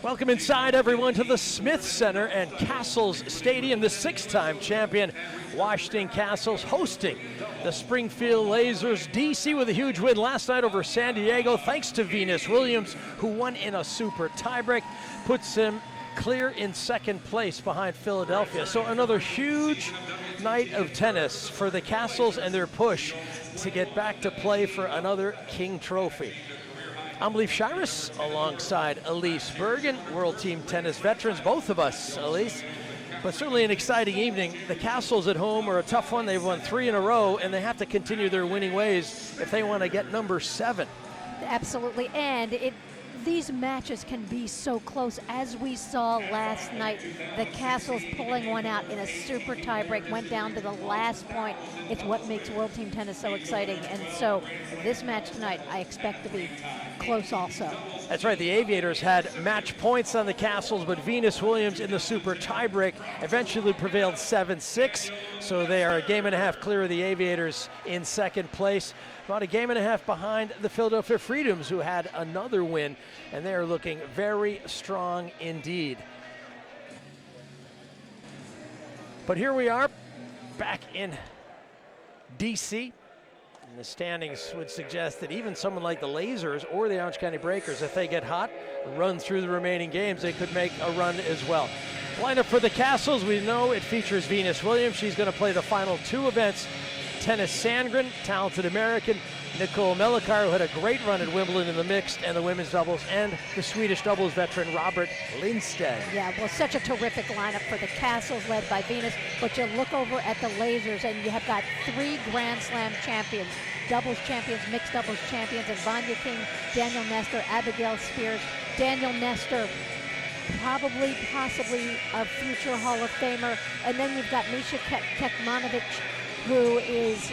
Welcome inside, everyone, to the Smith Center and Kastles Stadium. The six-time champion Washington Kastles hosting the Springfield Lasers. DC with a huge win last night over San Diego, thanks to Venus Williams, who won in a super tiebreak, puts him clear in second place behind Philadelphia. So another huge night of tennis for the Kastles and their push to get back to play for another King Trophy. I'm Leif Shiras alongside Elise Bergen, World Team Tennis veterans, both of us, Elise. But certainly an exciting evening. The Kastles at home are a tough one. They've won 3 in a row, and they have to continue their winning ways if they want to get number 7. Absolutely, and these matches can be so close, as we saw last night. The Kastles pulling one out in a super tiebreak, went down to the last point. It's what makes World Team Tennis so exciting, and so this match tonight I expect to be close also. That's right, the Aviators had match points on the Kastles, but Venus Williams in the super tiebreak eventually prevailed 7-6, so they are a game and a half clear of the Aviators in second place. About a game and a half behind the Philadelphia Freedoms, who had another win, and they are looking very strong indeed. But here we are, back in DC. And the standings would suggest that even someone like the Lasers or the Orange County Breakers, if they get hot, run through the remaining games, they could make a run as well. Lineup for the Kastles, we know it features Venus Williams. She's going to play the final 2 events. Tennis Sandgren, talented American, Nicole Melikar, who had a great run at Wimbledon in the mixed and the women's doubles, and the Swedish doubles veteran Robert Lindstedt. Yeah, well, such a terrific lineup for the Kastles led by Venus, but you look over at the Lasers and you have got 3 Grand Slam champions, doubles champions, mixed doubles champions, and Vanya King, Daniel Nestor, Abigail Spears. Daniel Nestor, possibly a future Hall of Famer, and then you've got Misha Kekmanovic, who is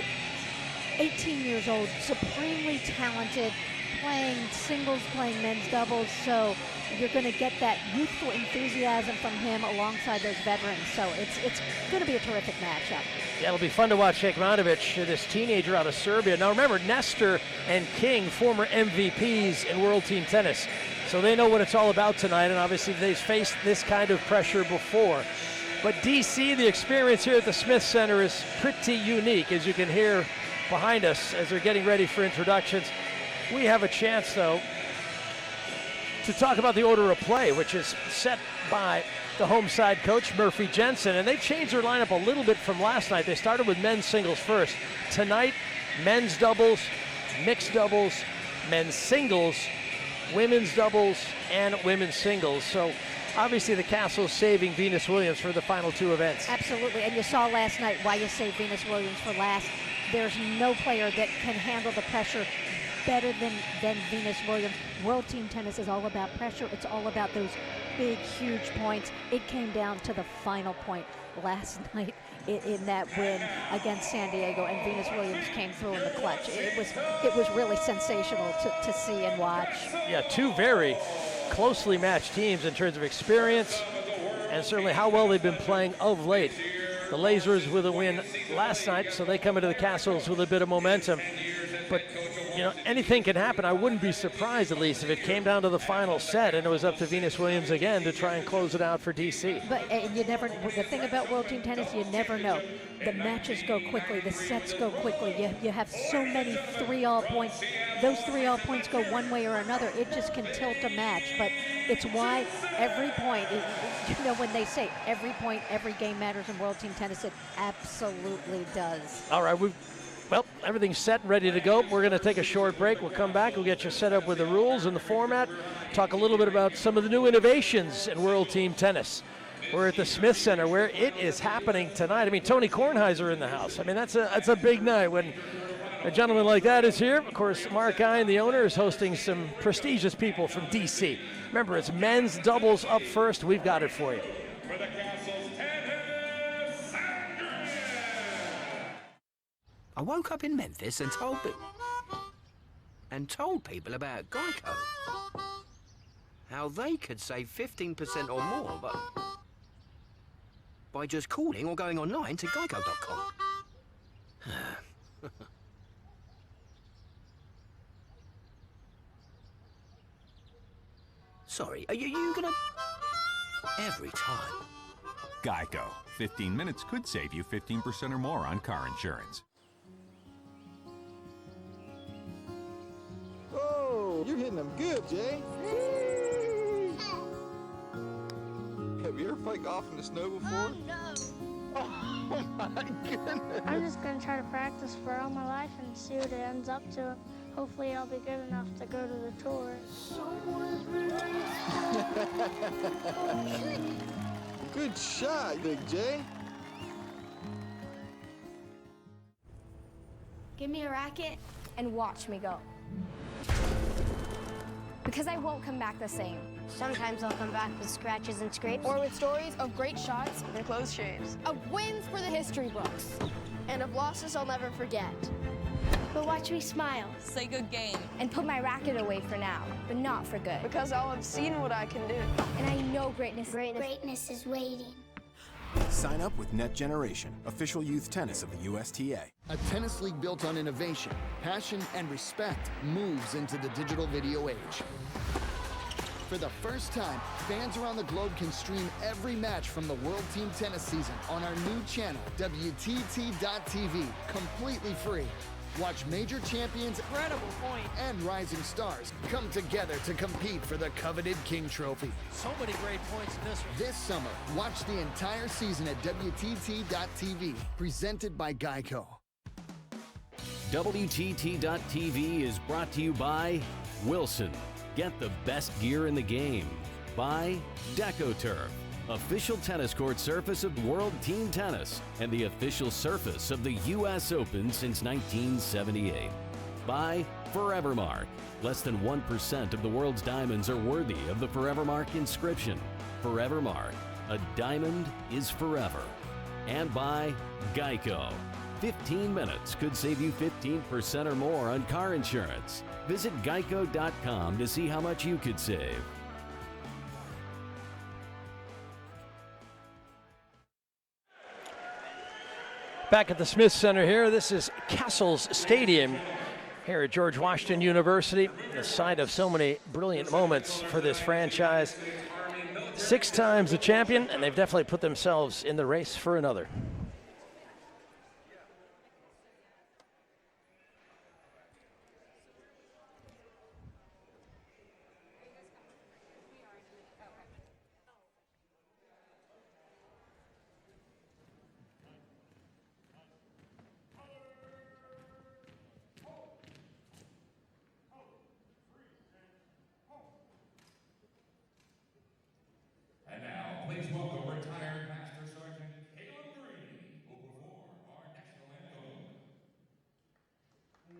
18 years old, supremely talented, playing singles, playing men's doubles, so you're going to get that youthful enthusiasm from him alongside those veterans, so it's going to be a terrific matchup. Yeah, it'll be fun to watch Kekmanovic, this teenager out of Serbia. Now remember, Nestor and King, former MVPs in World Team Tennis, so they know what it's all about tonight, and obviously they've faced this kind of pressure before. But DC, the experience here at the Smith Center is pretty unique, as you can hear behind us as they're getting ready for introductions. We have a chance, though, to talk about the order of play, which is set by the home side coach, Murphy Jensen, and they've changed their lineup a little bit from last night. They started with men's singles first. Tonight, men's doubles, mixed doubles, men's singles, women's doubles, and women's singles. So obviously the Kastles saving Venus Williams for the final 2 events. Absolutely, and you saw last night why you save Venus Williams for last. There's no player that can handle the pressure better than Venus Williams. World Team Tennis is all about pressure. It's all about those big, huge points. It came down to the final point last night in that win against San Diego, and Venus Williams came through in the clutch. It was really sensational to see and watch. Yeah, 2 very closely matched teams in terms of experience and certainly how well they've been playing of late. The Lasers with a win last night, so they come into the Kastles with a bit of momentum. But, you know, anything can happen. I wouldn't be surprised, at least, if it came down to the final set and it was up to Venus Williams again to try and close it out for DC. But the thing about World Team Tennis, you never know. The matches go quickly, the sets go quickly. You have so many 3-all points. Those 3-all points go one way or another. It just can tilt a match. But it's why every point, you know, when they say every point, every game matters in World Team Tennis, it absolutely does. All right, well, everything's set and ready to go. We're going to take a short break. We'll come back. We'll get you set up with the rules and the format. Talk a little bit about some of the new innovations in World Team Tennis. We're at the Smith Center, where it is happening tonight. I mean, Tony Kornheiser in the house. I mean, that's a big night when a gentleman like that is here. Of course, Mark Guyon, the owner, is hosting some prestigious people from DC. Remember, it's men's doubles up first. We've got it for you. I woke up in Memphis and told people about Geico. How they could save 15% or more by just calling or going online to geico.com. Sorry, are you gonna... Every time. Geico. 15 minutes could save you 15% or more on car insurance. Oh, you're hitting them good, Jay. Have you ever played golf in the snow before? Oh my goodness. I'm just going to try to practice for all my life and see what it ends up to. Hopefully I'll be good enough to go to the tour. Good shot, Big J. Give me a racket and watch me go. Because I won't come back the same. Sometimes I'll come back with scratches and scrapes. Or with stories of great shots and close shaves. Of wins for the history books. And of losses I'll never forget. But watch me smile. Say good game. And put my racket away for now, but not for good. Because I'll have seen what I can do. And I know greatness Greatness is waiting. Sign up with Net Generation, official youth tennis of the USTA. A tennis league built on innovation, passion, and respect moves into the digital video age. For the first time, fans around the globe can stream every match from the World Team Tennis season on our new channel, WTT.tv, completely free. Watch major champions, Incredible point. and rising stars come together to compete for the coveted King Trophy. So many great points in this one. This summer, watch the entire season at WTT.tv, presented by Geico. WTT.tv is brought to you by Wilson. Get the best gear in the game. By DecoTurf, official tennis court surface of World Team Tennis and the official surface of the U.S. Open since 1978. By Forevermark. Less than 1% of the world's diamonds are worthy of the Forevermark inscription. Forevermark, a diamond is forever. And by Geico. 15 minutes could save you 15% or more on car insurance. Visit geico.com to see how much you could save. Back at the Smith Center here, this is Kastles Stadium here at George Washington University, the site of so many brilliant moments for this franchise. 6 times the champion, and they've definitely put themselves in the race for another. And now, please welcome retired Master Sergeant Caleb Green, who will perform our national anthem. And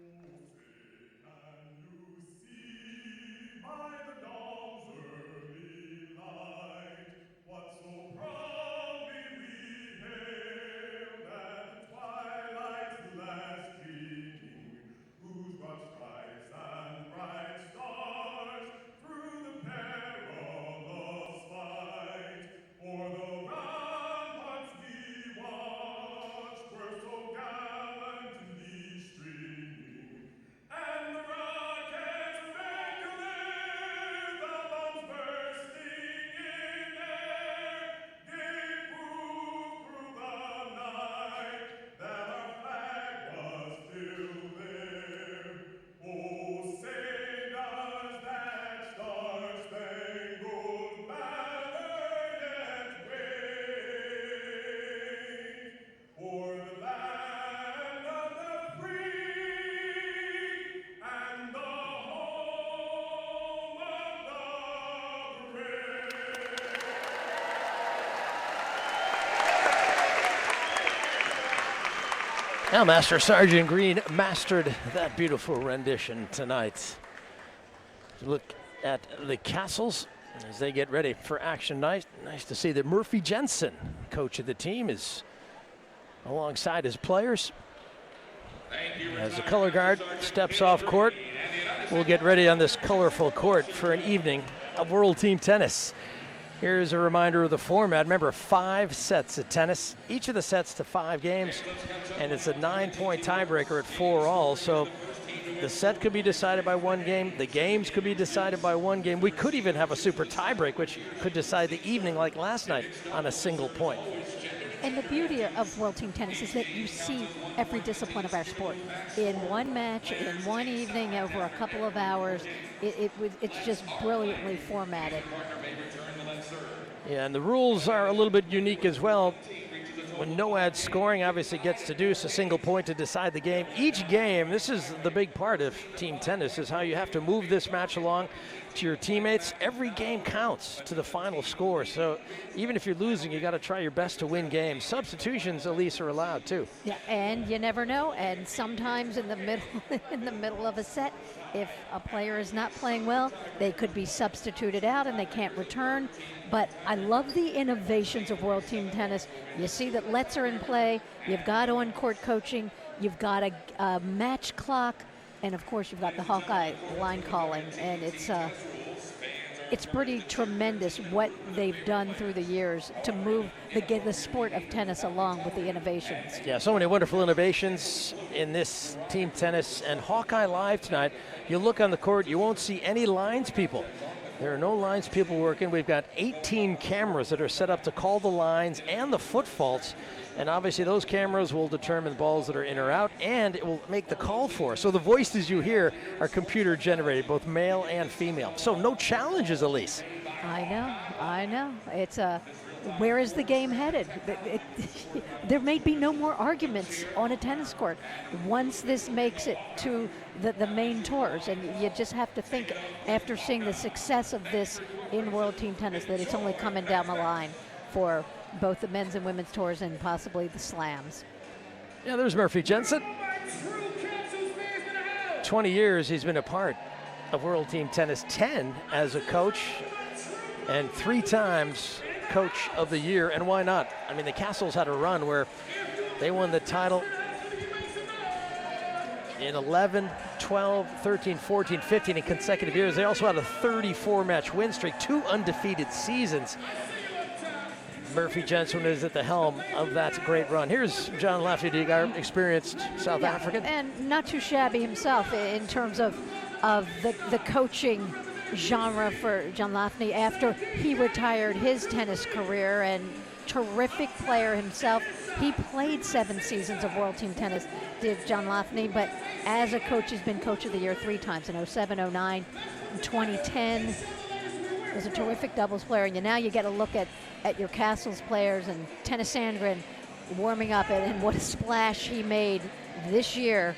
you see by the dawn's early light what so proudly we hailed at twilight's last gleaming, whose broad stripes and bright stars through the perilous fight o'er the ramparts we watched were so gallantly streaming, and the rockets made to live, the bombs bursting in air, gave proof through the night that our flag was still there. Oh, say does that star-spangled banner yet wave o'er the land of the free and the home of the brave? Now Master Sergeant Green mastered that beautiful rendition tonight. Look at the Kastles as they get ready for action night. Nice to see that Murphy Jensen, coach of the team, is alongside his players. As the color guard steps off court, we'll get ready on this colorful court for an evening of World Team Tennis. Here's a reminder of the format. Remember, 5 sets of tennis, each of the sets to 5 games, and it's a 9-point tiebreaker at 4 all. So The set could be decided by one game. The games could be decided by one game. We could even have a super tiebreak, which could decide the evening like last night on a single point. And the beauty of World Team Tennis is that you see every discipline of our sport in one match, in one evening, over a couple of hours. It's just brilliantly formatted. Yeah, and the rules are a little bit unique as well. When no ad scoring obviously gets deduced, a single point to decide the game. Each game, this is the big part of team tennis, is how you have to move this match along to your teammates. Every game counts to the final score. So even if you're losing, you got to try your best to win games. Substitutions, Elise, are allowed too. Yeah, and you never know. And sometimes in the middle of a set, if a player is not playing well, they could be substituted out and they can't return. But I love the innovations of World Team Tennis. You see that lets are in play. You've got on-court coaching. You've got a match clock. And, of course, you've got the Hawkeye line calling. And it's pretty tremendous what they've done through the years to move the sport of tennis along with the innovations. Yeah, so many wonderful innovations in this team tennis. And Hawkeye Live tonight, you look on the court, you won't see any lines people. There are no lines people working. We've got 18 cameras that are set up to call the lines and the foot faults. And obviously those cameras will determine the balls that are in or out, and it will make the call for. So the voices you hear are computer generated, both male and female. So no challenges, Elise. I know. It's where is the game headed? There may be no more arguments on a tennis court once this makes it to the main tours. And you just have to think, after seeing the success of this in World Team Tennis, that it's only coming down the line for both the men's and women's tours and possibly the slams. Yeah, there's Murphy Jensen. 20 years he's been a part of World Team Tennis, 10 as a coach, and 3 times Coach of the Year. And why not? I mean, the Kastles had a run where they won the title in 11, 12, 13, 14, 15 in consecutive years. They also had a 34-match win streak, 2 undefeated seasons. Murphy Jensen is at the helm of that great run. Here's John Lafferty, our experienced South African. And not too shabby himself in terms of the coaching genre for John Lafferty after he retired his tennis career, and terrific player himself. He played 7 seasons of World Team Tennis, did John Lafferty, but as a coach, he's been Coach of the Year 3 times, in 07, 09, and 2010. Was a terrific doubles player, and now you get a look at your Kastles players, and Tennis Sandgren warming up, and what a splash he made this year,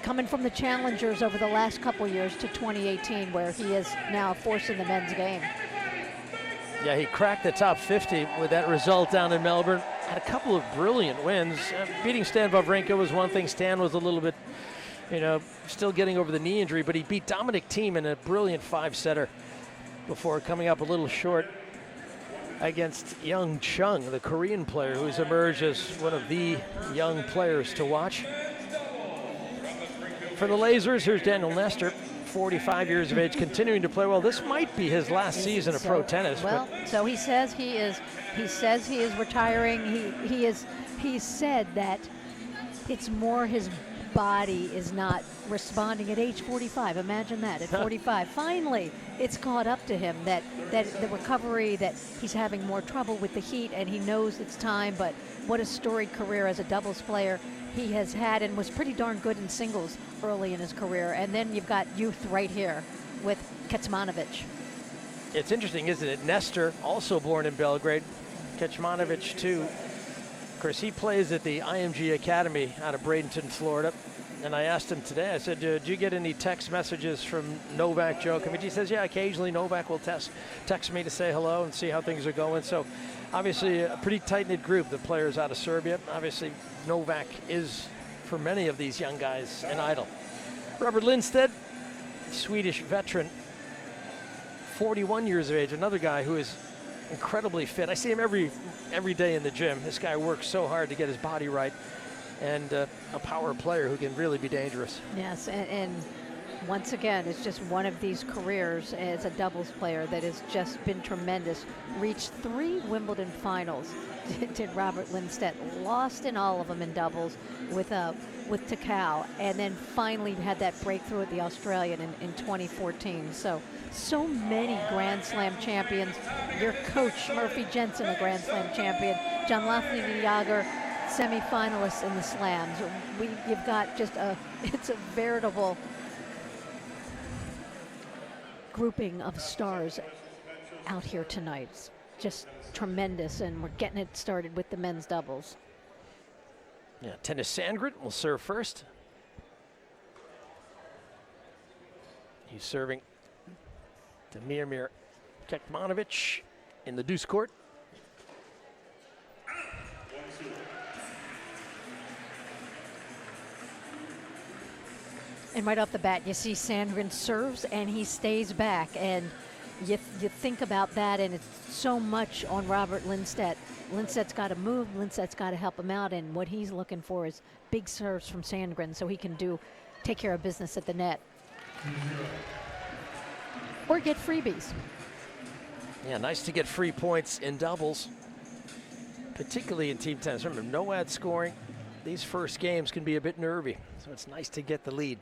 coming from the challengers over the last couple years to 2018, where he is now a force in the men's game. Yeah, he cracked the top 50 with that result down in Melbourne. Had a couple of brilliant wins. Beating Stan Wawrinka was one thing. Stan was a little bit, still getting over the knee injury, but he beat Dominic Thiem in a brilliant 5-setter before coming up a little short against Young Chung, the Korean player who's emerged as one of the young players to watch. For the Lasers, here's Daniel Nestor, 45 years of age, continuing to play well. This might be his last season of pro tennis. Well, so he says he is. He says he is retiring. He said that it's more his body is not responding at age 45. Imagine that, at 45. Finally, it's caught up to him that the recovery, that he's having more trouble with the heat, and he knows it's time. But what a storied career as a doubles player he has had, and was pretty darn good in singles early in his career. And then you've got youth right here with Kecmanovic. It's interesting, isn't it? Nestor, also born in Belgrade. Kecmanovic, too. Of course, he plays at the IMG Academy out of Bradenton, Florida. And I asked him today, I said, do you get any text messages from Novak Djokovic? He says, yeah, occasionally Novak will text me to say hello and see how things are going. So obviously a pretty tight-knit group, the players out of Serbia. Obviously Novak is, for many of these young guys, an idol. Robert Lindstedt, Swedish veteran, 41 years of age, another guy who is incredibly fit. I see him every day in the gym. This guy works so hard to get his body right, and a power player who can really be dangerous. Yes, and once again, it's just one of these careers as a doubles player that has just been tremendous. Reached 3 Wimbledon finals, did Robert Lindstedt. Lost in all of them in doubles with Takao, and then finally had that breakthrough at the Australian in 2014. So many Grand Slam champions. Your coach, Murphy Jensen, a Grand Slam champion. John Lafferty Jager, semi-finalists in the slams. You've got just it's a veritable grouping of stars out here tonight. It's just tremendous, and we're getting it started with the men's doubles. Yeah, Tennys Sandgren will serve first. He's serving to Miomir Kekmanovic in the deuce court. And right off the bat, you see Sandgren serves and he stays back. And you think about that, and it's so much on Robert Lindstedt. Lindstedt's got to move, Lindstedt's got to help him out, and what he's looking for is big serves from Sandgren so he can take care of business at the net. Or get freebies. Yeah, nice to get free points in doubles, particularly in team tennis. Remember, no ad scoring. These first games can be a bit nervy, so it's nice to get the lead.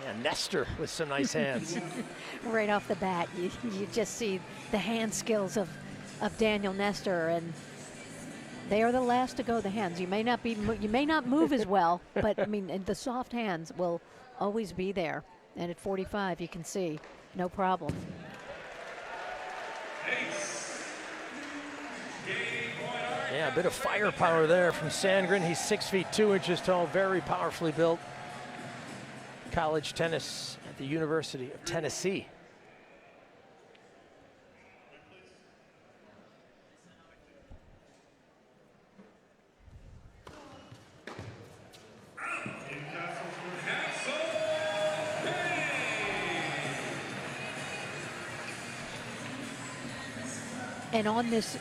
Yeah, Nestor with some nice hands. Right off the bat, you just see the hand skills of Daniel Nestor, and they are the last to go, the hands. You may not move as well, but I mean, the soft hands will always be there. And at 45, you can see, no problem. Yeah, a bit of firepower there from Sandgren. He's 6 feet 2 inches tall, very powerfully built. College tennis at the University of Tennessee. And on this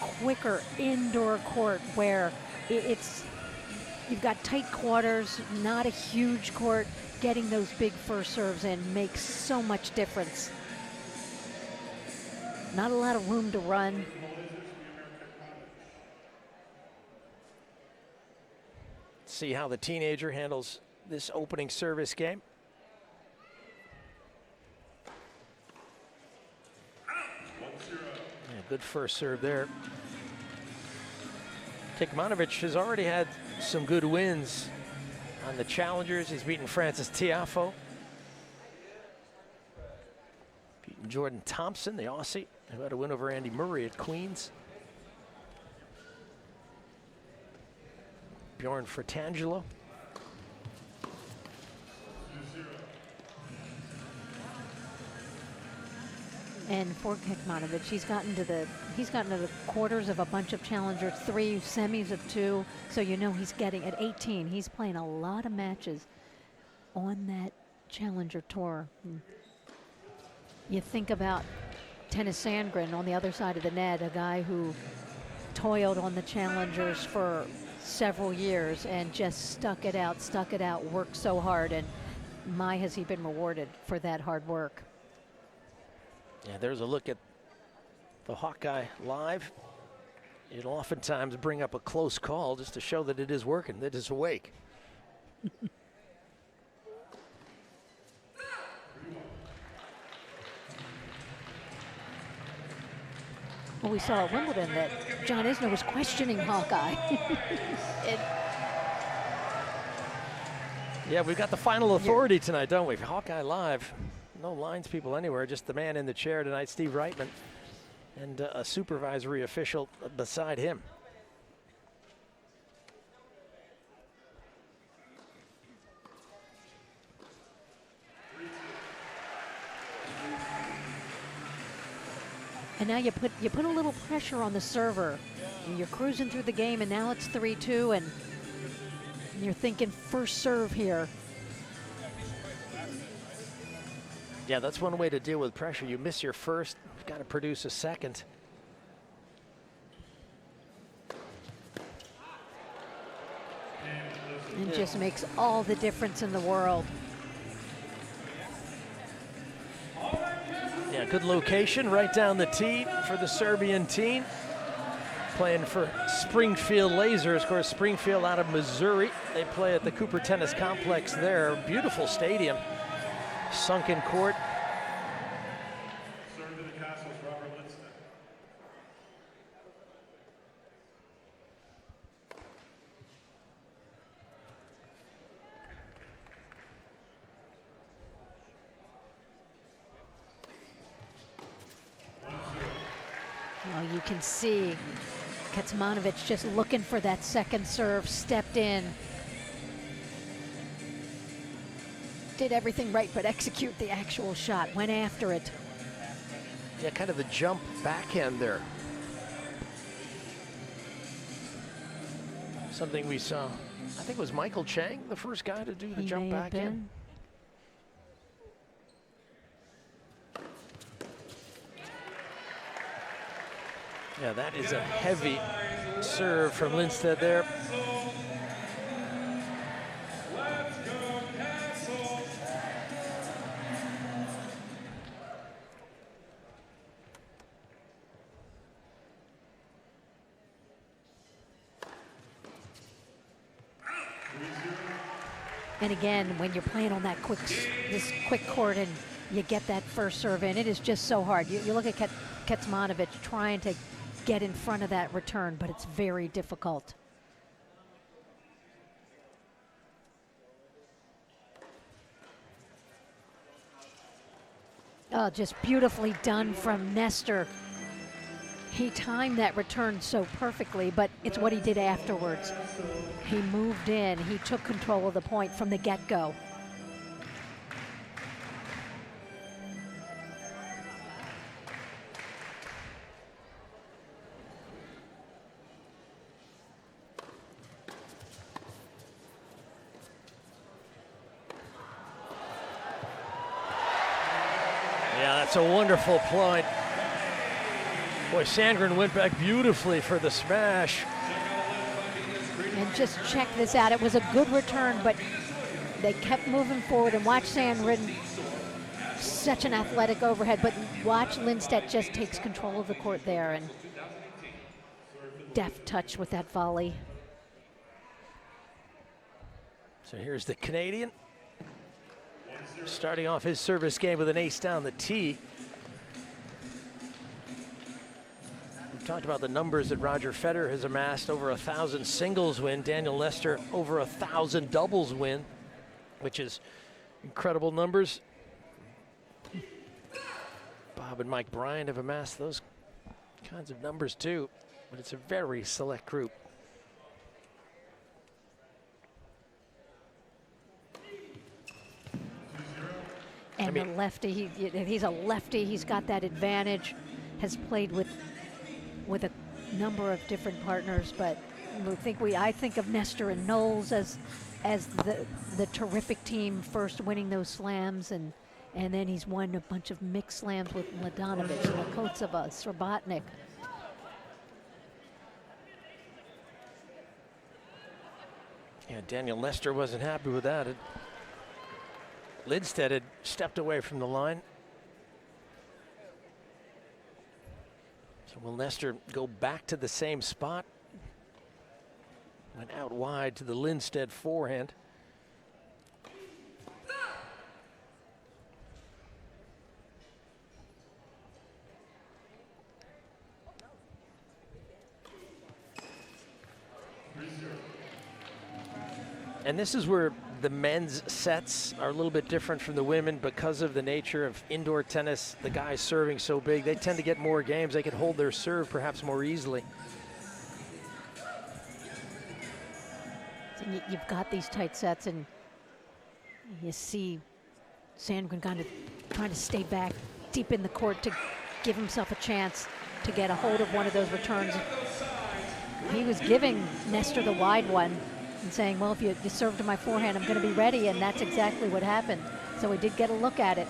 quicker indoor court where you've got tight quarters, not a huge court, getting those big first serves in makes so much difference. Not a lot of room to run. See how the teenager handles this opening service game. Good first serve there. Kekmanovic has already had some good wins on the challengers. He's beaten Francis Tiafoe. Beaten Jordan Thompson, the Aussie, who had a win over Andy Murray at Queens. Bjorn Fratangelo. And for Kekmanovic, he's gotten to the quarters of a bunch of challengers, 3 semis of 2. So you know he's getting at 18. He's playing a lot of matches on that challenger tour. And you think about Tennys Sandgren on the other side of the net, a guy who toiled on the challengers for several years and just stuck it out, worked so hard, and my has he been rewarded for that hard work. Yeah, there's a look at the Hawkeye live. It'll oftentimes bring up a close call just to show that it is working, that it's awake. Well, we saw at Wimbledon that John Isner was questioning Hawkeye. Yeah, we've got the final authority tonight, don't we? Hawkeye Live. No lines people anywhere, just the man in the chair tonight, Steve Reitman, and a supervisory official beside him. And now you put a little pressure on the server. And you're cruising through the game, and now it's 3-2, and you're thinking first serve here. Yeah, that's one way to deal with pressure. You miss your first, you've got to produce a second. It just makes all the difference in the world. Yeah, good location right down the tee for the Serbian team. Playing for Springfield Lasers. Of course, Springfield out of Missouri. They play at the Cooper Tennis Complex there. Beautiful stadium. Sunken court. Serve to the Kastles, Robert Lindstedt. Well, you can see Kecmanovic just looking for that second serve, stepped in. Did everything right but execute the actual shot, went after it. Yeah, kind of the jump backhand there. Something we saw, I think it was Michael Chang, the first guy to do the jump backhand. Yeah, that is a heavy serve from Lindstedt there. And again, when you're playing on that this quick court and you get that first serve in, it is just so hard. You look at Kecmanovic trying to get in front of that return, but it's very difficult. Oh, just beautifully done from Nestor. He timed that return so perfectly, but it's what he did afterwards. He moved in, he took control of the point from the get-go. Yeah, that's a wonderful point. Boy, Sandgren went back beautifully for the smash. And just check this out. It was a good return, but they kept moving forward. And watch Sandgren, such an athletic overhead, but watch Lindstedt just takes control of the court there and deft touch with that volley. So here's the Canadian, starting off his service game with an ace down the tee. We've talked about the numbers that Roger Federer has amassed, over 1,000 singles win. Daniel Nestor over 1,000 doubles win, which is incredible numbers. Bob and Mike Bryan have amassed those kinds of numbers too, but it's a very select group. And the lefty, he's a lefty, he's got that advantage, has played with a number of different partners, but I think of Nestor and Knowles as the terrific team first winning those slams, and then he's won a bunch of mixed slams with Mladenovic, Lakotsova, Srebotnik. Yeah, Daniel Nestor wasn't happy with that. Lindstedt had stepped away from the line. So will Nestor go back to the same spot? Went out wide to the Lindstedt forehand. And this is where the men's sets are a little bit different from the women because of the nature of indoor tennis. The guys serving so big, they tend to get more games. They can hold their serve perhaps more easily. So you've got these tight sets, and you see Sandgren kind of trying to stay back deep in the court to give himself a chance to get a hold of one of those returns. He was giving Nestor the wide one and saying, well, if you serve to my forehand, I'm going to be ready, and that's exactly what happened. So we did get a look at it.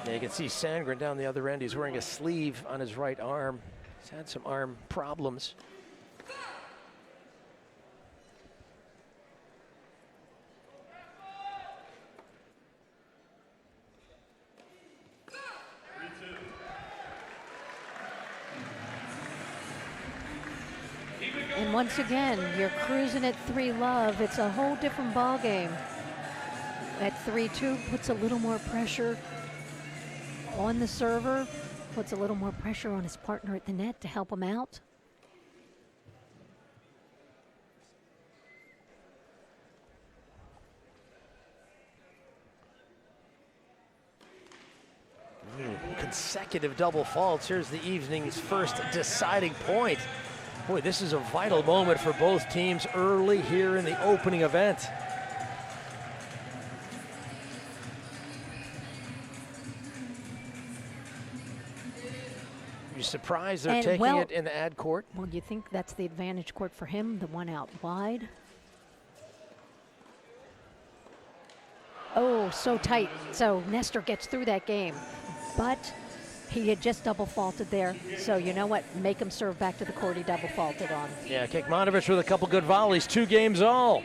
Yeah, you can see Sandgren down the other end. He's wearing a sleeve on his right arm. He's had some arm problems. And once again, you're cruising at 3-love. It's a whole different ball game. At 3-2, puts a little more pressure on the server, puts a little more pressure on his partner at the net to help him out. Consecutive double faults. Here's the evening's first deciding point. Boy, this is a vital moment for both teams early here in the opening event. You're surprised they're taking it in the ad court? Well, you think that's the advantage court for him, the one out wide? Oh, so tight. So Nestor gets through that game. But he had just double faulted there. So you know what? Make him serve back to the court he double faulted on. Yeah, Kekmanovic with a couple good volleys, 2 games all.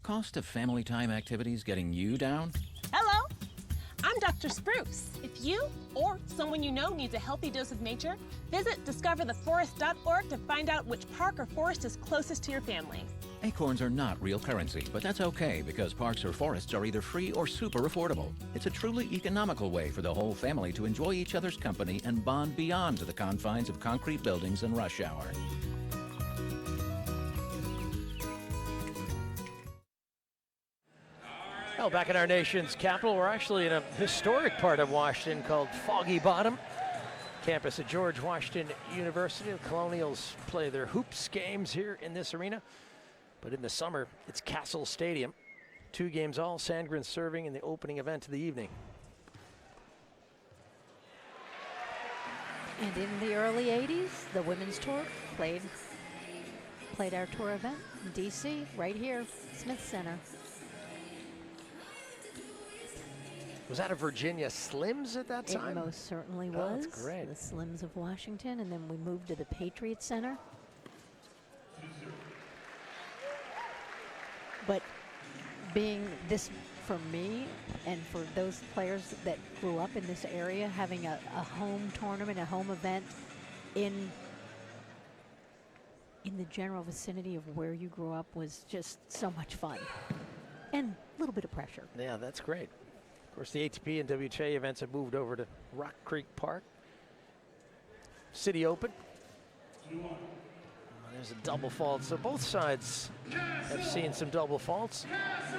Cost of family time activities getting you down? Hello, I'm Dr. Spruce. If you or someone you know needs a healthy dose of nature, visit discovertheforest.org to find out which park or forest is closest to your family. Acorns are not real currency, but that's okay because parks or forests are either free or super affordable. It's a truly economical way for the whole family to enjoy each other's company and bond beyond to the confines of concrete buildings and rush hour. Well, back in our nation's capital, we're actually in a historic part of Washington called Foggy Bottom. Campus at George Washington University. The Colonials play their hoops games here in this arena. But in the summer, it's Kastles Stadium. 2 games all, Sandgren serving in the opening event of the evening. And in the early 80s, the women's tour played our tour event in DC, right here, Smith Center. Was that a Virginia Slims at that time? It most certainly was. Oh, that's great. The Slims of Washington, and then we moved to the Patriot Center. But being this, for me, and for those players that grew up in this area, having a home tournament, a home event in the general vicinity of where you grew up was just so much fun. And a little bit of pressure. Yeah, that's great. Of course, the ATP and WTA events have moved over to Rock Creek Park. City Open. Oh, there's a double fault. So both sides have seen some double faults.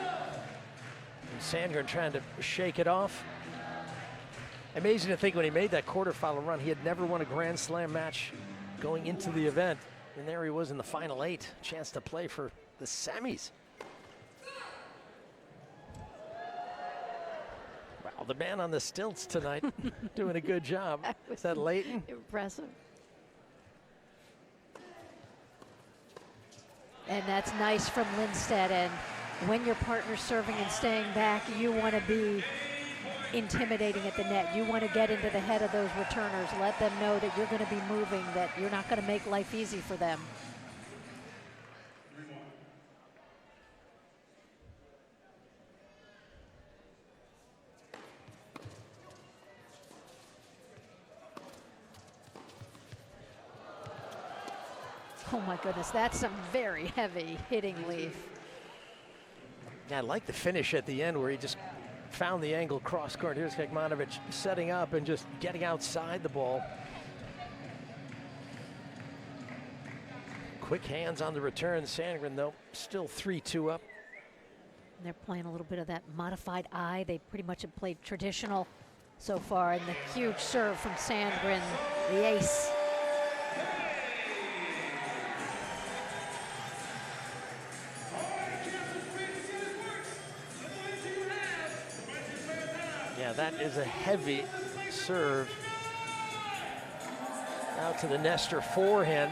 And Sandgren trying to shake it off. Amazing to think when he made that quarterfinal run, he had never won a Grand Slam match going into the event. And there he was in the final 8. Chance to play for the semis. Wow, the man on the stilts tonight doing a good job. Is that Leighton? Impressive. And that's nice from Lindstedt. And when your partner's serving and staying back, you want to be intimidating at the net. You want to get into the head of those returners. Let them know that you're going to be moving, that you're not going to make life easy for them. Oh my goodness, that's some very heavy hitting leaf. Yeah, I like the finish at the end where he just found the angle cross court. Here's Kekmanovic setting up and just getting outside the ball. Quick hands on the return. Sandgren, though, still 3-2 up. They're playing a little bit of that modified eye. They pretty much have played traditional so far. And the huge serve from Sandgren, the ace. Yeah, that is a heavy serve. Out to the Nestor forehand.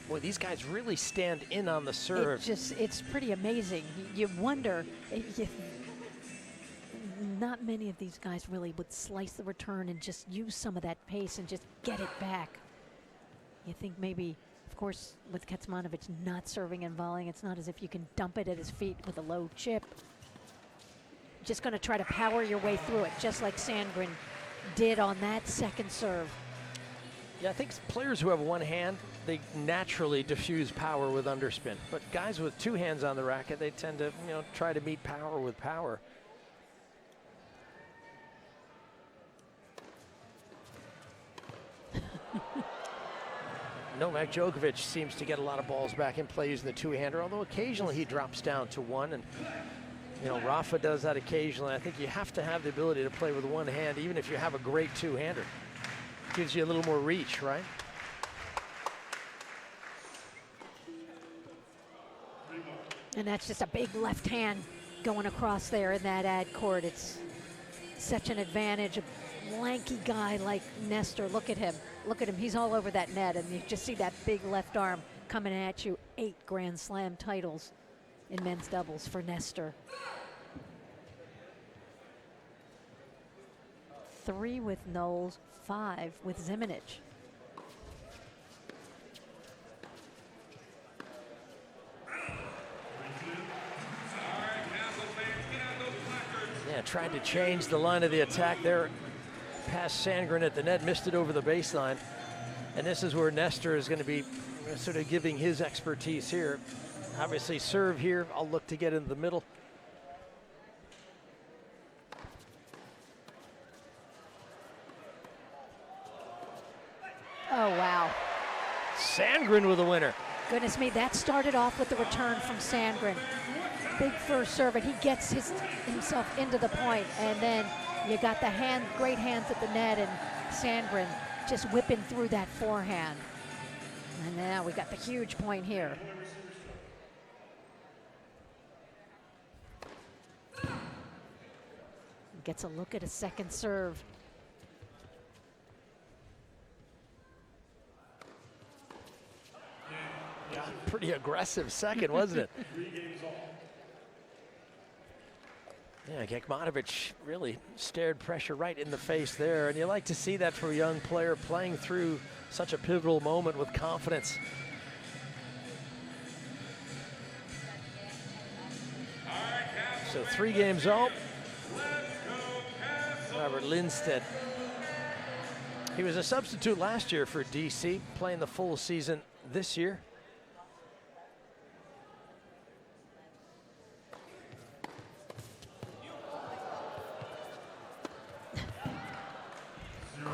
Boy, these guys really stand in on the serve. It's pretty amazing. You wonder, not many of these guys really would slice the return and just use some of that pace and just get it back. You think maybe, of course, with Kecmanovic not serving and volleying, it's not as if you can dump it at his feet with a low chip. Just going to try to power your way through it, just like Sandgren did on that second serve. Yeah, I think players who have one hand, they naturally diffuse power with underspin. But guys with two hands on the racket, they tend to, try to meet power with power. Novak Djokovic seems to get a lot of balls back in play using the two-hander, although occasionally he drops down to one. And, Rafa does that occasionally. I think you have to have the ability to play with one hand, even if you have a great two-hander. Gives you a little more reach, right? And that's just a big left hand going across there in that ad court. It's such an advantage. A lanky guy like Nestor, look at him. Look at him, he's all over that net, and you just see that big left arm coming at you. 8 Grand Slam titles in men's doubles for Nestor. 3 with Knowles, 5 with Zimonjic. Yeah, tried to change the line of the attack there. Past Sandgren at the net, missed it over the baseline. And this is where Nestor is going to be sort of giving his expertise here. Obviously serve here, I'll look to get into the middle. Oh, wow. Sandgren with a winner. Goodness me, that started off with the return from Sandgren. Big first serve, and he gets himself into the point, and then you got the great hands at the net, and Sandgren just whipping through that forehand. And now we got the huge point here. Gets a look at a second serve. Yeah, pretty aggressive second, wasn't it? Yeah, Kecmanovic really stared pressure right in the face there, and you like to see that for a young player playing through such a pivotal moment with confidence. So 3 games all. Robert Lindstedt. He was a substitute last year for DC, playing the full season this year.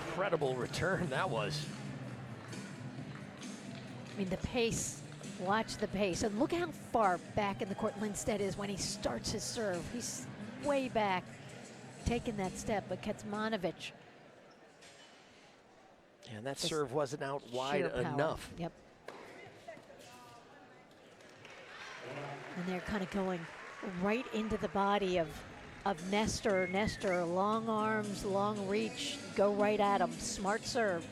Incredible return that was. I mean, the pace, watch the pace. And look how far back in the court Lindstedt is when he starts his serve. He's way back, taking that step, but Kecmanovic. And that serve wasn't out wide enough. Yep. And they're kind of going right into the body of Nestor. Nestor, long arms, long reach, go right at him. Smart serve.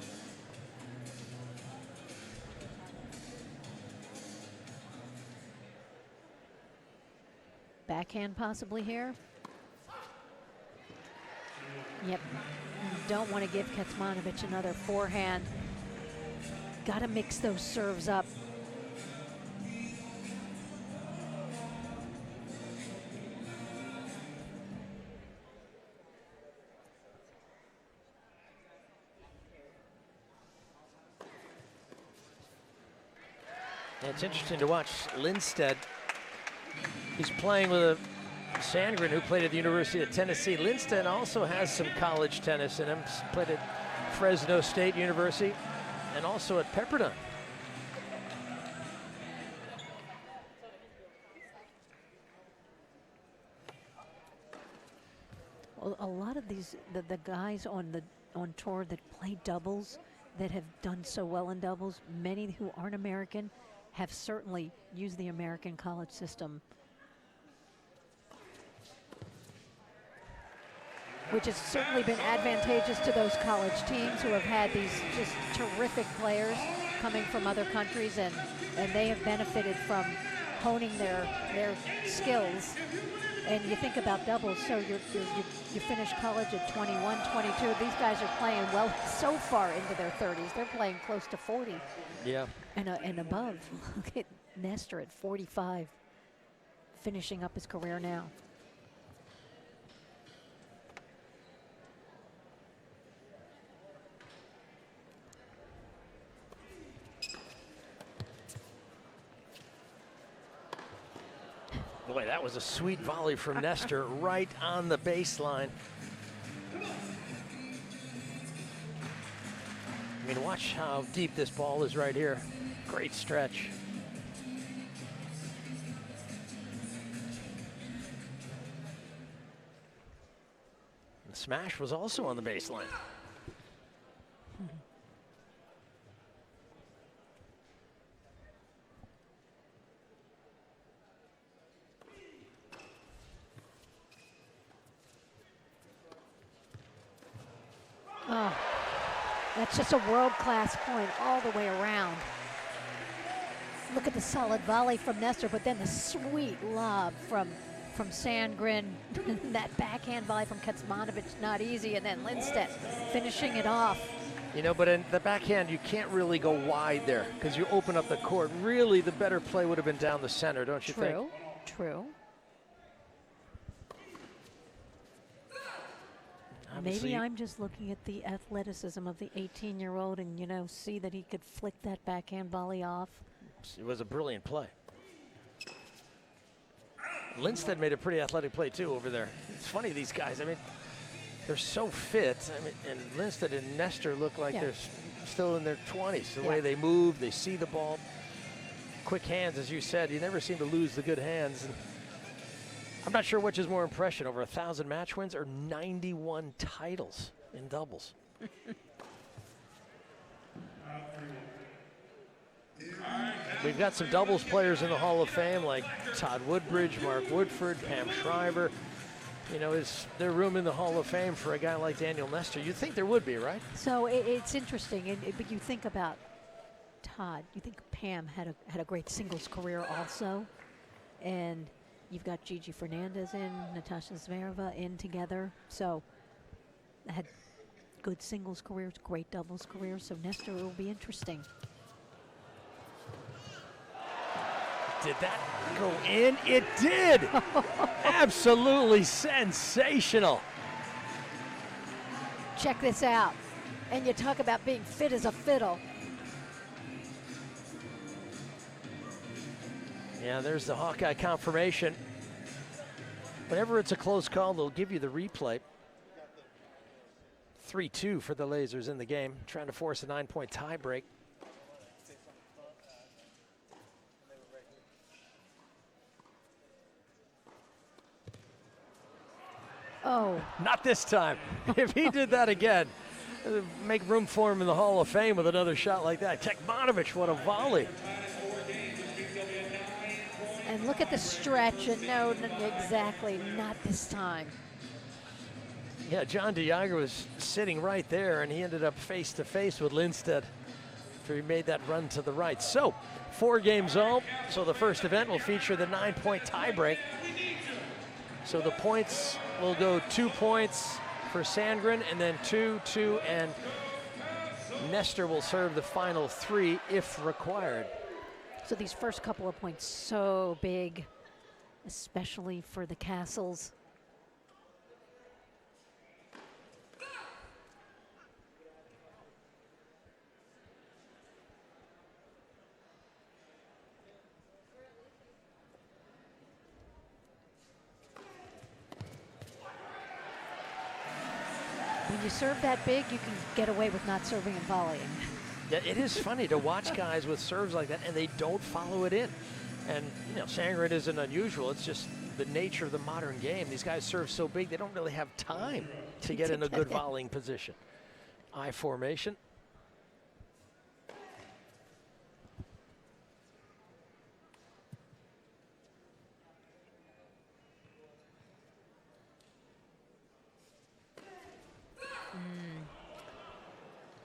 Backhand possibly here. Yep. Don't want to give Kecmanovic another forehand. Got to mix those serves up. It's interesting to watch Lindstedt. He's playing with a Sandgren, who played at the University of Tennessee. Lindstedt also has some college tennis in him. Played at Fresno State University and also at Pepperdine. Well, a lot of these, the guys on tour that play doubles, that have done so well in doubles, many who aren't American have certainly used the American college system, which has certainly been advantageous to those college teams who have had these just terrific players coming from other countries, and they have benefited from honing their skills. And you think about doubles, so you finish college at 21, 22. These guys are playing well so far into their 30s. They're playing close to 40. Yeah. And above. Look at Nestor at 45, finishing up his career now. Boy, that was a sweet volley from Nestor right on the baseline. I mean, watch how deep this ball is right here. Great stretch. The smash was also on the baseline. Oh, that's just a world-class point all the way around. Look at the solid volley from Nestor, but then the sweet lob from Sandgren. That backhand volley from Kecmanovic, not easy, and then Lindstedt finishing it off. You know, but in the backhand, you can't really go wide there because you open up the court. Really, the better play would have been down the center, don't you think? True, true. Obviously, maybe I'm just looking at the athleticism of the 18-year-old and, you know, see that he could flick that backhand volley off. It was a brilliant play. Lindstedt made a pretty athletic play, too, over there. It's funny, these guys, I mean, they're so fit. I mean, and Lindstedt and Nestor look like they're still in their 20s. The way they move, they see the ball. Quick hands, as you said. You never seem to lose the good hands. And I'm not sure which is more impression, over 1,000 match wins or 91 titles in doubles. We've got some doubles players in the Hall of Fame like Todd Woodbridge, Mark Woodford, Pam Shriver. You know, is there room in the Hall of Fame for a guy like Daniel Nestor? You'd think there would be, right? So it's interesting, but you think about Todd. You think Pam had a great singles career also, and you've got Gigi Fernandez in, Natasha Zvereva in together. So had good singles careers, great doubles careers. So Nestor will be interesting. Did that go in? It did! Absolutely sensational. Check this out. And you talk about being fit as a fiddle. Yeah, there's the Hawkeye confirmation. Whenever it's a close call, they'll give you the replay. 3-2 for the Lasers in the game, trying to force a 9-point tie break. Oh. Not this time. If he did that again, make room for him in the Hall of Fame with another shot like that. Kecmanovic, what a volley. And look at the stretch, and no, exactly, not this time. Yeah, John DeJager was sitting right there, and he ended up face-to-face with Lindstedt after he made that run to the right. So, 4 games all. So the first event will feature the 9-point tiebreak. So the points will go 2 points for Sandgren, and then 2, 2, and Nestor will serve the final 3 if required. So these first couple of points so big, especially for the Kastles. you serve that big, you can get away with not serving and volleying. Yeah, it is funny to watch guys with serves like that, and they don't follow it in. And, you know, Sandgren isn't unusual. It's just the nature of the modern game. These guys serve so big, they don't really have time to get in a good volleying position. I formation.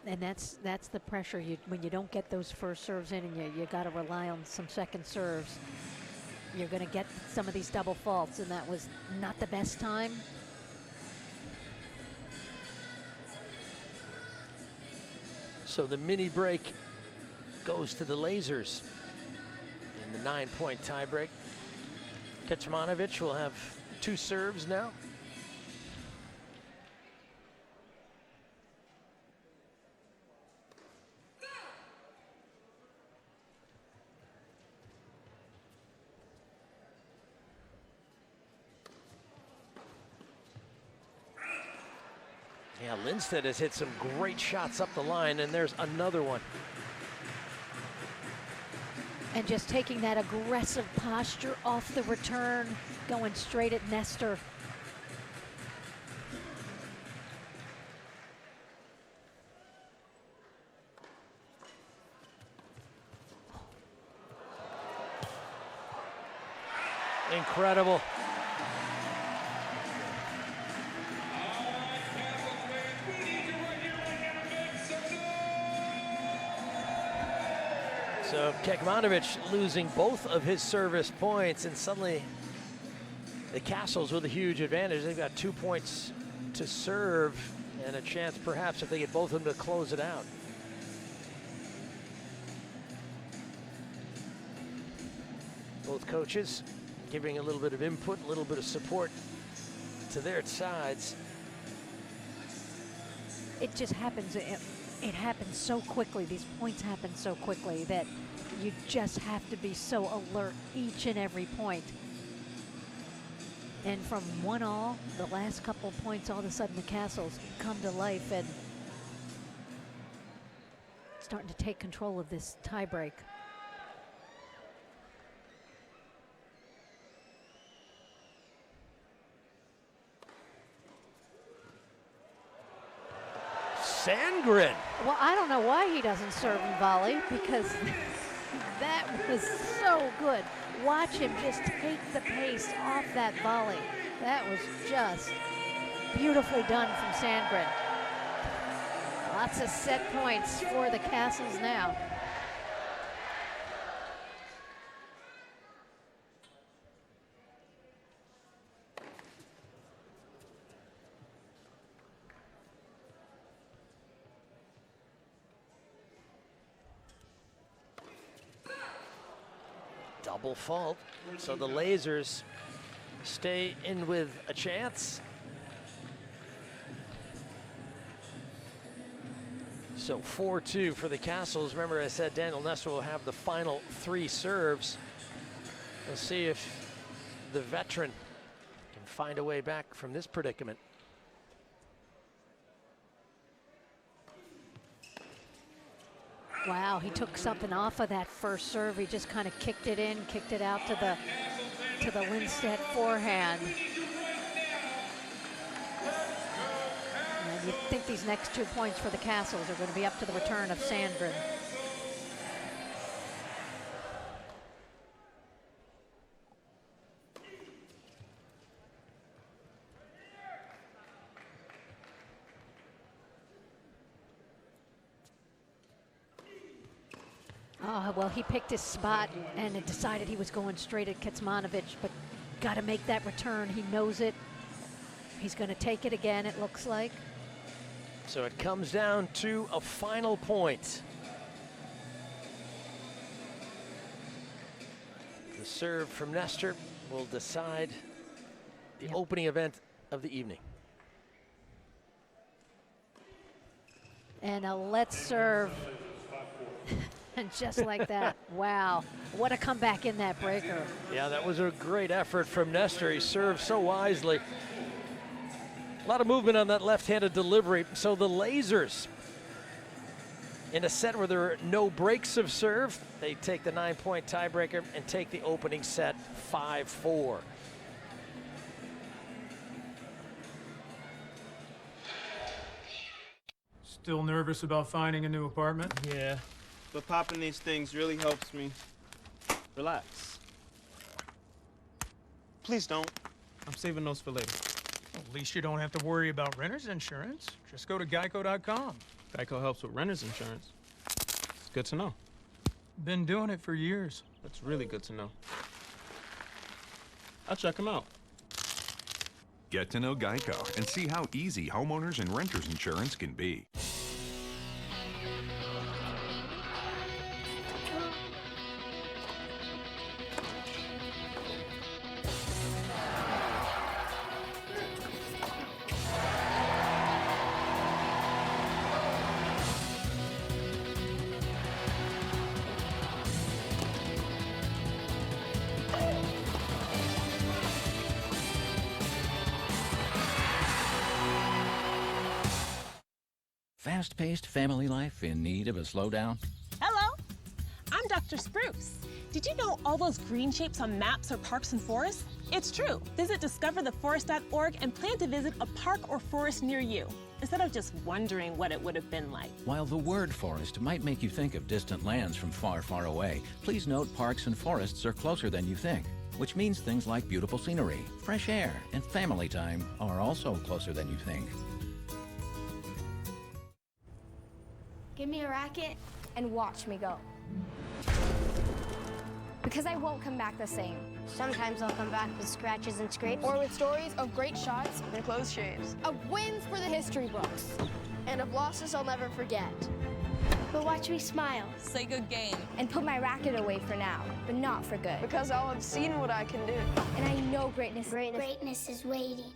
And that's the pressure when you don't get those first serves in, and you got to rely on some second serves. You're going to get some of these double faults, and that was not the best time. So the mini break goes to the lasers in the 9-point tie break. Kecmanovic will have 2 serves now. Yeah, Lindstedt has hit some great shots up the line, and there's another one. And just taking that aggressive posture off the return, going straight at Nestor. Incredible. So Kecmanovic losing both of his service points, and suddenly the Kastles with a huge advantage. They've got 2 points to serve and a chance perhaps if they get both of them to close it out. Both coaches giving a little bit of input, a little bit of support to their sides. It just happens. It happens so quickly. These points happen so quickly that you just have to be so alert each and every point. And from 1-all, the last couple points, all of a sudden the Kastles come to life and starting to take control of this tiebreak. Sandgren. Well, I don't know why he doesn't serve and volley, because that was so good. Watch him just take the pace off that volley. That was just beautifully done from Sandgren. Lots of set points for the Kastles now. Double fault, so the lasers stay in with a chance. So 4-2 for the Kastles. Remember, I said Daniel Nestor will have the final 3 serves. We'll see if the veteran can find a way back from this predicament. Wow, he took something off of that first serve. He just kind of kicked it in, kicked it out to the Lindstedt forehand. And you think these next 2 points for the Kastles are going to be up to the return of Sandgren. Oh, well, he picked his spot and it decided he was going straight at Kecmanovic, but got to make that return. He knows it. He's going to take it again, it looks like. So it comes down to a final point. The serve from Nestor will decide the opening event of the evening. And a let's serve. And just like that, wow, what a comeback in that breaker. Yeah, that was a great effort from Nestor. He served so wisely. A lot of movement on that left-handed delivery. So the Lasers, in a set where there are no breaks of serve, they take the 9-point tiebreaker and take the opening set 5-4. Still nervous about finding a new apartment? Yeah, but popping these things really helps me relax. Please don't. I'm saving those for later. Well, at least you don't have to worry about renter's insurance. Just go to geico.com. Geico helps with renter's insurance. It's good to know. Been doing it for years. That's really good to know. I'll check them out. Get to know Geico and see how easy homeowners and renters insurance can be. Fast-paced family life in need of a slowdown? Hello, I'm Dr. Spruce. Did you know all those green shapes on maps are parks and forests? It's true. Visit discovertheforest.org and plan to visit a park or forest near you, instead of just wondering what it would have been like. While the word forest might make you think of distant lands from far, far away, please note parks and forests are closer than you think, which means things like beautiful scenery, fresh air, and family time are also closer than you think. Give me a racket and watch me go. Because I won't come back the same. Sometimes I'll come back with scratches and scrapes. Or with stories of great shots and close shaves. Of wins for the history books. And of losses I'll never forget. But watch me smile. Say good game. And put my racket away for now, but not for good. Because I'll have seen what I can do. And I know greatness is waiting.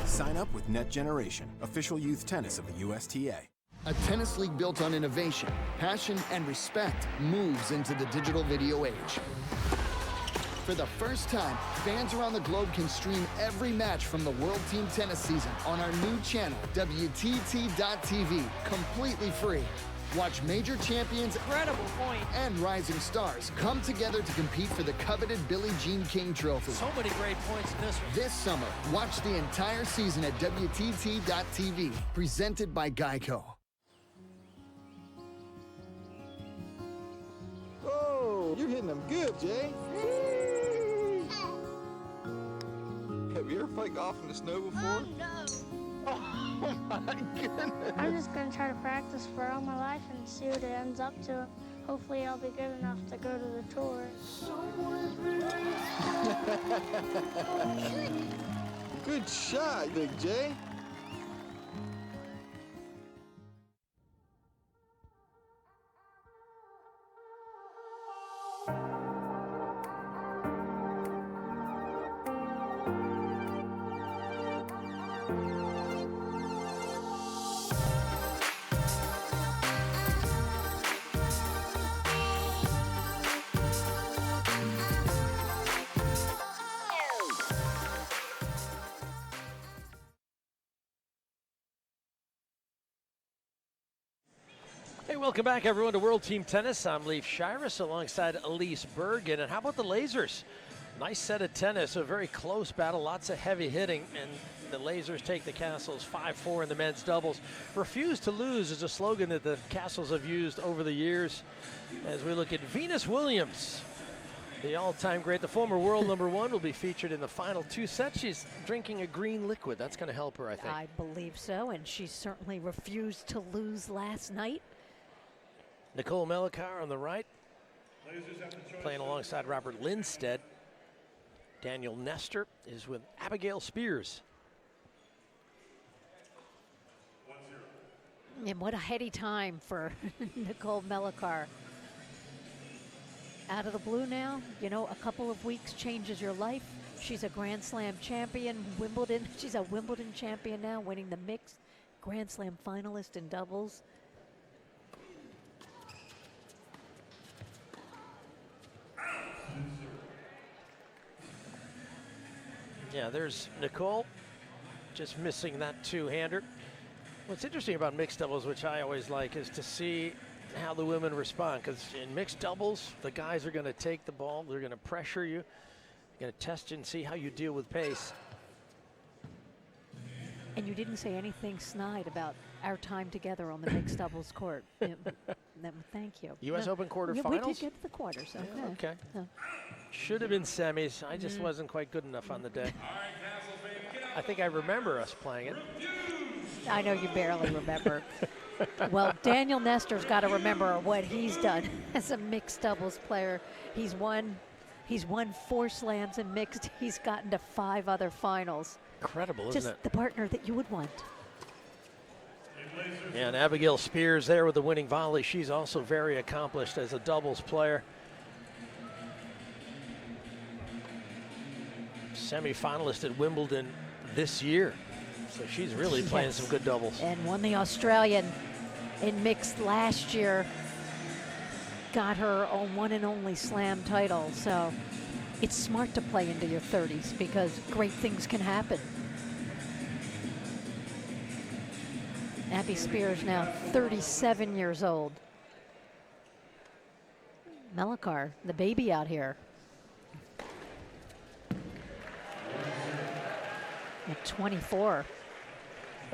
Sign up with Net Generation, official youth tennis of the USTA. A tennis league built on innovation, passion, and respect moves into the digital video age. For the first time, fans around the globe can stream every match from the World Team Tennis season on our new channel, WTT.tv, completely free. Watch major champions and rising stars come together to compete for the coveted Billie Jean King Trophy. So many great points in this one. This summer, watch the entire season at WTT.tv, presented by Geico. Oh, you're hitting them good, Jay. Have you ever played golf in the snow before? Oh my goodness. I'm just going to try to practice for all my life and see what it ends up to. Hopefully I'll be good enough to go to the tour. Good shot, Big Jay. Hey, welcome back, everyone, to World Team Tennis. I'm Leif Shiras alongside Elise Bergen. And how about the Lasers? Nice set of tennis, a very close battle, lots of heavy hitting, and the Lasers take the Kastles 5-4 in the men's doubles. Refuse to lose is a slogan that the Kastles have used over the years. As we look at Venus Williams, the all-time great, the former world number one, will be featured in the final two sets. She's drinking a green liquid. That's going to help her, I think. I believe so, and she certainly refused to lose last night. Nicole Melikar on the right, playing alongside Robert Lindstedt. Daniel Nestor is with Abigail Spears. And what a heady time for Nicole Melikar. Out of the blue now, you know, a couple of weeks changes your life. She's a Grand Slam champion, Wimbledon. She's a Wimbledon champion now, winning the mixed Grand Slam finalist in doubles. Yeah, there's Nicole. just missing that two-hander. What's interesting about mixed doubles, which I always like, is to see how the women respond, because in mixed doubles, the guys are going to take the ball, they're going to pressure you, they're going to test you and see how you deal with pace. And you didn't say anything snide about our time together on the mixed doubles court. Thank you. U.S. Open quarterfinals? Yeah, we did get to the quarters. Okay. Yeah, okay. Should have been semis. I just wasn't quite good enough on the day. I think I remember us playing it. I know you barely remember. Well, Daniel Nestor's got to remember what he's done as a mixed doubles player. He's won 4 slams in mixed. He's gotten to 5 other finals. Incredible, isn't it? Just the partner that you would want. Yeah, and Abigail Spears there with the winning volley. She's also very accomplished as a doubles player. Semi-finalist at Wimbledon this year. So she's really playing some good doubles. And won the Australian in mixed last year. Got her own one and only slam title. So it's smart to play into your 30s because great things can happen. Abby Spears now 37 years old. Melikar, the baby out here. At 24.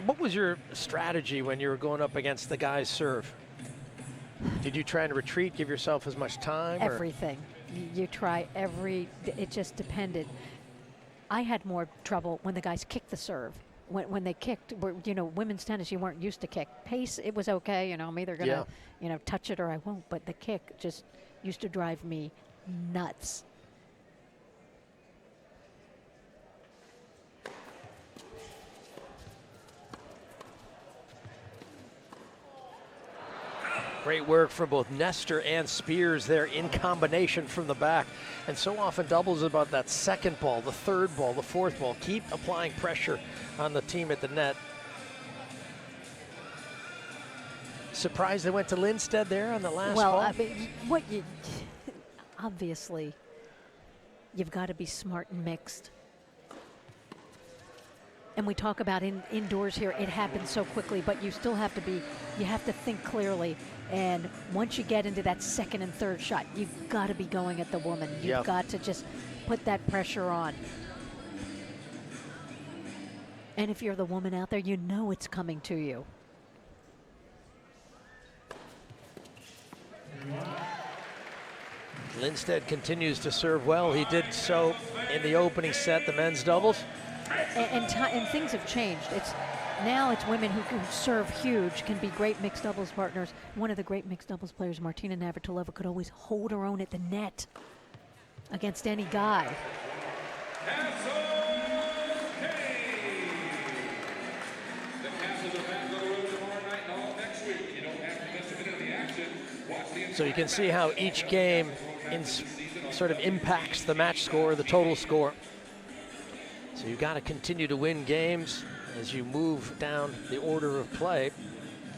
What was your strategy when you were going up against the guy's serve? Did you try and retreat, give yourself as much time? Everything. You try it just depended. I had more trouble when the guys kicked the serve. When they kicked, you know, women's tennis, you weren't used to kick. Pace, it was okay, you know, I'm either gonna, you know, touch it or I won't, but the kick just used to drive me nuts. Great work from both Nestor and Spears there in combination from the back. And so often doubles is about that second ball, the third ball, the fourth ball. Keep applying pressure on the team at the net. Surprised they went to Lindstedt there on the last ball? Well, I mean, obviously, you've got to be smart and mixed. And we talk about indoors here, it happens so quickly, but you still have to you have to think clearly. And once you get into that second and third shot, you've got to be going at the woman. You've got to just put that pressure on. And if you're the woman out there, you know it's coming to you. Lindstedt continues to serve well. He did so in the opening set, the men's doubles. And things have changed. Now it's women who can serve huge, can be great mixed doubles partners. One of the great mixed doubles players, Martina Navratilova, could always hold her own at the net against any guy. So you can see how each game sort of impacts the match score, the total score. So you've got to continue to win games as you move down the order of play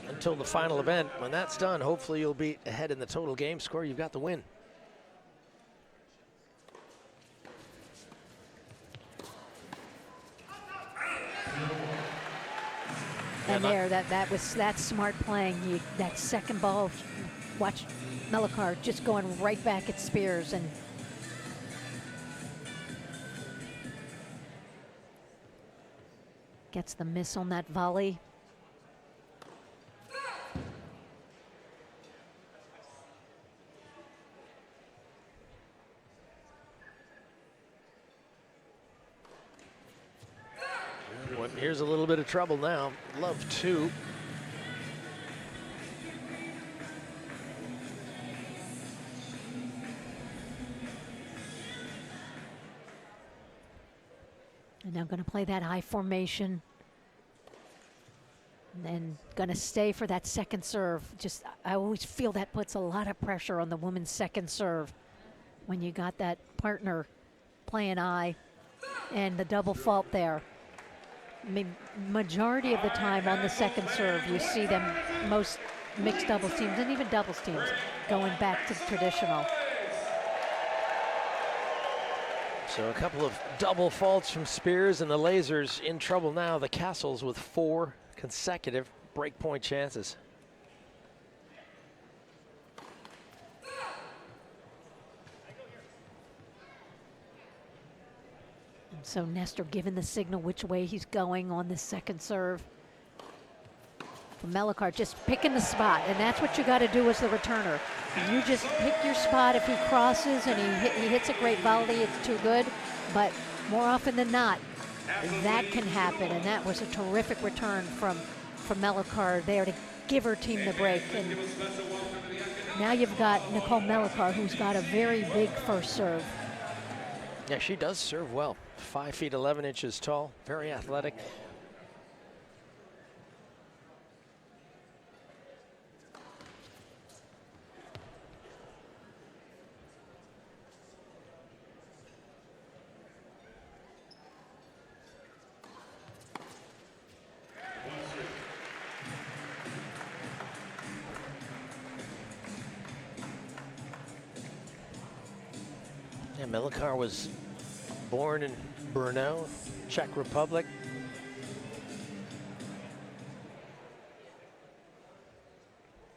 until the final event. When that's done, hopefully you'll be ahead in the total game score. You've got the win. And there, that's smart playing. That second ball, watch Melikar just going right back at Spears and gets the miss on that volley. Well, here's a little bit of trouble now. Love 2. And now going to play that high formation. And then going to stay for that second serve. I always feel that puts a lot of pressure on the woman's second serve when you got that partner playing high and the double fault there. I mean, majority of the time on the second serve, you see them, most mixed doubles teams and even doubles teams, going back to the traditional. So a couple of double faults from Spears, and the Lasers in trouble now. The Kastles with 4 consecutive breakpoint chances. So Nestor giving the signal which way he's going on this second serve. For Melikar, just picking the spot, and that's what you got to do as the returner. You just pick your spot. If he crosses and he hits a great volley, it's too good. But more often than not, that can happen, and that was a terrific return from Melikar there to give her team the break. And now you've got Nicole Melikar, who's got a very big first serve. Yeah, she does serve well. 5 feet 11 inches tall, very athletic. Yeah, Melikar was born in Brno, Czech Republic.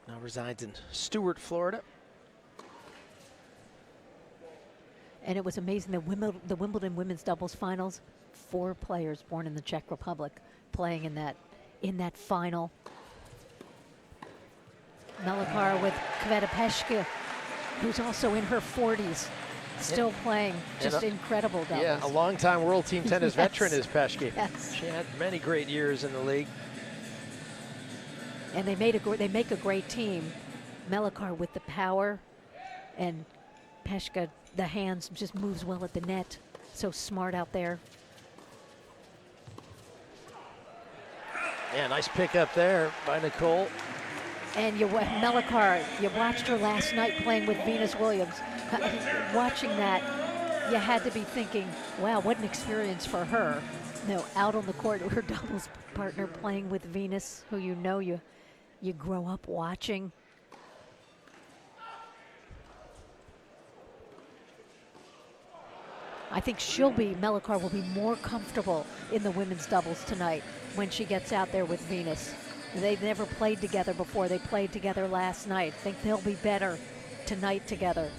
Now resides in Stuart, Florida. And it was amazing, the Wimbledon women's doubles finals, 4 players born in the Czech Republic playing in that final. Melikar with Kveta Peška, who's also in her 40s. Still playing, just incredible doubles. Yeah, a longtime World Team Tennis veteran is Peška. Yes. She had many great years in the league. And they make a great team. Melikar with the power, and Peška, the hands, just moves well at the net. So smart out there. Yeah, nice pick up there by Nicole. And Melikar, you watched her last night playing with Venus Williams. Watching that, you had to be thinking, wow, what an experience for her. No, out on the court, her doubles partner playing with Venus, who you grow up watching. I think Melikar will be more comfortable in the women's doubles tonight when she gets out there with Venus. They've never played together before. They played together last night. I think they'll be better tonight together.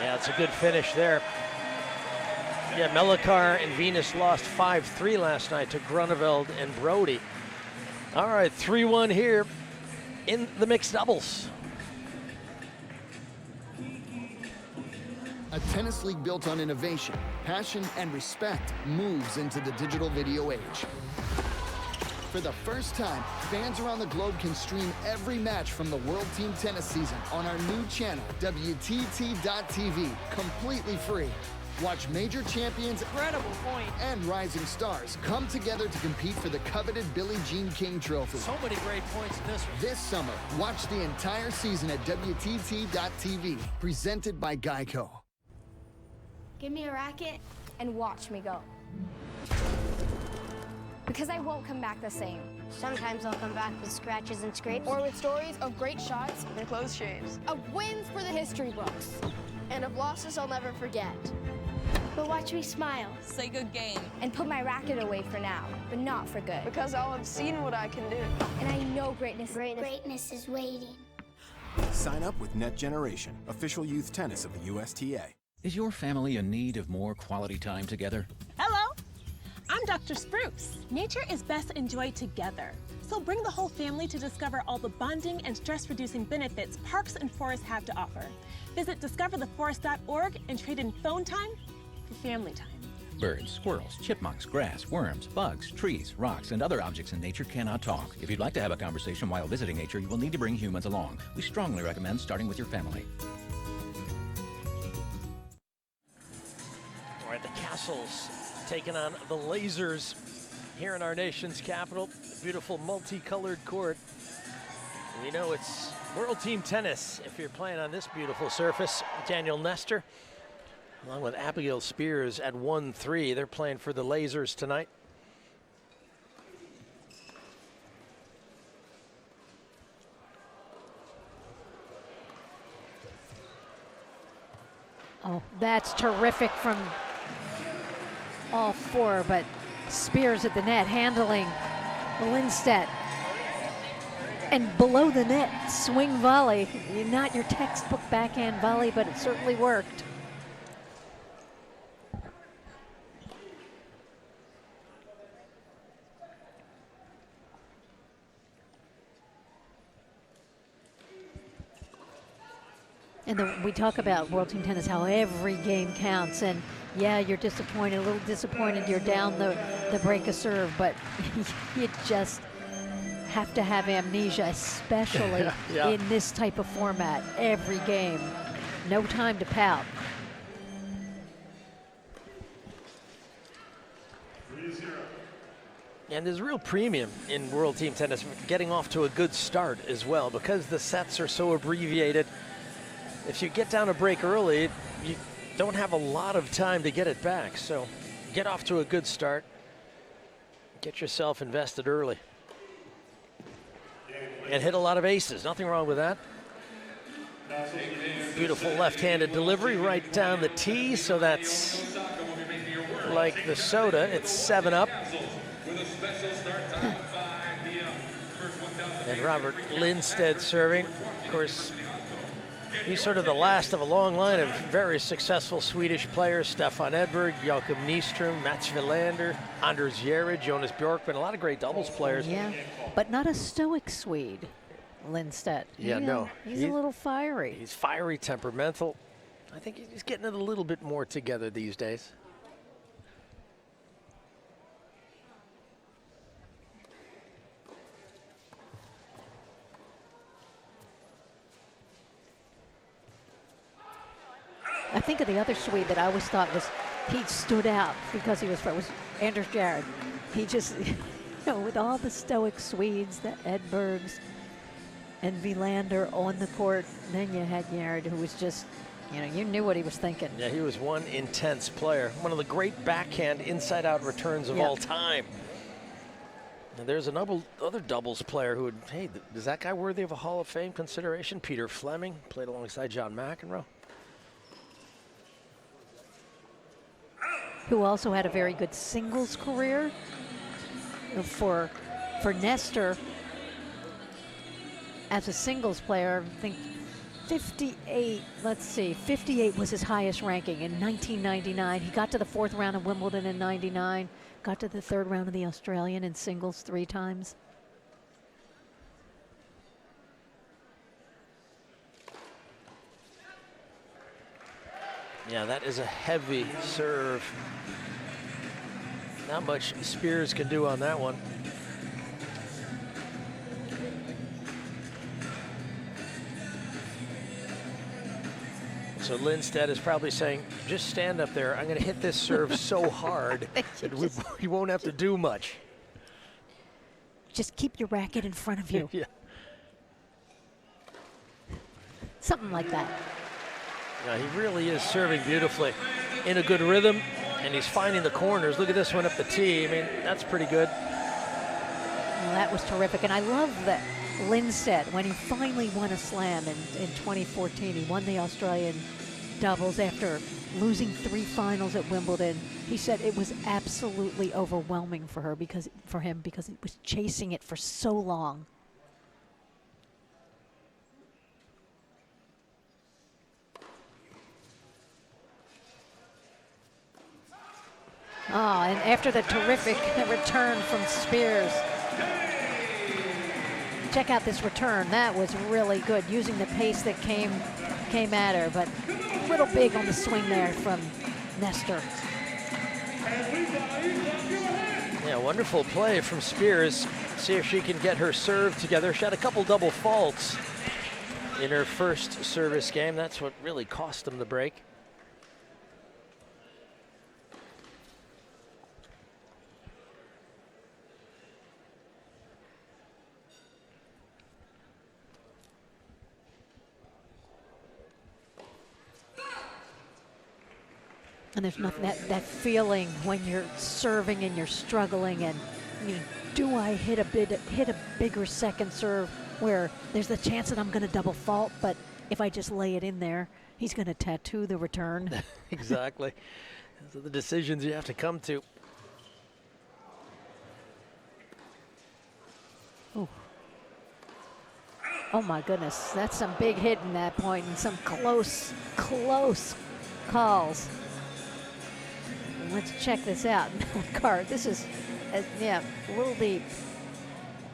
Yeah, it's a good finish there. Yeah, Melikar and Venus lost 5-3 last night to Grunewald and Brody. All right, 3-1 here in the mixed doubles. A tennis league built on innovation, passion, and respect moves into the digital video age. For the first time, fans around the globe can stream every match from the World Team Tennis season on our new channel, WTT.tv, completely free. Watch major champions, Incredible point. and rising stars come together to compete for the coveted Billie Jean King Trophy. So many great points in this one. This summer, watch the entire season at WTT.tv, presented by Geico. Give me a racket and watch me go. Because I won't come back the same. Sometimes I'll come back with scratches and scrapes. Or with stories of great shots and close shaves. Of wins for the history books. And of losses I'll never forget. But watch me smile. Say good game. And put my racket away for now, but not for good. Because I'll have seen what I can do. And I know greatness Greatness is waiting. Sign up with Net Generation, official youth tennis of the USTA. Is your family in need of more quality time together? Hello, I'm Dr. Spruce. Nature is best enjoyed together. So bring the whole family to discover all the bonding and stress-reducing benefits parks and forests have to offer. Visit discovertheforest.org and trade in phone time for family time. Birds, squirrels, chipmunks, grass, worms, bugs, trees, rocks, and other objects in nature cannot talk. If you'd like to have a conversation while visiting nature, you will need to bring humans along. We strongly recommend starting with your family. All right, the Kastles taking on the Lasers here in our nation's capital. Beautiful multicolored court. We know it's World Team Tennis if you're playing on this beautiful surface. Daniel Nestor, along with Abigail Spears at 1-3. They're playing for the Lasers tonight. Oh, that's terrific from all four, but Spears at the net handling Lindstedt. And below the net, swing volley. Not your textbook backhand volley, but it certainly worked. And we talk about World Team Tennis, how every game counts. And yeah, you're disappointed, a little disappointed you're down the break of serve, but you just have to have amnesia, especially in this type of format. Every game, no time to pout. And there's real premium in World Team Tennis getting off to a good start as well, because the sets are so abbreviated. If you get down a break early, you don't have a lot of time to get it back. So get off to a good start. Get yourself invested early. And hit a lot of aces. Nothing wrong with that. Beautiful left-handed delivery right down the tee. So that's like the soda. It's 7-up. And Robert Lindstedt serving. Of course, he's sort of the last of a long line of very successful Swedish players. Stefan Edberg, Jakob Nyström, Mats Wilander, Anders Järryd, Jonas Björkman, a lot of great doubles players. Yeah, but not a stoic Swede, Lindstedt. Yeah, no. He's a little fiery. He's fiery, temperamental. I think he's getting it a little bit more together these days. I think of the other Swede that I always thought he stood out because he was Anders Järryd. He just, with all the stoic Swedes, the Edbergs and Wilander on the court, then you had Järryd, who was just, you knew what he was thinking. Yeah, he was one intense player. One of the great backhand inside-out returns of all time. And there's other doubles player who would, hey, is that guy worthy of a Hall of Fame consideration? Peter Fleming, played alongside John McEnroe. Who also had a very good singles career. For Nestor, as a singles player, I think 58 was his highest ranking in 1999. He got to the 4th round of Wimbledon in 99, got to the 3rd round of the Australian in singles 3 times. Yeah, that is a heavy serve. Not much Spears can do on that one. So Lindstedt is probably saying, just stand up there. I'm going to hit this serve so hard that we won't have to do much. Just keep your racket in front of you. Yeah. Something like that. Yeah, he really is serving beautifully, in a good rhythm, and he's finding the corners. Look at this one up the tee. I mean, that's pretty good. Well, that was terrific, and I love that Lindstedt, when he finally won a slam in 2014, he won the Australian doubles after losing 3 finals at Wimbledon. He said it was absolutely overwhelming for him because he was chasing it for so long. Oh, and after the terrific return from Spears. Check out this return. That was really good, using the pace that came at her, but a little big on the swing there from Nestor. Yeah, wonderful play from Spears. See if she can get her serve together. She had a couple double faults in her first service game. That's what really cost them the break. And there's nothing, that feeling when you're serving and you're struggling, and I mean, do I hit a bigger second serve where there's the chance that I'm going to double fault, but if I just lay it in there, he's going to tattoo the return. Exactly. Those are the decisions you have to come to. Ooh. Oh my goodness, that's some big hit in that point and some close calls. Let's check this out. Card. This is, yeah, a little deep.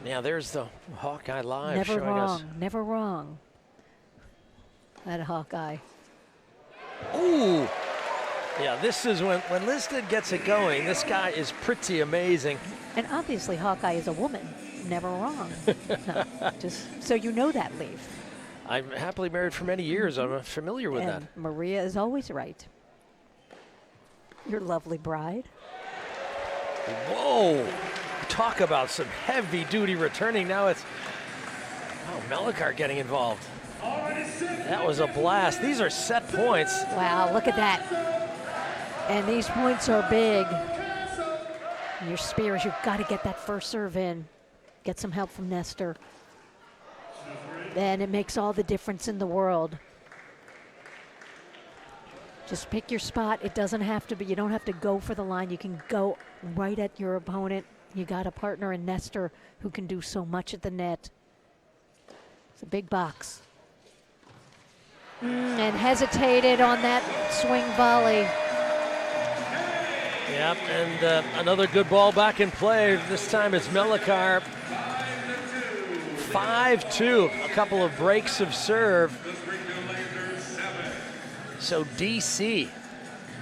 Yeah, there's the Hawkeye Live Never showing wrong, us. never wrong. That Hawkeye. Ooh. Yeah, this is when Listed gets it going. This guy is pretty amazing. And obviously Hawkeye is a woman. Never wrong. No, just so you know that, Leaf. I'm happily married for many years. I'm familiar with And that. Maria is always right. Your lovely bride. Whoa. Talk about some heavy-duty returning. Now it's, Melikar getting involved. That was a blast. These are set points. Wow, look at that. And these points are big. Your Spears, you've got to get that first serve in. Get some help from Nestor. Then it makes all the difference in the world. Just pick your spot. It doesn't have to be, you don't have to go for the line. You can go right at your opponent. You got a partner in Nestor who can do so much at the net. It's a big box. And hesitated on that swing volley. Yep, and another good ball back in play. This time it's Melikar. 5-2, a couple of breaks of serve. So DC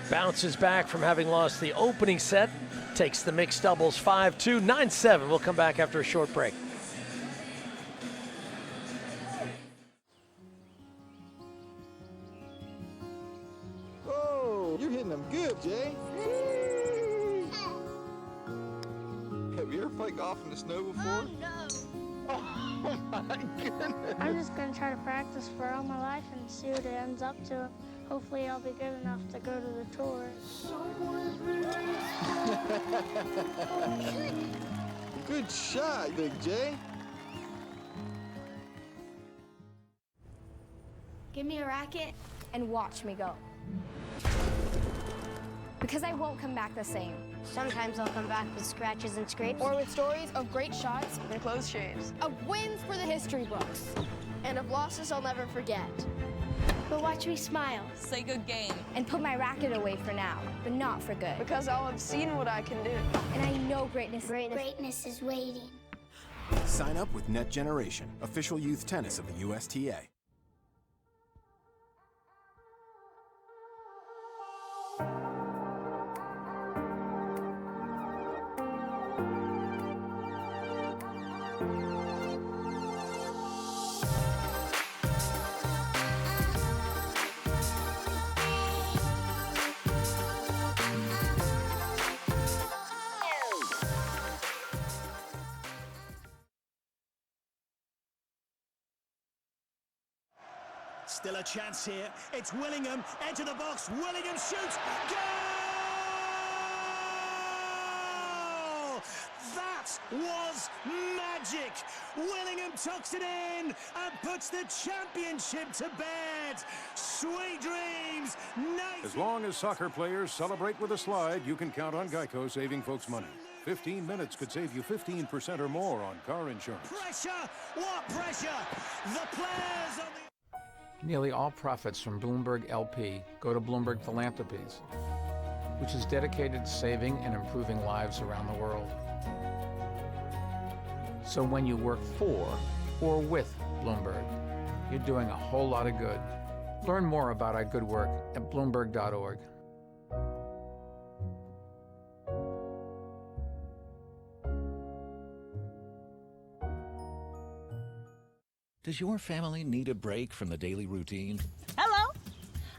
bounces back from having lost the opening set, takes the mixed doubles 5-2, 9-7. We'll come back after a short break. Oh, you're hitting them good, Jay. Have you ever played golf in the snow before? Oh my goodness. I'm just going to try to practice for all my life and see what it ends up to. Hopefully I'll be good enough to go to the tour. Good shot, Big J. Give me a racket and watch me go. Because I won't come back the same. Sometimes I'll come back with scratches and scrapes. Or with stories of great shots and close shaves. Of wins for the history books. And of losses I'll never forget. But watch me smile. Say good game. And put my racket away for now, but not for good. Because I'll have seen what I can do. And I know greatness Greatness is waiting. Sign up with Net Generation, official youth tennis of the USTA. Still a chance here. It's Willingham. Enter the box. Willingham shoots. Goal! That was magic. Willingham tucks it in and puts the championship to bed. Sweet dreams. As long as soccer players celebrate with a slide, you can count on Geico saving folks money. 15 minutes could save you 15% or more on car insurance. Pressure. What pressure? The players on the... Nearly all profits from Bloomberg LP go to Bloomberg Philanthropies, which is dedicated to saving and improving lives around the world. So when you work for or with Bloomberg, you're doing a whole lot of good. Learn more about our good work at Bloomberg.org. Does your family need a break from the daily routine? Hello,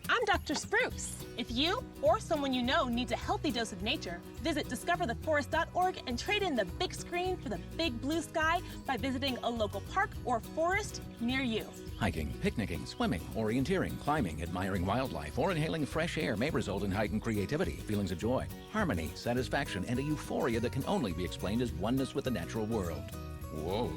I'm Dr. Spruce. If you or someone you know needs a healthy dose of nature, visit discovertheforest.org and trade in the big screen for the big blue sky by visiting a local park or forest near you. Hiking, picnicking, swimming, orienteering, climbing, admiring wildlife, or inhaling fresh air may result in heightened creativity, feelings of joy, harmony, satisfaction, and a euphoria that can only be explained as oneness with the natural world. Whoa.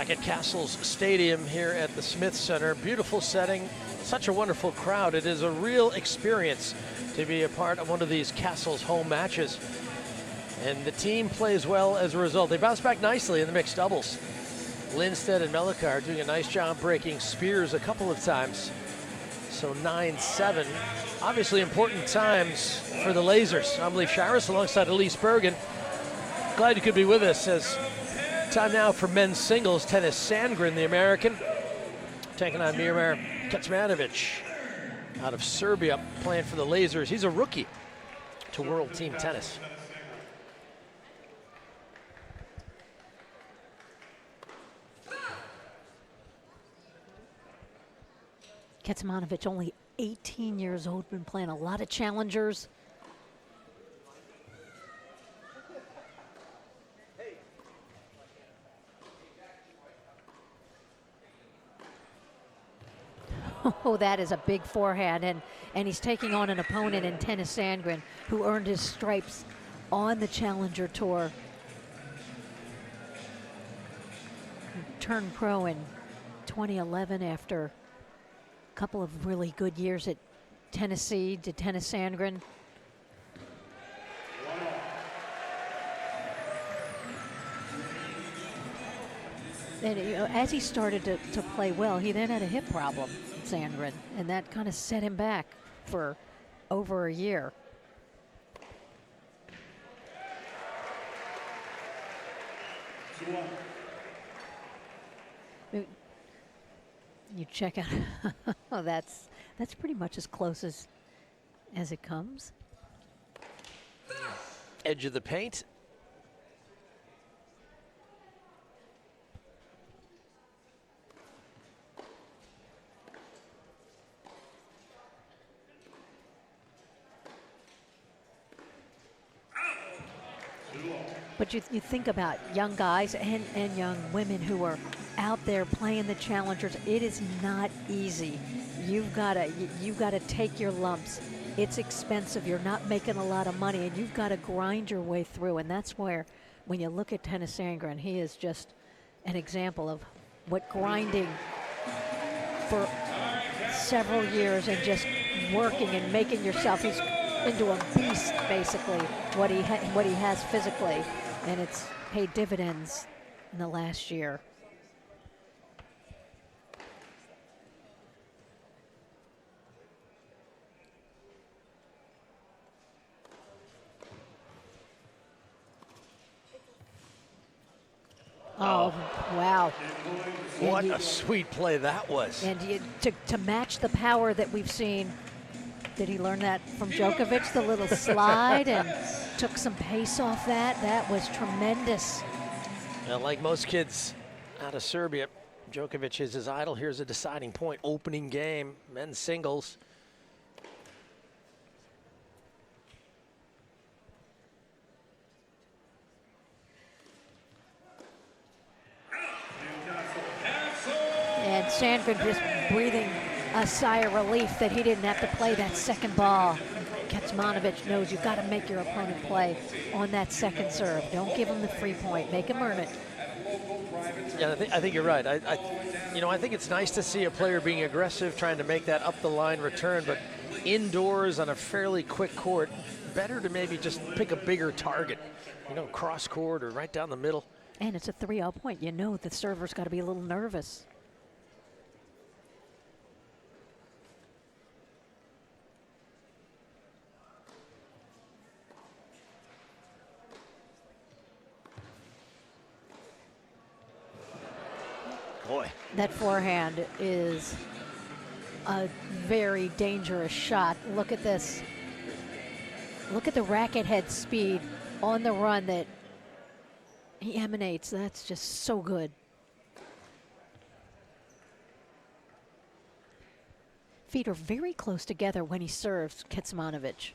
Back at Kastles Stadium here at the Smith Center. Beautiful setting, such a wonderful crowd. It is a real experience to be a part of one of these Kastles home matches. And the team plays well as a result. They bounce back nicely in the mixed doubles. Lindstedt and Melikar doing a nice job breaking Spears a couple of times. So 9-7. Obviously important times for the Lasers. I'm Leif Shiras alongside Elise Bergen. Glad you could be with us as time now for men's singles. Tennis Sandgren, the American, taking on Miomir Kecmanovic out of Serbia, playing for the Lasers. He's a rookie to World Team Tennis. Kecmanovic, only 18 years old, been playing a lot of challengers. Oh, that is a big forehand, and he's taking on an opponent in Tennis Sandgren who earned his stripes on the Challenger Tour. He turned pro in 2011 after a couple of really good years at Tennessee, did Tennis Sandgren. And you know, as he started to play well, he then had a hip problem, Sandgren, and that kind of set him back for over a year. You check out, oh, that's pretty much as close as it comes. Edge of the paint. But you think about young guys and young women who are out there playing the challengers. It is not easy. You've got to take your lumps. It's expensive. You're not making a lot of money, and you've got to grind your way through. And that's where, when you look at Tennis Sandgren, he is just an example of what grinding for several years and just working and making yourself. He's into a beast, basically, what he has physically, and it's paid dividends in the last year. Oh, wow. What a sweet play that was. And to match the power that we've seen. Did he learn that from Djokovic, the little slide, and took some pace off that? That was tremendous. Now, like most kids out of Serbia, Djokovic is his idol. Here's a deciding point, opening game, men's singles. And Sandgren just breathing a sigh of relief that he didn't have to play that second ball. Kecmanovic knows you've got to make your opponent play on that second serve. Don't give him the free point. Make him earn it. Yeah, I think you're right. I think it's nice to see a player being aggressive, trying to make that up the line return, but indoors on a fairly quick court, better to maybe just pick a bigger target, cross court or right down the middle. And it's a 3-0 point. You know the server's got to be a little nervous. Boy. That forehand is a very dangerous shot. Look at this. Look at the racket head speed on the run that he emanates. That's just so good. Feet are very close together when he serves, Kecmanovic.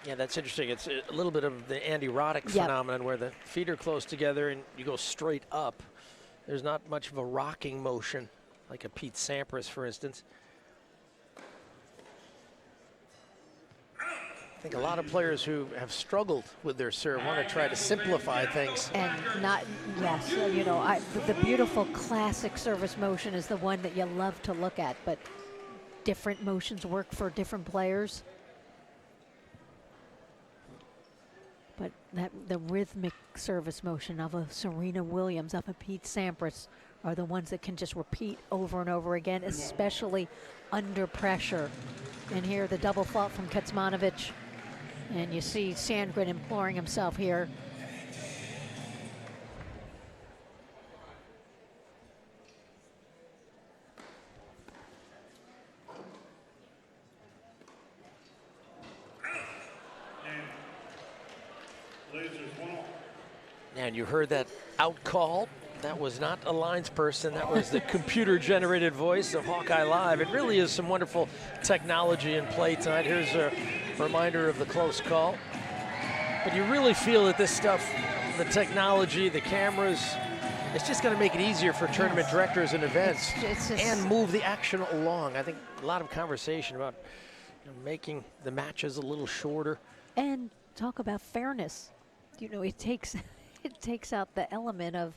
Yeah, that's interesting. It's a little bit of the Andy Roddick phenomenon where the feet are close together and you go straight up. There's not much of a rocking motion like a Pete Sampras, for instance. think a lot of players who have struggled with their serve want to try to simplify things. And not, yes, you know, the beautiful classic service motion is the one that you love to look at, but different motions work for different players. But the rhythmic service motion of a Serena Williams, of a Pete Sampras, are the ones that can just repeat over and over again, especially under pressure. And here the double fault from Kecmanovic. And you see Sandgren imploring himself here. And you heard that out call. That was not a lines person. That was the computer-generated voice of Hawkeye Live. It really is some wonderful technology in play tonight. Here's a reminder of the close call. But you really feel that this stuff, the technology, the cameras, it's just going to make it easier for tournament directors and events and move the action along. I think a lot of conversation about making the matches a little shorter. And talk about fairness. You know, it takes out the element of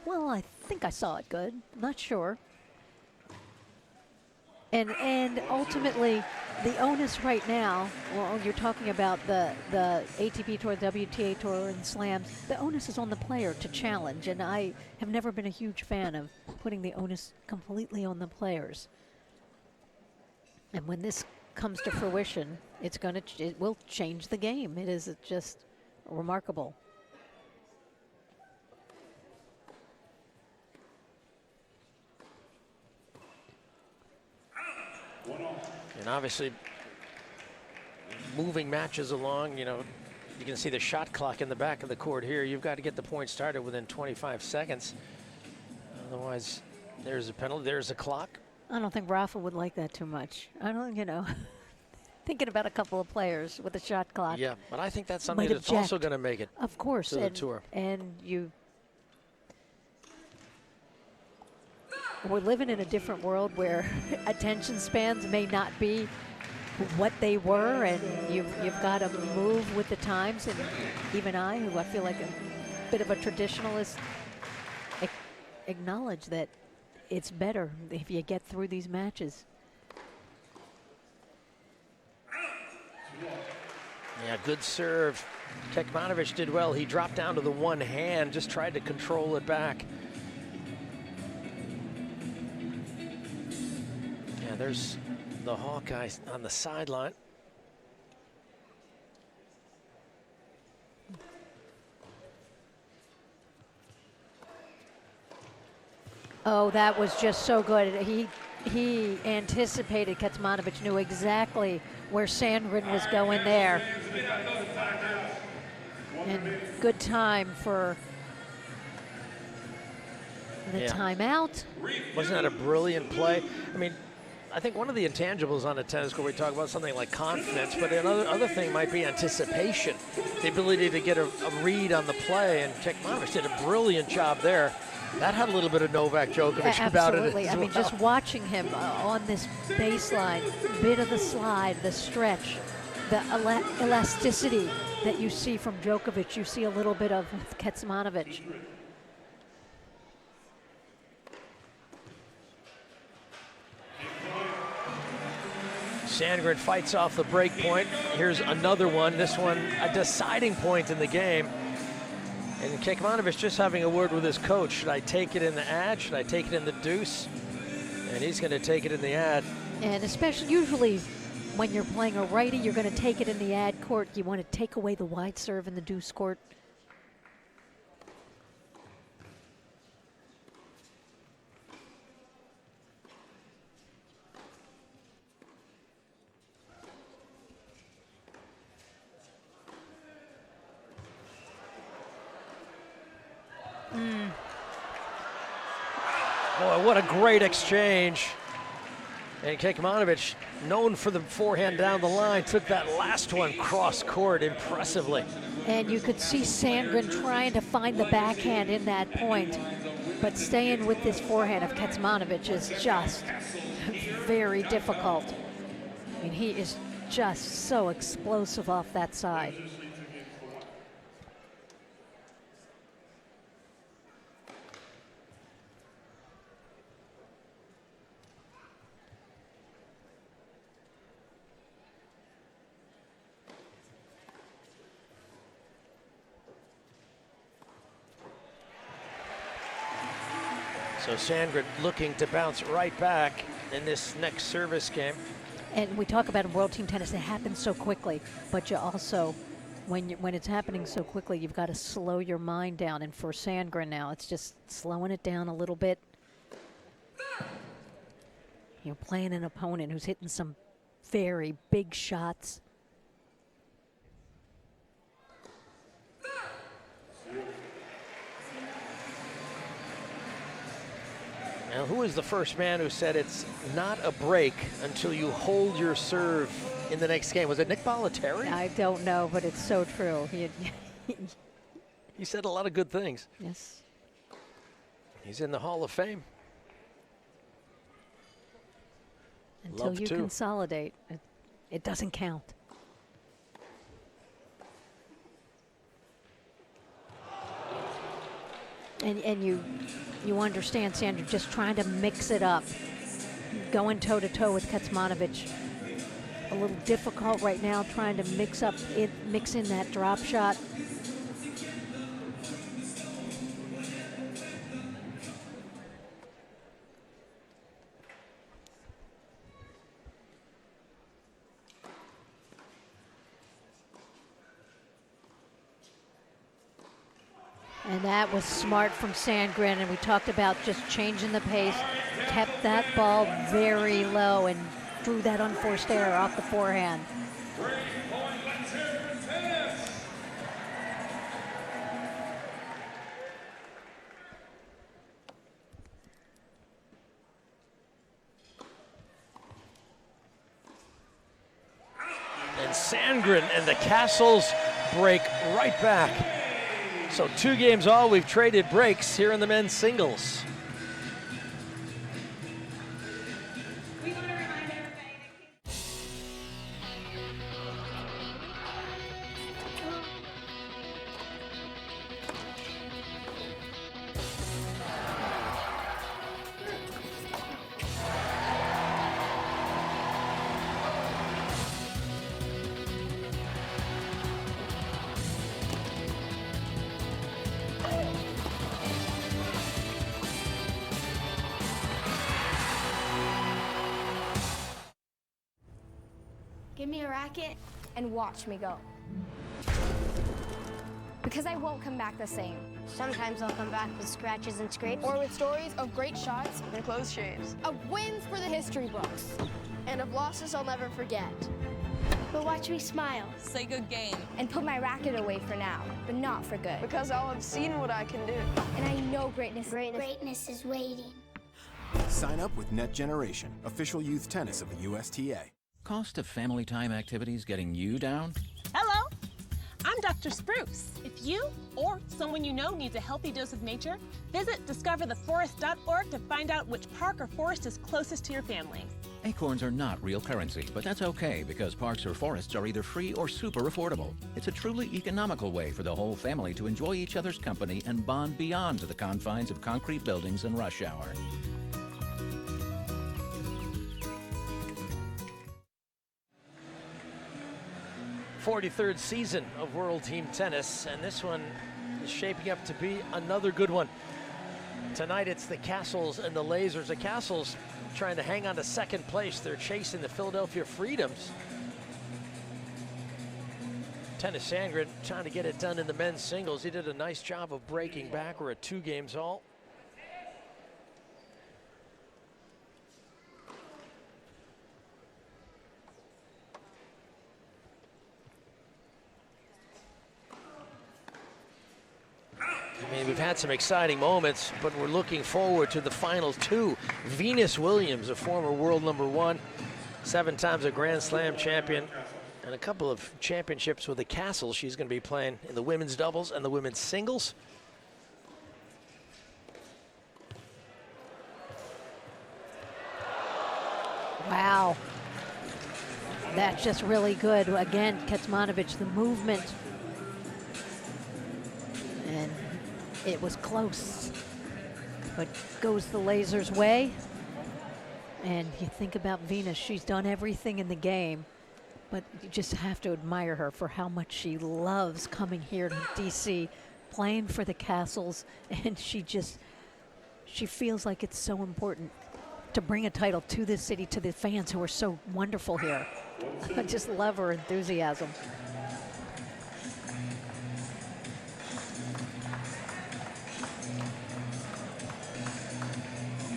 well, I think I saw it good, not sure. And ultimately, the onus right now, well, you're talking about the ATP Tour, WTA Tour, and slams, the onus is on the player to challenge, and I have never been a huge fan of putting the onus completely on the players. And when this comes to fruition, it will change the game. It is just remarkable. And obviously, moving matches along, you know, you can see the shot clock in the back of the court here. You've got to get the point started within 25 seconds. Otherwise, there's a penalty, there's a clock. I don't think Rafa would like that too much. I don't, you know, thinking about a couple of players with a shot clock. Yeah, but I think that's something that's also going to make it of course, to the tour. And we're living in a different world where attention spans may not be what they were, and you've got to move with the times. And even I, who I feel like a bit of a traditionalist, acknowledge that it's better if you get through these matches. Yeah, good serve. Kecmanovic did well. He dropped down to the one hand, just tried to control it back. Yeah, there's the Hawkeye on the sideline. Oh, that was just so good. He anticipated. Kecmanovic knew exactly where Sandgren was going there. And good time for the timeout. Wasn't that a brilliant play? I mean, I think one of the intangibles on a tennis court, we talk about something like confidence, but another thing might be anticipation, the ability to get a read on the play, and Kecmanovic did a brilliant job there. That had a little bit of Novak Djokovic about it as well. I mean, just watching him on this baseline, bit of the slide, the stretch, the elasticity that you see from Djokovic, you see a little bit of Kecmanovic. Sandgren fights off the break point. Here's another one. This one, a deciding point in the game. And Kecmanovic just having a word with his coach. Should I take it in the ad? Should I take it in the deuce? And he's going to take it in the ad. And especially, usually, when you're playing a righty, you're going to take it in the ad court. You want to take away the wide serve in the deuce court. Boy, what a great exchange. And Kecmanovic, known for the forehand down the line, took that last one cross court impressively. And you could see Sandgren trying to find the backhand in that point. But staying with this forehand of Kecmanovic is just very difficult. I mean, he is just so explosive off that side. So Sandgren looking to bounce right back in this next service game. And we talk about in World Team Tennis, it happens so quickly, but you also, when it's happening so quickly, you've got to slow your mind down. And for Sandgren now, it's just slowing it down a little bit. You're playing an opponent who's hitting some very big shots. Now, who was the first man who said it's not a break until you hold your serve in the next game? Was it Nick Bollettieri? I don't know, but it's so true. He said a lot of good things. Yes. He's in the Hall of Fame. Until Love you to. consolidate, it doesn't count. And you understand, Sandra, just trying to mix it up. Going toe-to-toe with Kecmanovic. A little difficult right now, trying to mix in that drop shot. And that was smart from Sandgren, and we talked about just changing the pace, kept that ball very low and drew that unforced error off the forehand. And Sandgren and the Kastles break right back. So 2 games all, we've traded breaks here in the men's singles. Give me a racket and watch me go. Because I won't come back the same. Sometimes I'll come back with scratches and scrapes. Or with stories of great shots and close shaves. Of wins for the history books. And of losses I'll never forget. But watch me smile. Say good game. And put my racket away for now, but not for good. Because I'll have seen what I can do. And I know greatness Greatness is waiting. Sign up with Net Generation, official youth tennis of the USTA. Cost of family time activities getting you down? Hello, I'm Dr. Spruce. If you or someone you know needs a healthy dose of nature, visit discovertheforest.org to find out which park or forest is closest to your family. Acorns are not real currency, but that's okay because parks or forests are either free or super affordable. It's a truly economical way for the whole family to enjoy each other's company and bond beyond to the confines of concrete buildings and rush hour. '43rd season of World Team Tennis, and this one is shaping up to be another good one. Tonight it's the Kastles and the Lasers. The Kastles trying to hang on to second place. They're chasing the Philadelphia Freedoms. Tennis Sandgren trying to get it done in the men's singles. He did a nice job of breaking back. We're at 2 games all. I mean, we've had some exciting moments, but we're looking forward to the final 2. Venus Williams, a former world #1, 7 times a Grand Slam champion, and a couple of championships with the Kastles. She's going to be playing in the women's doubles and the women's singles. Wow. That's just really good. Again, Kecmanovic, the movement. And it was close. But goes the Lasers' way. And you think about Venus, she's done everything in the game. But you just have to admire her for how much she loves coming here to DC, playing for the Kastles. And she feels like it's so important to bring a title to this city, to the fans who are so wonderful here. I just love her enthusiasm.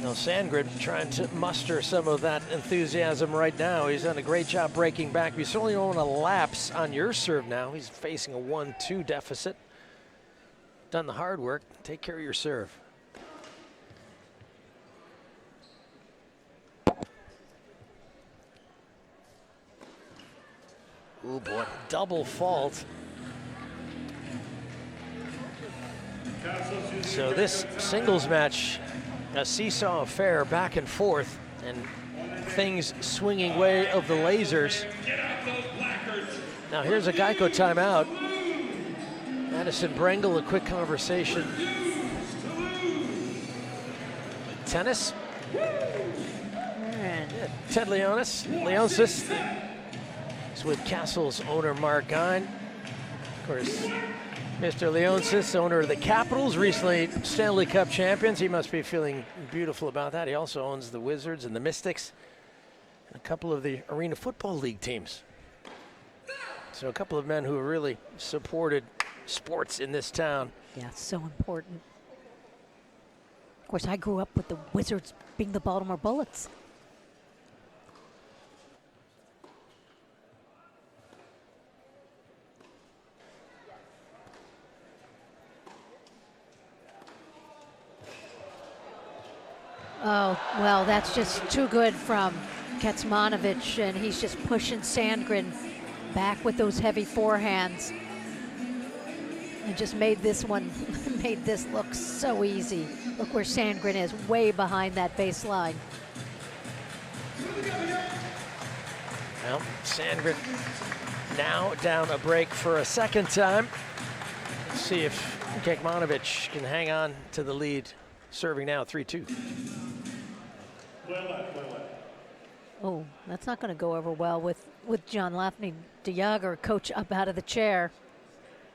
Now Sandgren trying to muster some of that enthusiasm right now. He's done a great job breaking back. You certainly don't want to lapse on your serve now. He's facing a 1-2 deficit. Done the hard work. Take care of your serve. Oh boy, double fault. So this singles match, a seesaw affair back and forth, and things swinging way of the Lasers. Now here's a Geico timeout. Madison Brengel, a quick conversation. Tennis. Yeah, Ted Leonsis. It's with Kastles owner Mark Gine. Of course, Mr. Leonsis, owner of the Capitals, recently Stanley Cup champions. He must be feeling beautiful about that. He also owns the Wizards and the Mystics and a couple of the Arena Football League teams. So a couple of men who have really supported sports in this town. Yeah, it's so important. Of course, I grew up with the Wizards being the Baltimore Bullets. Oh, well, that's just too good from Kecmanovic, and he's just pushing Sandgren back with those heavy forehands. And just made this one, made this look so easy. Look where Sandgren is, way behind that baseline. Well, Sandgren now down a break for a second time. Let's see if Kecmanovic can hang on to the lead, serving now 3-2. Oh, that's not going to go over well with John Lafney de Jager, coach up out of the chair.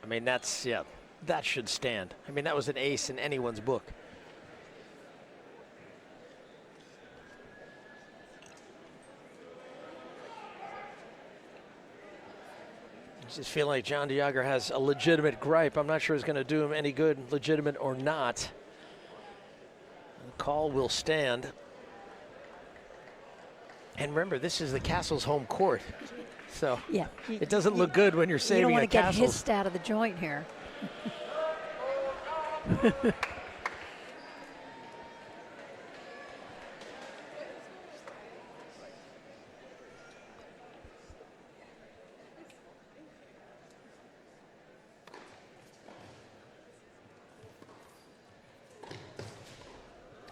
I mean, that's, yeah, that should stand. I mean, that was an ace in anyone's book. I just feel like John de Jager has a legitimate gripe. I'm not sure it's going to do him any good, legitimate or not. The call will stand. And remember, this is the Kastles' home court. So yeah, it doesn't look good when you're saving a Kastles. You don't want to get Kastles. hissed out of the joint here.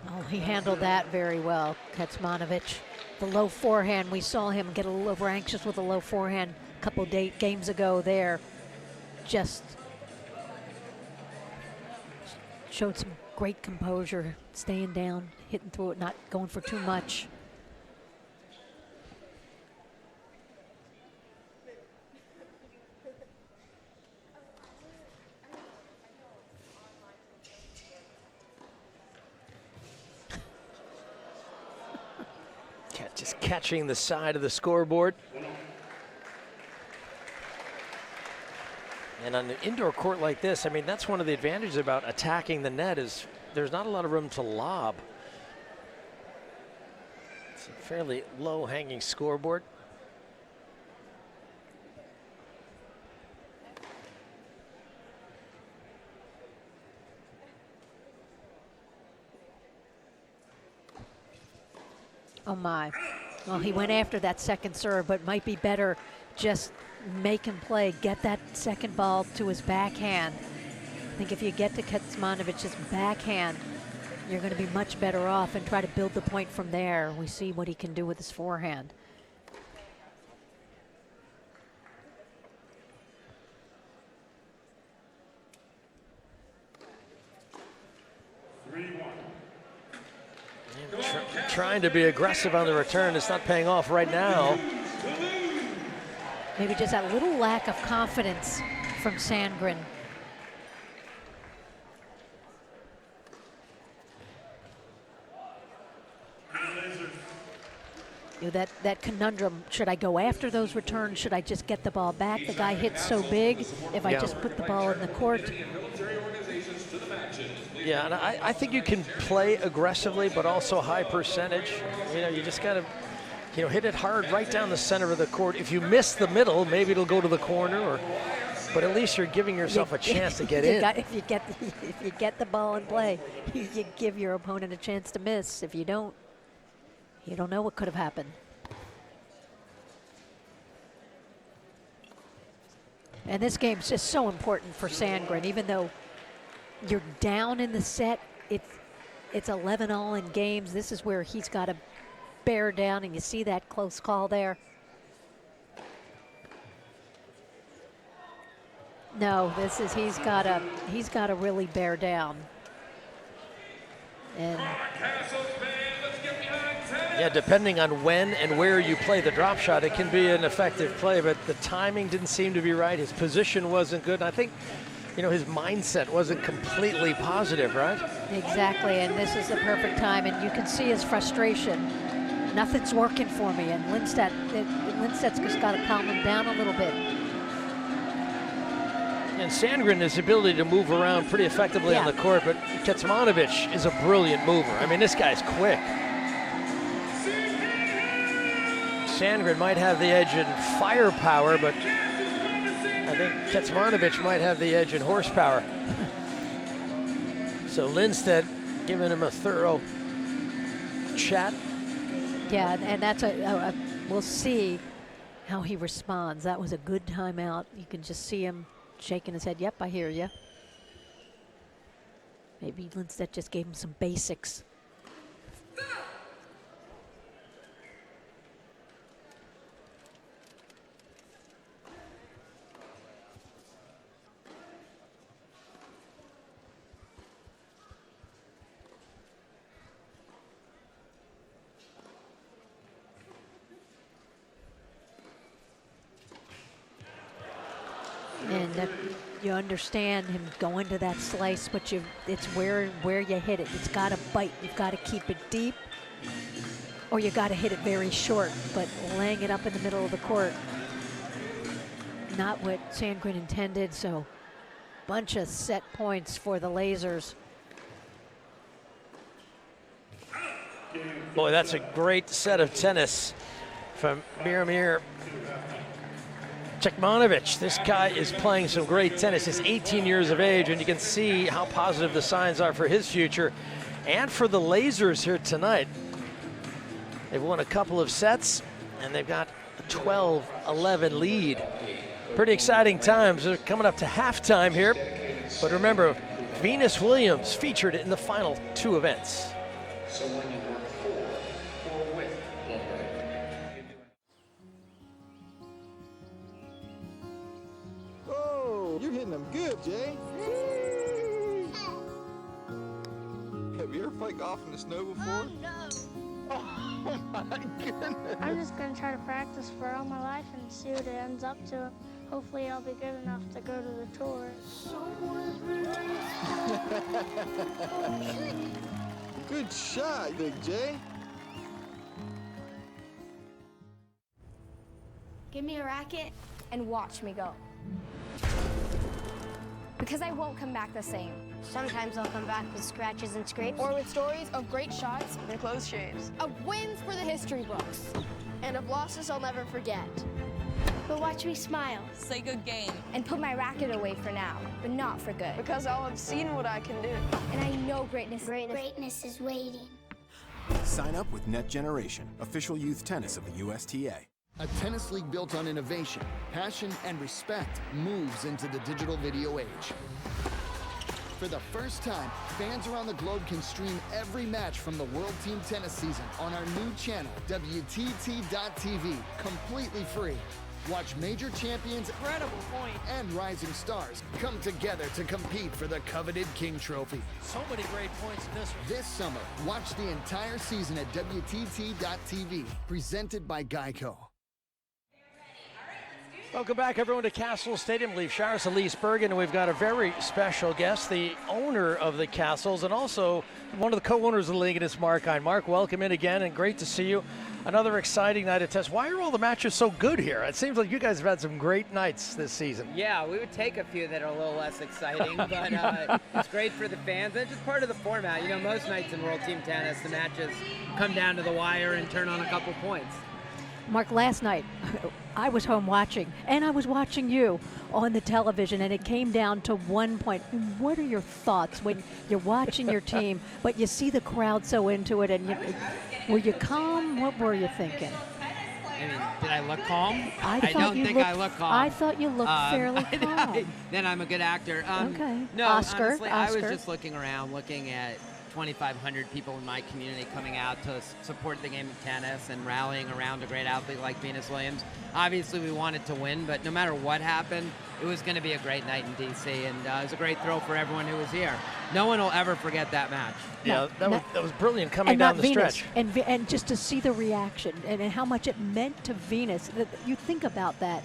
Oh, he handled that very well, Kecmanovic. The low forehand, we saw him get a little over anxious with a low forehand a couple games ago there. Just showed some great composure, staying down, hitting through it, not going for too much. Just catching the side of the scoreboard. And on an indoor court like this, I mean, that's one of the advantages about attacking the net is there's not a lot of room to lob. It's a fairly low-hanging scoreboard. Oh my. Well, he went after that second serve, but might be better just make him play, get that second ball to his backhand. I think if you get to Kecmanovic's backhand, you're going to be much better off and try to build the point from there. We see what he can do with his forehand. Trying to be aggressive on the return. It's not paying off right now. Maybe just a little lack of confidence from Sandgren. You know, that conundrum, should I go after those returns? Should I just get the ball back? The guy hits so big, if I just put the ball in the court. Yeah, and I think you can play aggressively, but also high percentage. You know, you just got to, you know, hit it hard right down the center of the court. If you miss the middle, maybe it'll go to the corner, but at least you're giving yourself a chance to get in. If you get the ball in play, you give your opponent a chance to miss. If you don't, you don't know what could have happened. And this game's just so important for Sandgren. Even though you're down in the set, it's 11-all in games. This is where he's got to bear down, and you see that close call there. No, this is he's got to really bear down. And yeah, depending on when and where you play the drop shot, it can be an effective play, but the timing didn't seem to be right. His position wasn't good. And I think, you know, his mindset wasn't completely positive, right? Exactly, and this is the perfect time, and you can see his frustration. Nothing's working for me, and Lindstedt's just got to calm him down a little bit. And Sandgren, his ability to move around pretty effectively on the court, but Kecmanovic is a brilliant mover. I mean, this guy's quick. Sandgren might have the edge in firepower, but I think Kecmanovic might have the edge in horsepower. So Lindstedt giving him a thorough chat. Yeah, and that's we'll see how he responds. That was a good timeout. You can just see him shaking his head. Yep, I hear you. Maybe Lindstedt just gave him some basics. And you understand him going to that slice, but it's where you hit it. It's got to bite. You've got to keep it deep, or you got to hit it very short. But laying it up in the middle of the court, not what Sandgren intended. So, bunch of set points for the Lasers. Boy, that's a great set of tennis from Miramir Kecmanovic. This guy is playing some great tennis. He's 18 years of age, and you can see how positive the signs are for his future and for the Lasers here tonight. They've won a couple of sets, and they've got a 12-11 lead. Pretty exciting times. They're coming up to halftime here. But remember, Venus Williams featured in the final two events. So when you work for or with Bloomberg. Oh, you're hitting them good, Jay. Have you ever played golf in the snow before? Oh my goodness. I'm just going to try to practice for all my life and see what it ends up to. Hopefully I'll be good enough to go to the tour. Good shot, Big J. Give me a racket and watch me go. Because I won't come back the same. Sometimes I'll come back with scratches and scrapes. Or with stories of great shots and close shaves. Of wins for the history books. And of losses I'll never forget. But watch me smile. Say good game. And put my racket away for now, but not for good. Because I'll have seen what I can do. And I know greatness is waiting. Sign up with Net Generation, official youth tennis of the USTA. A tennis league built on innovation, passion, and respect moves into the digital video age. For the first time, fans around the globe can stream every match from the World Team Tennis season on our new channel, WTT.tv, completely free. Watch major champions Incredible point. and rising stars come together to compete for the coveted King Trophy. So many great points in this one. This summer, watch the entire season at WTT.tv, presented by Geico. Welcome back, everyone, to Kastles Stadium. Leaf Shires, Elise Bergen, and we've got a very special guest, the owner of the Kastles, and also one of the co-owners of the league, and it's Mark Hine. Mark, welcome in again, and great to see you. Another exciting night of tennis. Why are all the matches so good here? It seems like you guys have had some great nights this season. Yeah, we would take a few that are a little less exciting, but it's great for the fans. It's just part of the format. You know, most nights in World Team Tennis, the matches come down to the wire and turn on a couple points. Mark, last night I was home watching, and I was watching you on the television, and it came down to 1 point. What are your thoughts when you're watching your team, but you see the crowd so into it, and were you calm? What were you thinking? I mean, did I look calm? I don't think I look calm. I thought you looked fairly calm. Then I'm a good actor. Okay. No, Oscar, honestly, I was Oscar. just looking around, looking at 2,500 people in my community coming out to support the game of tennis and rallying around a great athlete like Venus Williams. Obviously, we wanted to win, but no matter what happened, it was going to be a great night in D.C., and it was a great thrill for everyone who was here. No one will ever forget that match. Yeah, that was brilliant coming down the Venus, stretch. and just to see the reaction and how much it meant to Venus. You think about that.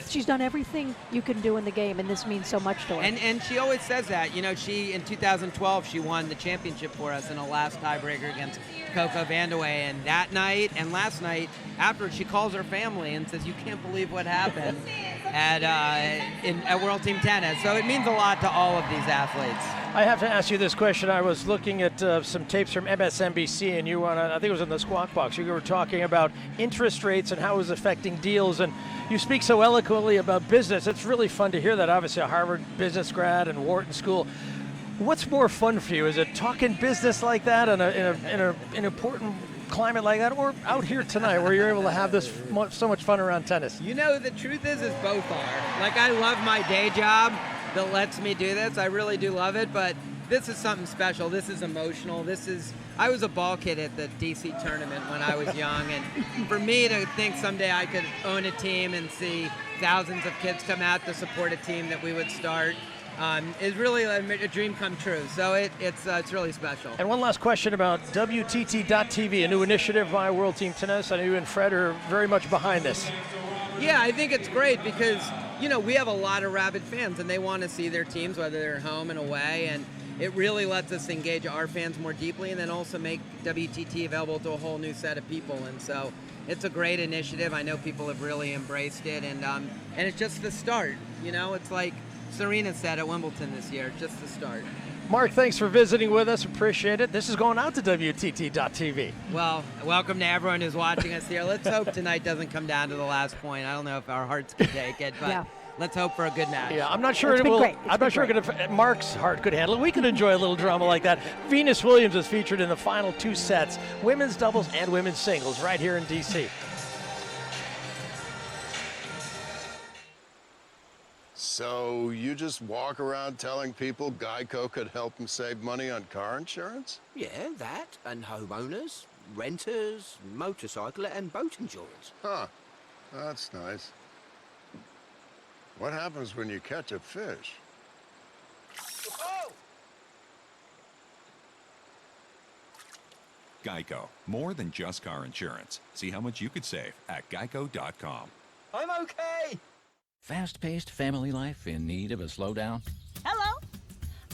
She's done everything you can do in the game, and this means so much to her. And she always says that. You know, in 2012, she won the championship for us in a last tiebreaker against Coco Vandeweghe. And that night and last night, afterwards, she calls her family and says, "You can't believe what happened at World Team Tennis." So it means a lot to all of these athletes. I have to ask you this question. I was looking at some tapes from MSNBC, and you were on, I think it was in the Squawk Box. You were talking about interest rates and how it was affecting deals, and you speak so eloquently about business. It's really fun to hear that. Obviously, a Harvard business grad and Wharton School. What's more fun for you? Is it talking business like that in an important climate like that, or out here tonight where you're able to have this so much fun around tennis? You know, the truth is both are. Like, I love my day job that lets me do this. I really do love it, but this is something special. This is emotional. I was a ball kid at the DC tournament when I was young, and for me to think someday I could own a team and see thousands of kids come out to support a team that we would start is really a dream come true. So it's really special. And one last question about WTT.tv, a new initiative by World Team Tennis. I know you and Fred are very much behind this. Yeah, I think it's great because, you know, we have a lot of rabid fans, and they want to see their teams, whether they're home and away, and it really lets us engage our fans more deeply and then also make WTT available to a whole new set of people. And so it's a great initiative. I know people have really embraced it, and it's just the start. You know, it's like Serena said at Wimbledon this year, just the start. Mark, thanks for visiting with us. Appreciate it. This is going out to WTT.tv. Well, welcome to everyone who's watching us here. Let's hope tonight doesn't come down to the last point. I don't know if our hearts can take it, but Yeah. let's hope for a good match. Yeah, I'm not sure It's it been will. great. I'm not sure Mark's heart could handle it. We could enjoy a little drama like that. Venus Williams is featured in the final two sets, women's doubles and women's singles, right here in D.C. So you just walk around telling people Geico could help them save money on car insurance? Yeah, that, and homeowners, renters, motorcycle and boat insurance. Huh, that's nice. What happens when you catch a fish? Geico. More than just car insurance. See how much you could save at geico.com. I'm okay. Fast-paced family life in need of a slowdown? Hello,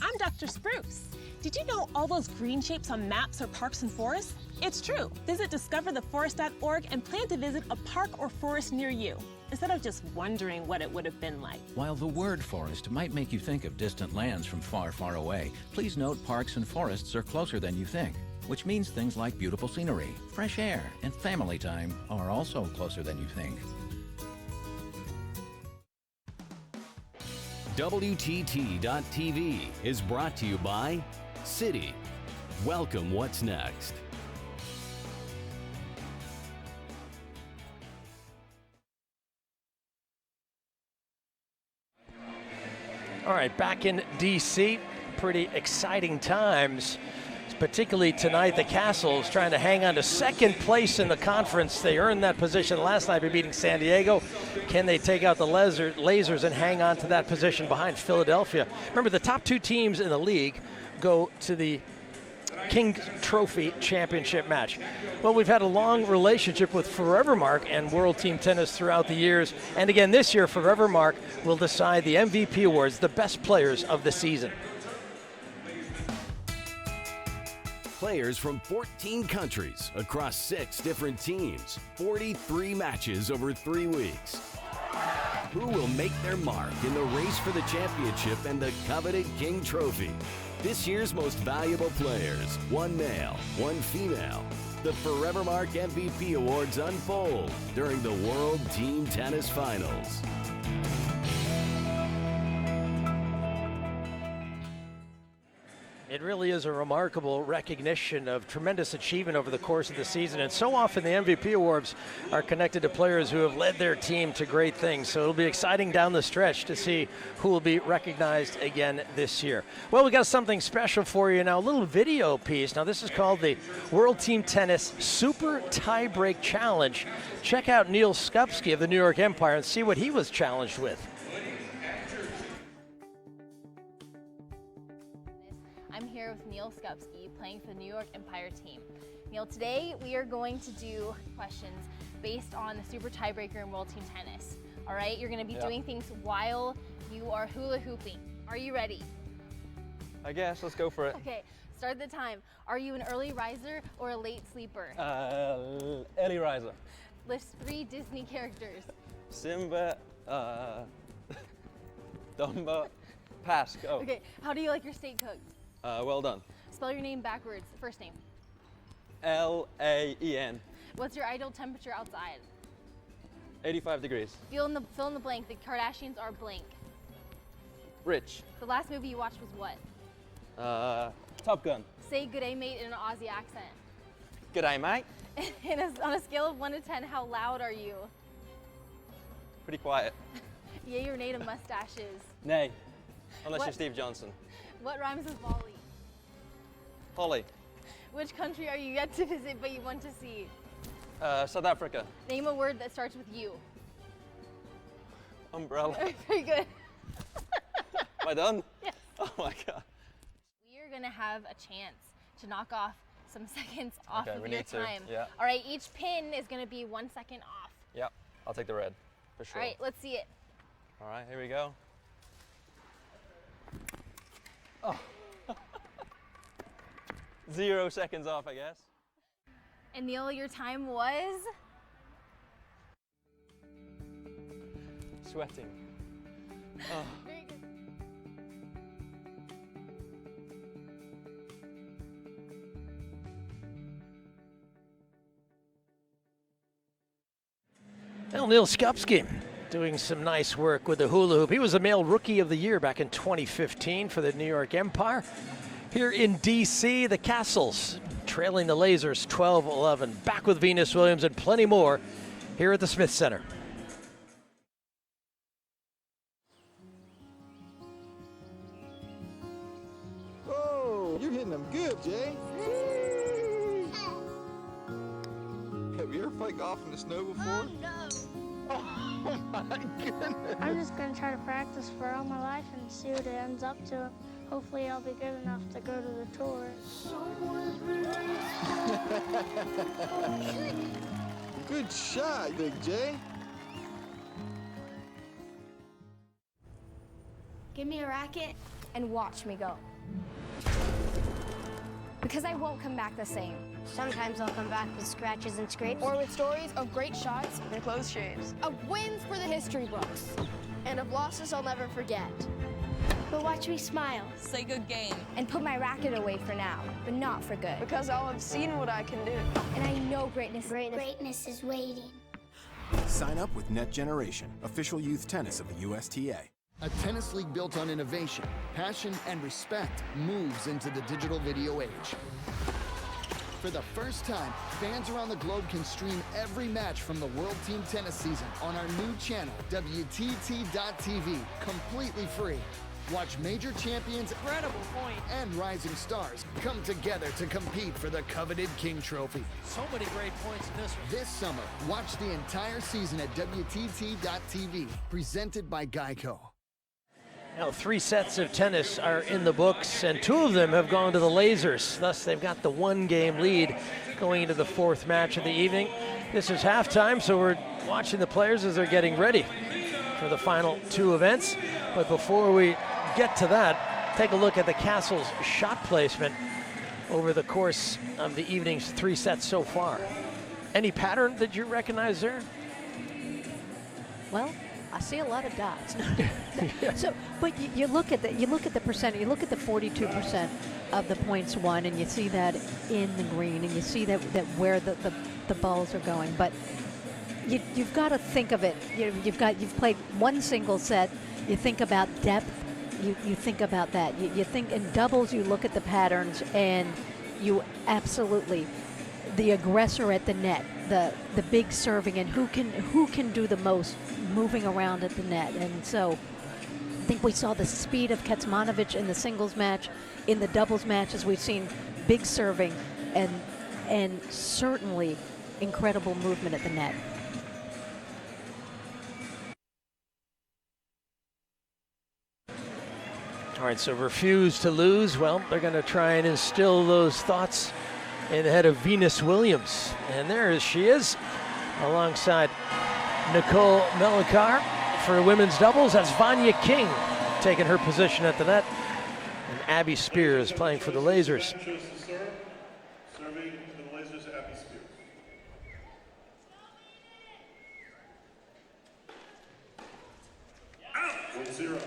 I'm Dr. Spruce. Did you know all those green shapes on maps are parks and forests? It's true. Visit discovertheforest.org and plan to visit a park or forest near you, instead of just wondering what it would have been like. While the word forest might make you think of distant lands from far, far away, please note parks and forests are closer than you think, which means things like beautiful scenery, fresh air, and family time are also closer than you think. WTT.tv is brought to you by Citi. Welcome What's Next. All right, back in D.C., pretty exciting times. particularly tonight. The Kastles trying to hang on to second place in the conference. They earned that position last night by beating San Diego. Can they take out the Lasers and hang on to that position behind Philadelphia? Remember, the top 2 teams in the league go to the King Trophy Championship match. Well, we've had a long relationship with Forevermark and World Team Tennis throughout the years. And again, this year, Forevermark will decide the MVP awards, the best players of the season. Players from 14 countries across 6 different teams, 43 matches over 3 weeks. Who will make their mark in the race for the championship and the coveted King Trophy? This year's most valuable players, 1 male, 1 female. The Forevermark MVP Awards unfold during the World Team Tennis Finals. It really is a remarkable recognition of tremendous achievement over the course of the season, and so often the MVP awards are connected to players who have led their team to great things. So it'll be exciting down the stretch to see who will be recognized again this year. Well, we got something special for you now, a little video piece. Now this is called the World Team Tennis Super Tiebreak Challenge. Check out Neil Skupski of the New York Empire and see what he was challenged with. I'm here with Neil Skupski, playing for the New York Empire team. Neil, today we are going to do questions based on the Super Tiebreaker in World Team Tennis. All right, you're going to be doing things while you are hula hooping. Are you ready? I guess, let's go for it. Okay, start the time. Are you an early riser or a late sleeper? Early riser. List 3 Disney characters. Simba, Dumbo, pass, go. Okay, how do you like your steak cooked? Well done. Spell your name backwards. First name. L-A-E-N. What's your ideal temperature outside? 85 degrees. Fill in the blank. The Kardashians are blank. Rich. The last movie you watched was what? Top Gun. Say good day mate in an Aussie accent. G'day, mate. On a scale of 1 to 10, how loud are you? Pretty quiet. Yay or nay to mustaches? Nay. Unless you're Steve Johnson. What rhymes with volley? Holly. Which country are you yet to visit but you want to see? South Africa. Name a word that starts with U. Umbrella. Very good. Am I done? Yes. Oh my God. We are gonna have a chance to knock off some seconds off of we your need time. to. Yeah. All right, each pin is gonna be 1 second off. Yep, I'll take the red, for sure. All right, let's see it. All right, here we go. Oh. 0 seconds off, I guess. And Neil, your time was? Sweating. Oh. Very good. Well, Neil Skupski doing some nice work with the hula hoop. He was the male rookie of the year back in 2015 for the New York Empire. Here in D.C., the Kastles trailing the Lasers 12-11. Back with Venus Williams and plenty more here at the Smith Center. Oh, you're hitting them good, Jay. Have you ever played golf in the snow before? Oh my goodness. I'm just going to try to practice for all my life and see what it ends up to. Hopefully I'll be good enough to go to the tour. Good shot, Big J. Give me a racket and watch me go. Because I won't come back the same. Sometimes I'll come back with scratches and scrapes. Or with stories of great shots and close shaves. Of wins for the history books. And of losses I'll never forget. But watch me smile. Say good game. And put my racket away for now, but not for good. Because I'll have seen what I can do. And I know greatness is waiting. Sign up with Net Generation, official youth tennis of the USTA. A tennis league built on innovation, passion, and respect moves into the digital video age. For the first time, fans around the globe can stream every match from the World Team Tennis season on our new channel, WTT.tv, completely free. Watch major champions Incredible point. and rising stars come together to compete for the coveted King Trophy. So many great points in this one. This summer, watch the entire season at WTT.tv, presented by Geico. Now 3 sets of tennis are in the books, and 2 of them have gone to the lasers. Thus, they've got the 1-game lead going into the 4th match of the evening. This is halftime, so we're watching the players as they're getting ready for the final 2 events. But before we get to that, take a look at the Kastles shot placement over the course of the evening's 3 sets so far. Any pattern that you recognize there? Well, I see a lot of dots. So, but you look at the percentage. You look at the 42% of the points won, and you see that in the green, and you see that where the balls are going. But you've got to think of it. You've played one single set. You think about depth. You think about that. You think in doubles. You look at the patterns, and you absolutely the aggressor at the net, the big serving, and who can do the most moving around at the net. And so I think we saw the speed of Kecmanovic in the singles match. In the doubles matches, we've seen big serving and certainly incredible movement at the net. All right, so refuse to lose. Well, they're going to try and instill those thoughts in the head of Venus Williams. And there she is, alongside Nicole Melikar for women's doubles. That's Vanya King taking her position at the net. And Abby Spears playing for the Lasers. Serving for the Lasers, Abby Spears. Out! 1-0.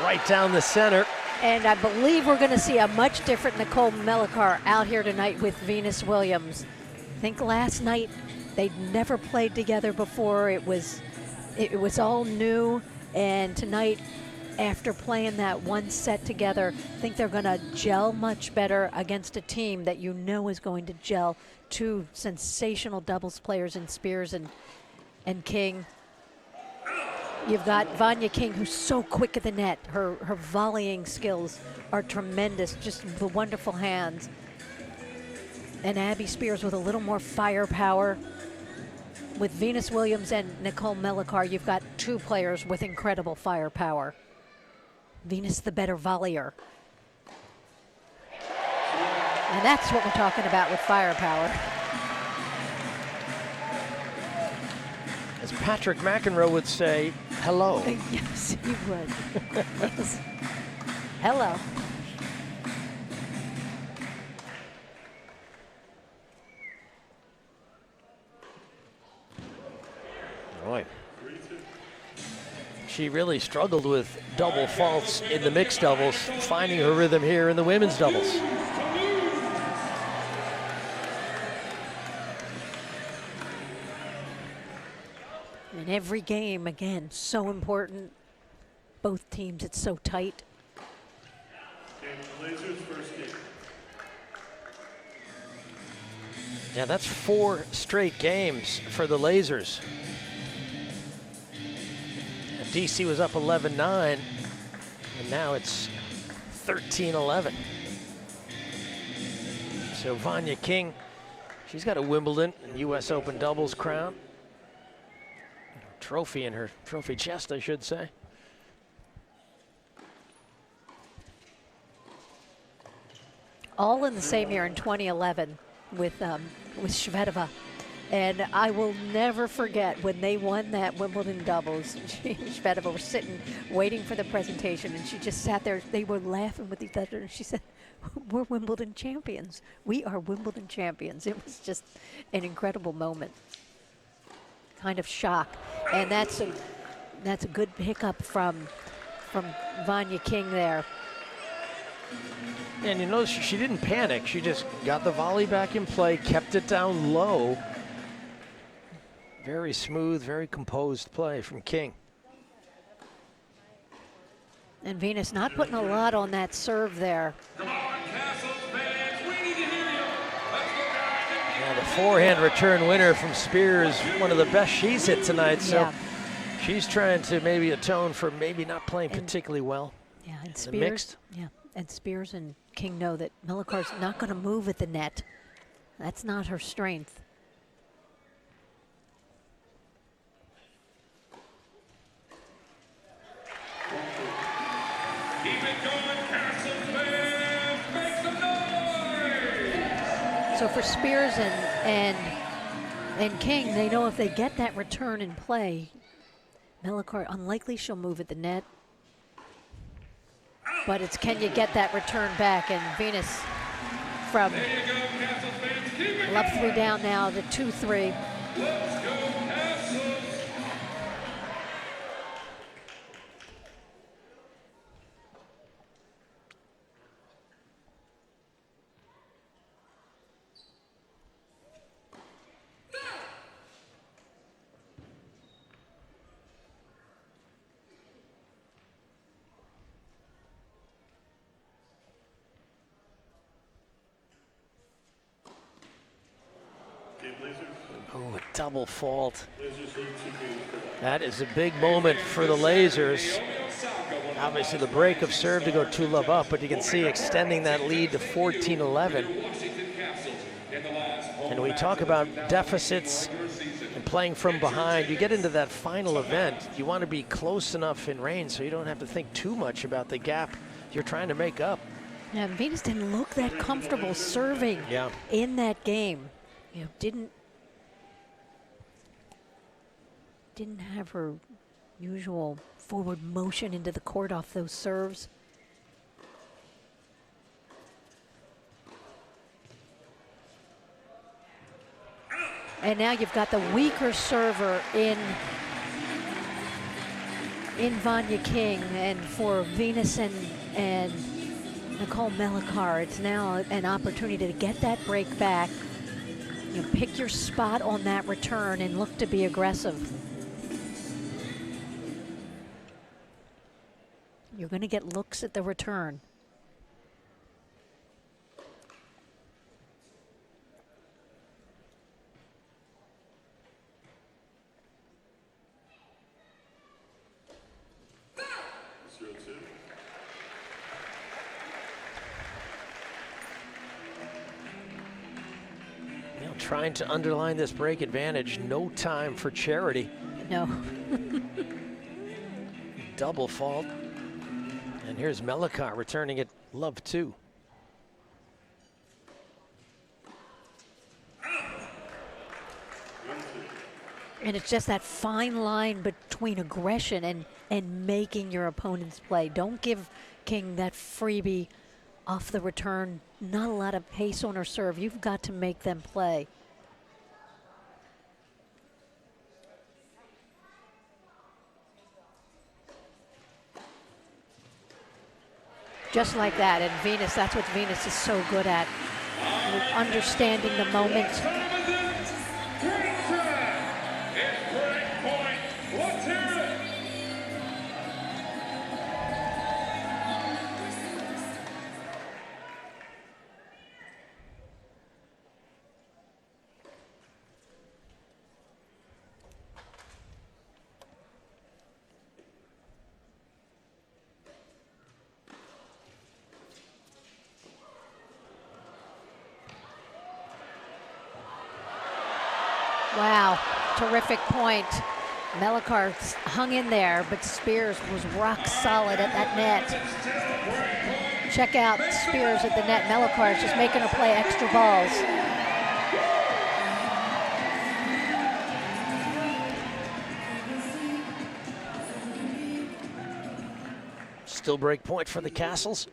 Right down the center. And I believe we're going to see a much different Nicole Melikar out here tonight with Venus Williams. I think last night they'd never played together before. It was all new, and tonight, after playing that one set together, I think they're going to gel much better against a team that you know is going to gel. 2 sensational doubles players in Spears and King. You've got Vanya King, who's so quick at the net. Her volleying skills are tremendous, just the wonderful hands. And Abby Spears with a little more firepower. With Venus Williams and Nicole Melikar, you've got 2 players with incredible firepower. Venus the better volleyer. And that's what we're talking about with firepower. As Patrick McEnroe would say, hello. Yes, he would. Yes. Hello. Boy. She really struggled with double faults in the mixed doubles, finding her rhythm here in the women's doubles. And every game, again, so important. Both teams, it's so tight. Lasers first game. Yeah, that's 4 straight games for the Lasers. DC was up 11-9, and now it's 13-11. So Vanya King, she's got a Wimbledon and U.S. Open doubles crown. Trophy in her trophy chest, I should say. All in the same year in 2011 with Shvedova. And I will never forget when they won that Wimbledon doubles. Shvedova was sitting, waiting for the presentation, and she just sat there. They were laughing with each other, and she said, "We're Wimbledon champions. We are Wimbledon champions." It was just an incredible moment. Kind of shock, and that's a good hiccup from from Vanya King there. And you notice she didn't panic. She just got the volley back in play, kept it down low. Very smooth, very composed play from King. And Venus not putting a lot on that serve there. Yeah, the forehand return winner from Spears, one of the best she's hit tonight. So Yeah. she's trying to maybe atone for maybe not playing particularly well. Yeah, and The Spears. mixed. Yeah, and Spears and King know that Melikar's not going to move at the net. That's not her strength. Keep it going, Kastles fans. Make some noise. So for Spears and King, they know if they get that return in play, Melikar, unlikely she'll move at the net. But it's can you get that return back? And Venus from up 3 down now to 2-3. Let's go, Kastles. Oh, a double fault. That is a big moment for the Lasers. Obviously the break of serve to go 2-love up, but you can see extending that lead to 14-11. And when we talk about deficits and playing from behind, you get into that final event, you want to be close enough in range so you don't have to think too much about the gap you're trying to make up. Yeah, Venus didn't look that comfortable serving in that game. You know, didn't have her usual forward motion into the court off those serves. And now you've got the weaker server in Vanya King, and for Venus and Nicole Melikar, it's now an opportunity to get that break back. You know, pick your spot on that return and look to be aggressive. You're going to get looks at the return. Trying to underline this break advantage. No time for charity. No. Double fault. And here's Melikar returning it love 2. And it's just that fine line between aggression and making your opponents play. Don't give King that freebie off the return. Not a lot of pace on her serve. You've got to make them play. Just like that, and Venus, that's what Venus is so good at. Understanding the moment. Let's hear it. Wow, terrific point. Melikar hung in there, but Spears was rock solid at that net. Check out Spears at the net. Melikar is just making her play extra balls. Still break point for the Kastles.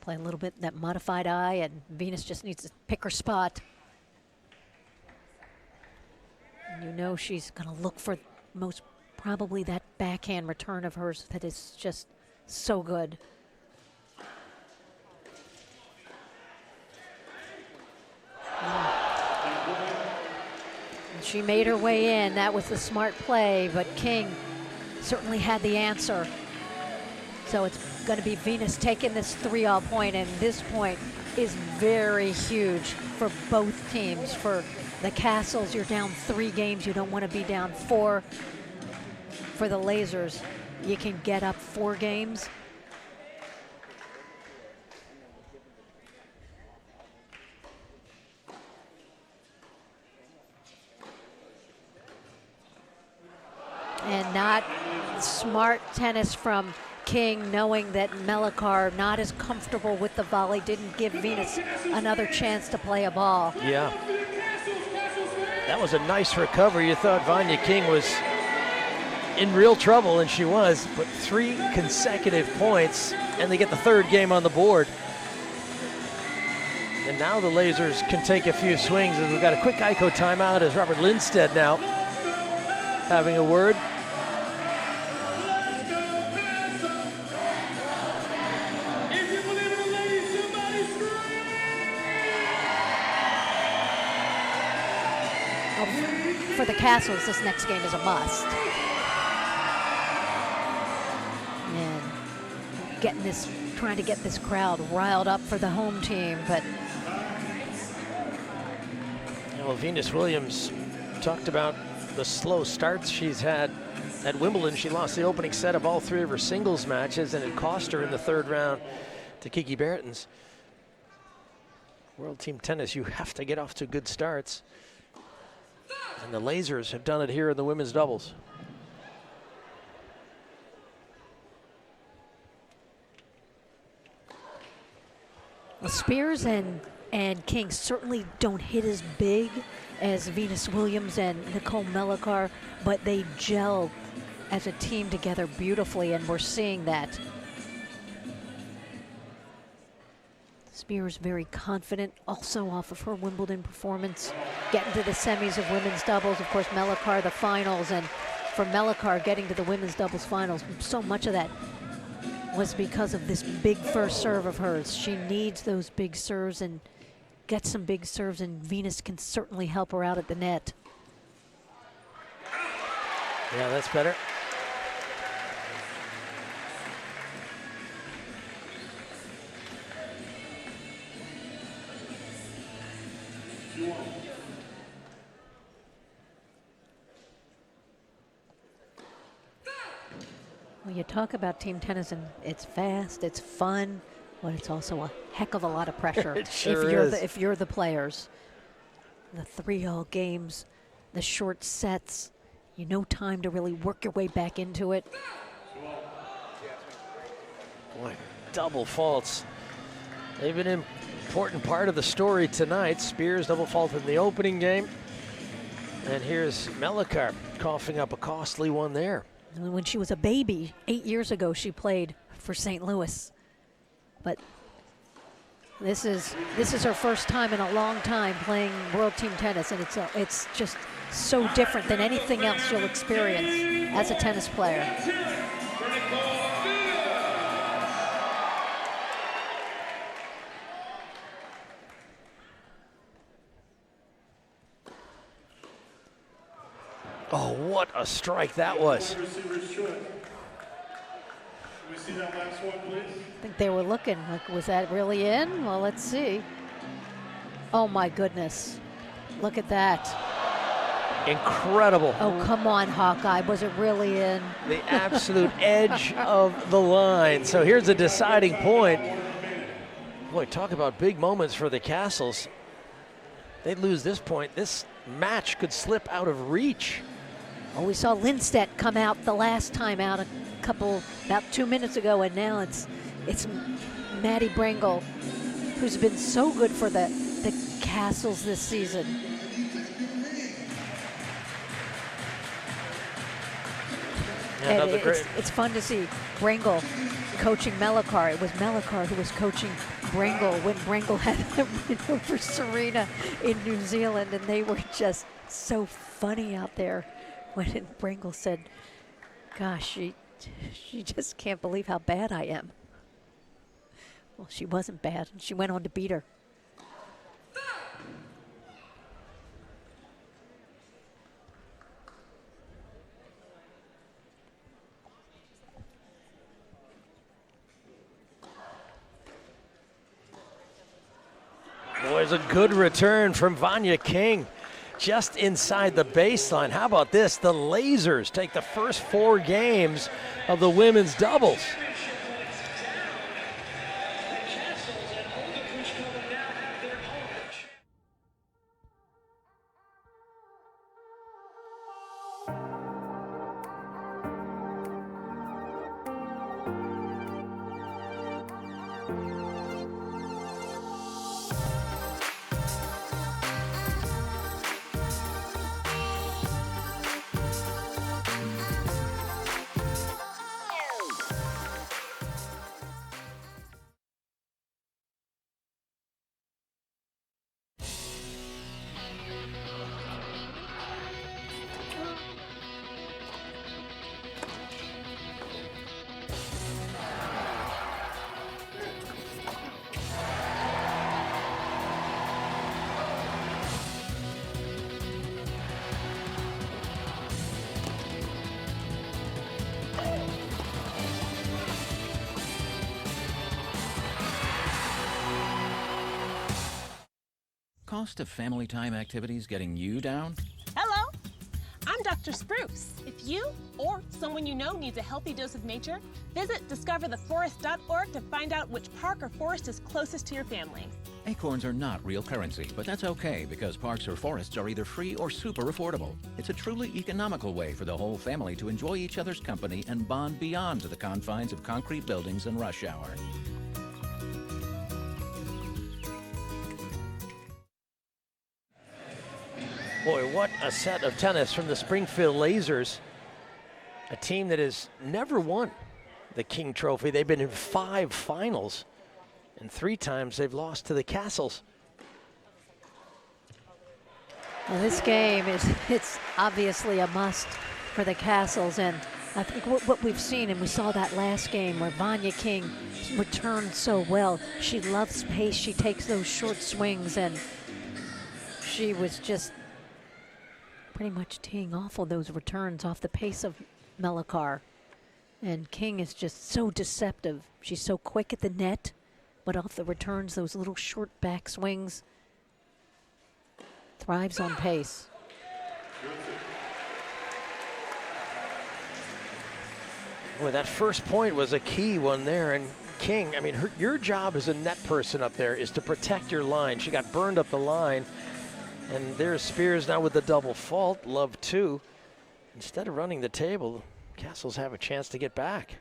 Play a little bit that modified eye, and Venus just needs to pick her spot. And you know she's going to look for most probably that backhand return of hers that is just so good. And she made her way in. That was the smart play, but King certainly had the answer. So it's going to be Venus taking this 3-all point, and this point is very huge for both teams. For the Kastles, you're down 3 games. You don't want to be down 4. For the Lasers, you can get up 4 games. And not smart tennis from King, knowing that Melikar, not as comfortable with the volley, didn't give Venus another chance to play a ball. Yeah. That was a nice recovery. You thought Vanya King was in real trouble, and she was, but 3 consecutive points, and they get the 3rd game on the board. And now the Lasers can take a few swings, and we've got a quick Geico timeout as Robert Lindstedt now having a word. For the Kastles, this next game is a must. And trying to get this crowd riled up for the home team, but. Well, Venus Williams talked about the slow starts she's had at Wimbledon. She lost the opening set of all 3 of her singles matches, and it cost her in the 3rd round to Kiki Bertens. World Team Tennis, you have to get off to good starts. And the Lasers have done it here in the women's doubles. Well, Spears and King certainly don't hit as big as Venus Williams and Nicole Melikar, but they gel as a team together beautifully, and we're seeing that. Spears very confident, also off of her Wimbledon performance, getting to the semis of women's doubles. Of course, Melikar the finals, and for Melikar getting to the women's doubles finals, so much of that was because of this big first serve of hers. She needs those big serves and gets some big serves, and Venus can certainly help her out at the net. Yeah, that's better. Well, you talk about team tennis, and it's fast, it's fun, but it's also a heck of a lot of pressure. It sure is. If you're the players. The 3-all games, the short sets, time to really work your way back into it. Boy, double faults. They've been an important part of the story tonight. Spears double fault in the opening game. And here's Melikar coughing up a costly one there. When she was a baby, 8 years ago, she played for St. Louis. But this is her first time in a long time playing World Team Tennis, and it's just so different than anything else you'll experience as a tennis player. Oh, what a strike that was. I think they were looking, like, was that really in? Well, let's see. Oh my goodness. Look at that. Incredible. Oh, come on, Hawkeye. Was it really in? The absolute edge of the line. So here's a deciding point. Boy, talk about big moments for the Kastles. They'd lose this point. This match could slip out of reach. Oh, we saw Lindstedt come out the last time out about 2 minutes ago, and now it's Maddie Brengel, who's been so good for the Kastles this season. Yeah, it's fun to see Brengel coaching Melikar. It was Melikar who was coaching Brengel when Brengel had the win over Serena in New Zealand, and they were just so funny out there when Brengel said, Gosh, she just can't believe how bad I am. Well, she wasn't bad. She went on to beat her. Boy, it's a good return from Vanya King. Just inside the baseline. How about this? The Lasers take the first 4 games of the women's doubles. Cost of family time activities getting you down? Hello, I'm Dr. Spruce. If you or someone you know needs a healthy dose of nature, visit discovertheforest.org to find out which park or forest is closest to your family. Acorns are not real currency, but that's okay because parks or forests are either free or super affordable. It's a truly economical way for the whole family to enjoy each other's company and bond beyond to the confines of concrete buildings and rush hour. Boy, what a set of tennis from the Springfield Lasers. A team that has never won the King Trophy. They've been in 5 finals, and 3 times they've lost to the Kastles. Well, this game it's obviously a must for the Kastles, and I think what we've seen, and we saw that last game where Vanya King returned so well. She loves pace. She takes those short swings, and she was just pretty much teeing off of those returns off the pace of Melikar. And King is just so deceptive. She's so quick at the net, but off the returns, those little short back swings, thrives on pace. Boy, that first point was a key one there, and King, I mean, your job as a net person up there is to protect your line. She got burned up the line. And there's Spears now with the double fault, love 2. Instead of running the table, Kastles have a chance to get back.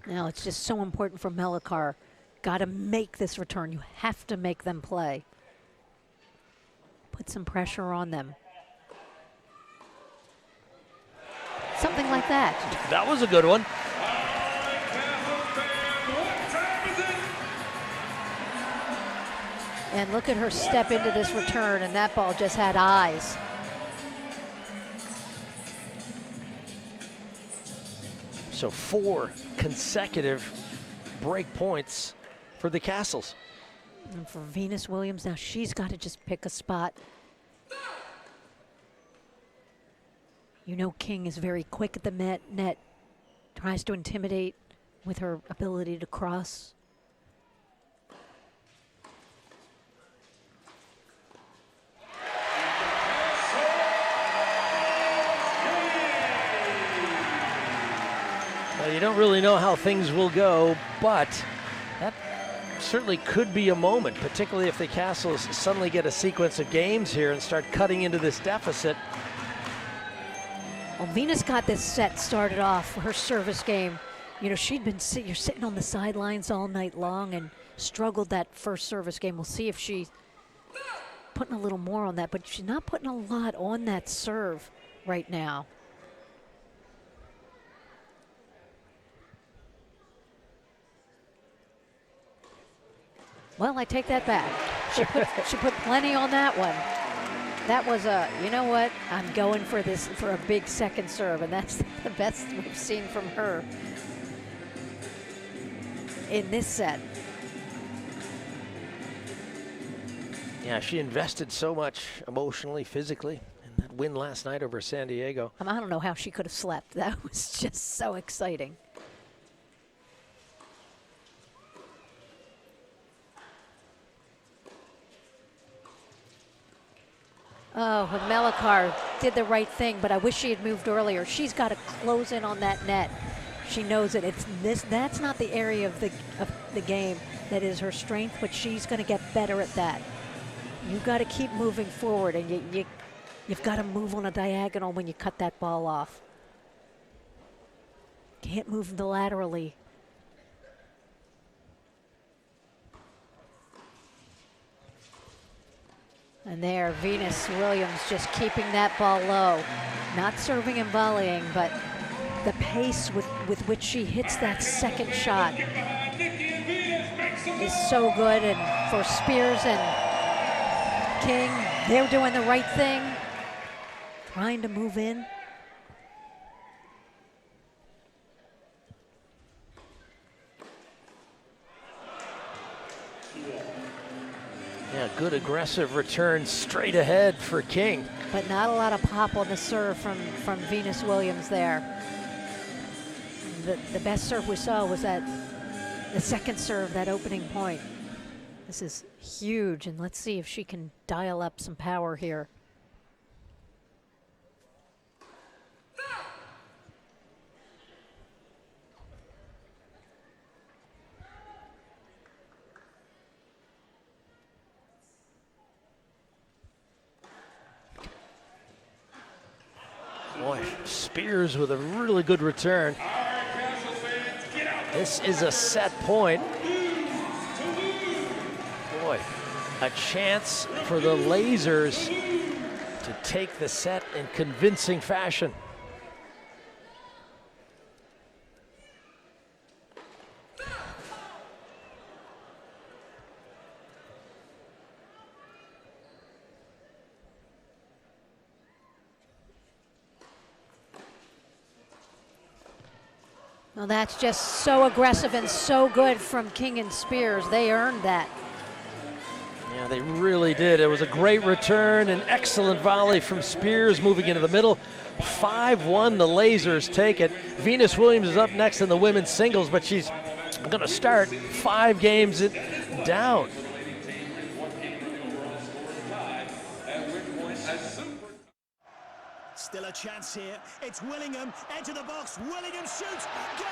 Now it's just so important for Melikar. Got to make this return. You have to make them play. Put some pressure on them. Something like that. That was a good one. And look at her step into this return, and that ball just had eyes. So 4 consecutive break points for the Kastles. And for Venus Williams, now she's got to just pick a spot. You know King is very quick at the net, tries to intimidate with her ability to cross. You don't really know how things will go, but that certainly could be a moment, particularly if the Kastles suddenly get a sequence of games here and start cutting into this deficit. Well, Venus got this set started off, her service game. You know, she'd been you're sitting on the sidelines all night long and struggled that first service game. We'll see if she's putting a little more on that, but she's not putting a lot on that serve right now. Well, I take that back. She put plenty on that one. That was you know what? I'm going for this, for a big second serve, and that's the best we've seen from her in this set. Yeah, she invested so much emotionally, physically, in that win last night over San Diego. I don't know how she could have slept. That was just so exciting. Oh, Melikar did the right thing, but I wish she had moved earlier. She's got to close in on that net. She knows it. That's not the area of the game that is her strength, but she's going to get better at that. You've got to keep moving forward, and you've got to move on a diagonal when you cut that ball off. Can't move laterally. And there, Venus Williams just keeping that ball low. Not serving and volleying, but the pace with which she hits that second shot is so good. And for Spears and King, they're doing the right thing, trying to move in. Yeah, good aggressive return straight ahead for King. But not a lot of pop on the serve from Venus Williams there. The best serve we saw was the second serve, that opening point. This is huge, and let's see if she can dial up some power here. Boy, Spears with a really good return. This is a set point. Boy, a chance for the Lasers to take the set in convincing fashion. Well, that's just so aggressive and so good from King and Spears. They earned that. Yeah, they really did. It was a great return, an excellent volley from Spears moving into the middle. 5-1, the Lasers take it. Venus Williams is up next in the women's singles, but she's going to start 5 games down. Still a chance here. It's Willingham, edge of the box. Willingham shoots. Goal!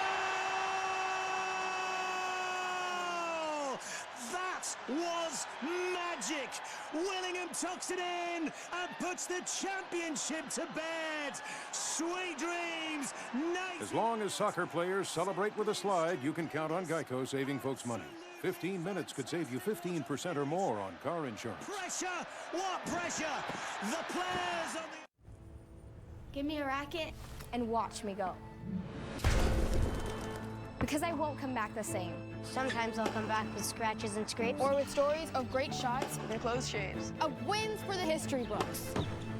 That was magic. Willingham tucks it in and puts the championship to bed. Sweet dreams. As long as soccer players celebrate with a slide, you can count on Geico saving folks money. 15 minutes could save you 15% or more on car insurance. Pressure. What pressure? The players on the... Give me a racket and watch me go. Because I won't come back the same. Sometimes I'll come back with scratches and scrapes. Or with stories of great shots and close shaves. Of wins for the history books.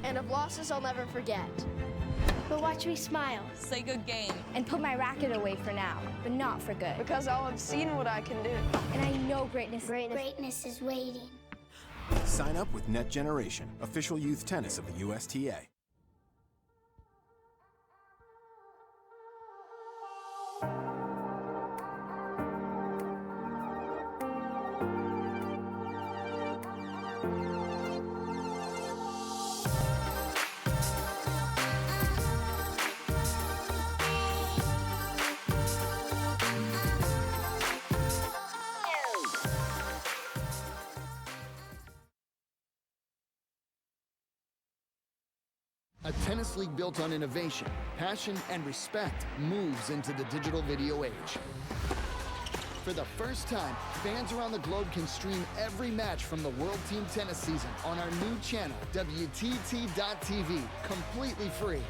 And of losses I'll never forget. But watch me smile. Say good game. And put my racket away for now, but not for good. Because I'll have seen what I can do. And I know greatness is waiting. Sign up with Net Generation, official youth tennis of the USTA. A tennis league built on innovation, passion, and respect moves into the digital video age. For the first time, fans around the globe can stream every match from the World Team Tennis season on our new channel, WTT.tv, completely free.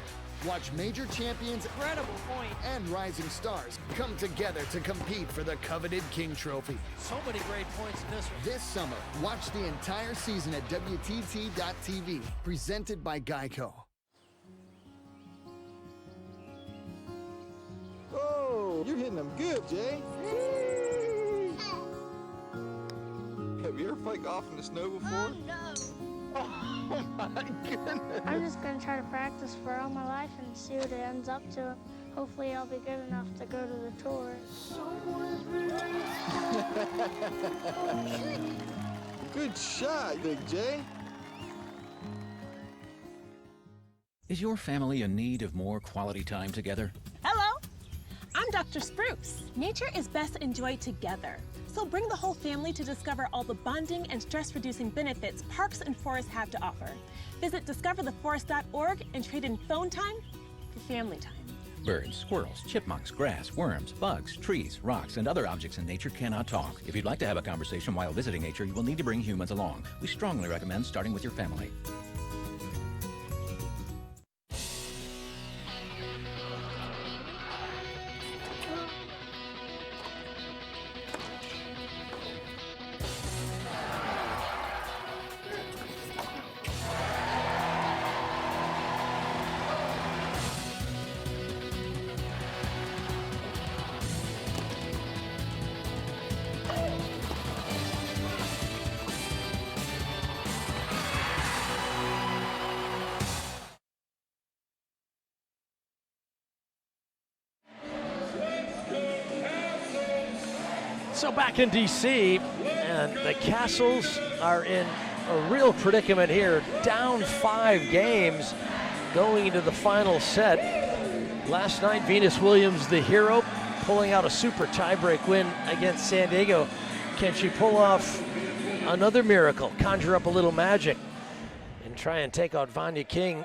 Watch major champions, incredible point, and rising stars come together to compete for the coveted King Trophy. So many great points in this one. This summer, watch the entire season at WTT.tv, presented by Geico. Oh, you're hitting them good, Jay. Have you ever played golf in the snow before? Oh my goodness. I'm just going to try to practice for all my life and see what it ends up to. Hopefully I'll be good enough to go to the tour. Good shot, Big J. Is your family in need of more quality time together? Hello, I'm Dr. Spruce. Nature is best enjoyed together. So bring the whole family to discover all the bonding and stress-reducing benefits parks and forests have to offer. Visit discovertheforest.org and trade in phone time for family time. Birds, squirrels, chipmunks, grass, worms, bugs, trees, rocks, and other objects in nature cannot talk. If you'd like to have a conversation while visiting nature, you will need to bring humans along. We strongly recommend starting with your family. So back in DC, and the Kastles are in a real predicament here. Down 5 games going into the final set. Last night, Venus Williams, the hero, pulling out a super tiebreak win against San Diego. Can she pull off another miracle, conjure up a little magic, and try and take out Vanya King,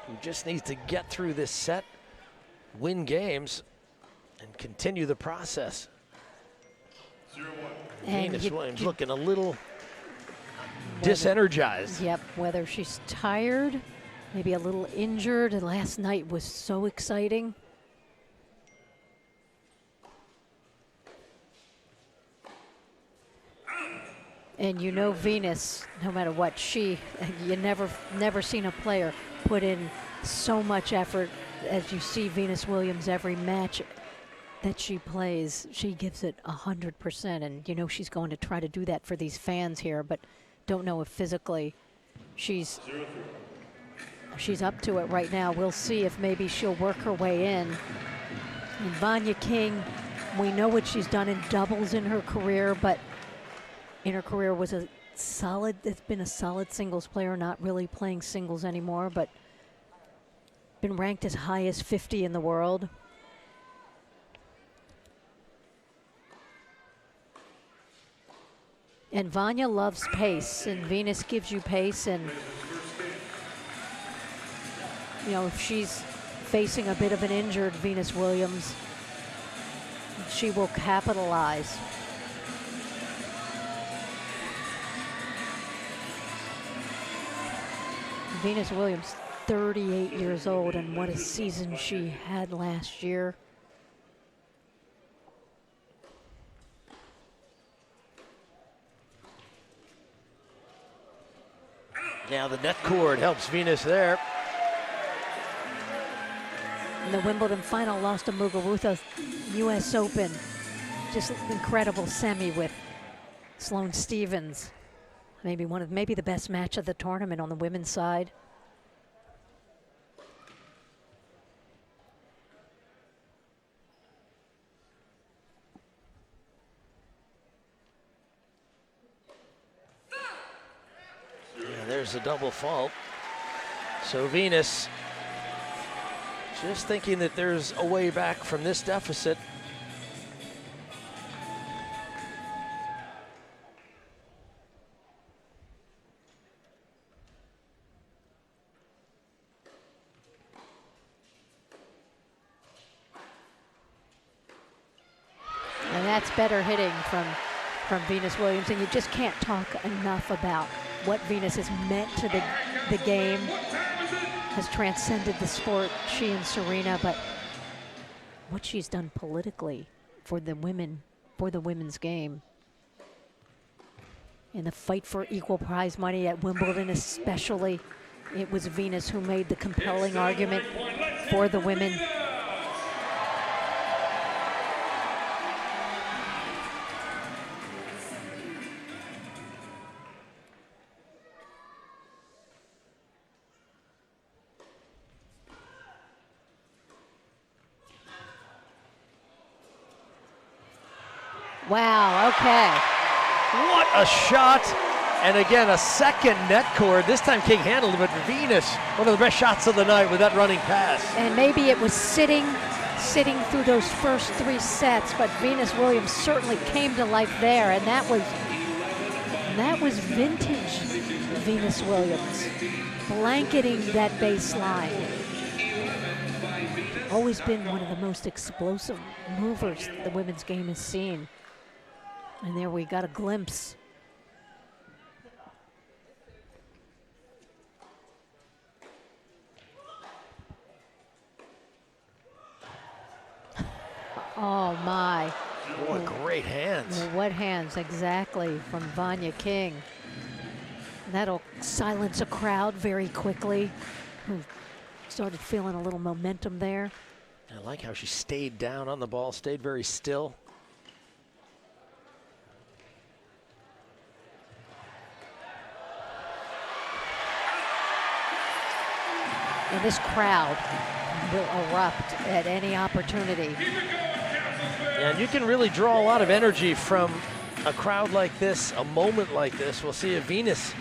who just needs to get through this set, win games, and continue the process? And Venus Williams looking a little disenergized. Yep, whether she's tired, maybe a little injured, and last night was so exciting. And you know Venus, no matter what, you never seen a player put in so much effort as you see Venus Williams every match that she plays. She gives it 100%, and you know she's going to try to do that for these fans here, but don't know if physically she's up to it right now. We'll see if maybe she'll work her way in. And Vanya King, we know what she's done in doubles in her career, but in her career was it's been a solid singles player, not really playing singles anymore, but been ranked as high as 50 in the world. And Vanya loves pace, and Venus gives you pace, and you know, if she's facing a bit of an injured Venus Williams, she will capitalize. Venus Williams, 38 years old, and what a season she had last year. Now the net cord helps Venus there. In the Wimbledon final, lost to Muguruza, U.S. Open. Just incredible semi with Sloane Stephens. Maybe the best match of the tournament on the women's side. There's a double fault. So Venus just thinking that there's a way back from this deficit. And that's better hitting from Venus Williams, and you just can't talk enough about what Venus has meant to the game. has transcended the sport, she and Serena, but what she's done politically for the women, for the women's game. In the fight for equal prize money at Wimbledon especially, it was Venus who made the compelling argument for the women. Wow, okay. What a shot. And again, a second net cord. This time King handled it, but Venus, one of the best shots of the night with that running pass. And maybe it was sitting through those first 3 sets, but Venus Williams certainly came to life there, and that was vintage Venus Williams, blanketing that baseline. Always been one of the most explosive movers the women's game has seen. And there we got a glimpse. Oh my. What great hands. What hands, exactly, from Vanya King. That'll silence a crowd very quickly, who started feeling a little momentum there. I like how she stayed down on the ball, stayed very still. And this crowd will erupt at any opportunity. Yeah, and you can really draw a lot of energy from a crowd like this, a moment like this. We'll see if Venus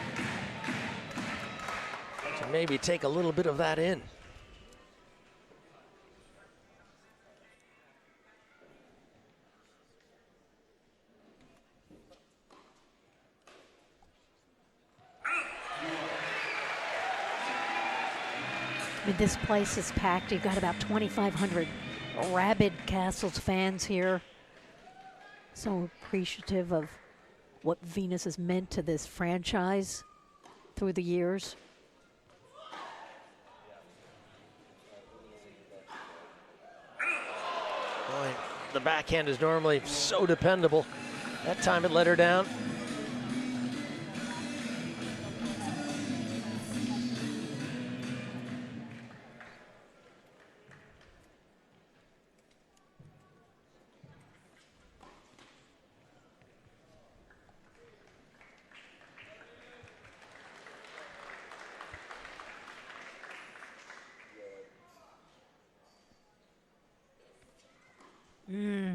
can maybe take a little bit of that in. I mean, this place is packed. You've got about 2,500 rabid Kastles fans here. So appreciative of what Venus has meant to this franchise through the years. Boy, the backhand is normally so dependable. That time it let her down.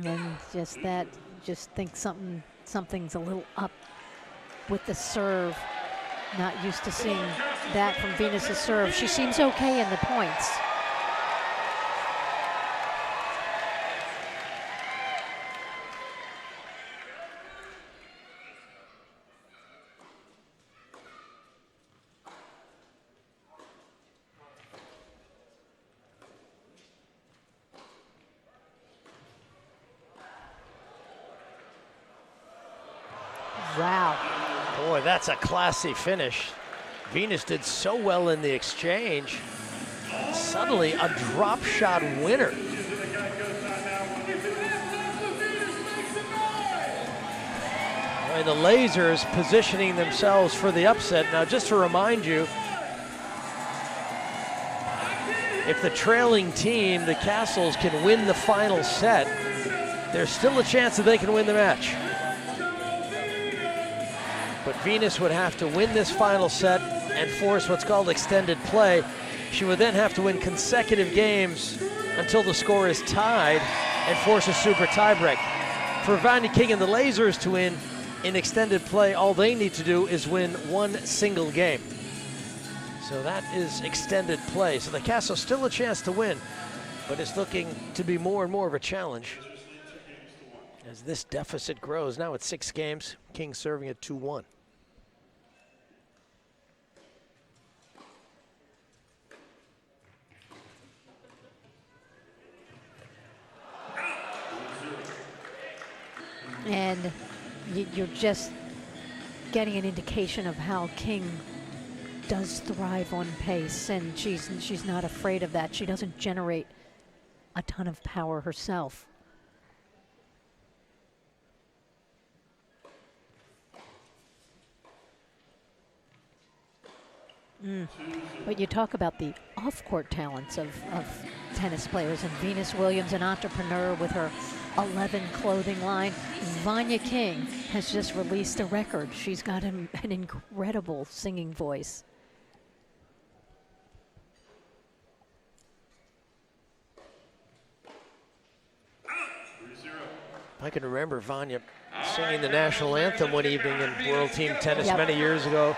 And just think something's a little up with the serve. Not used to seeing that from Venus's serve. She seems okay in the points. Wow. Boy, that's a classy finish. Venus did so well in the exchange. Suddenly a drop shot winner. And the Lasers positioning themselves for the upset. Now, just to remind you, if the trailing team, the Kastles, can win the final set, there's still a chance that they can win the match. But Venus would have to win this final set and force what's called extended play. She would then have to win consecutive games until the score is tied and force a super tiebreak. For Vanya King and the Lasers to win in extended play, all they need to do is win one single game. So that is extended play. So the Kastles still a chance to win, but it's looking to be more and more of a challenge as this deficit grows. Now it's 6 games, King serving at 2-1. And you're just getting an indication of how King does thrive on pace, and she's not afraid of that. She doesn't generate a ton of power herself. But you talk about the off-court talents of tennis players, and Venus Williams, an entrepreneur with her 11 clothing line. Vanya King has just released a record. She's got an incredible singing voice. I can remember Vanya singing the national anthem one evening in World Team Tennis many years ago.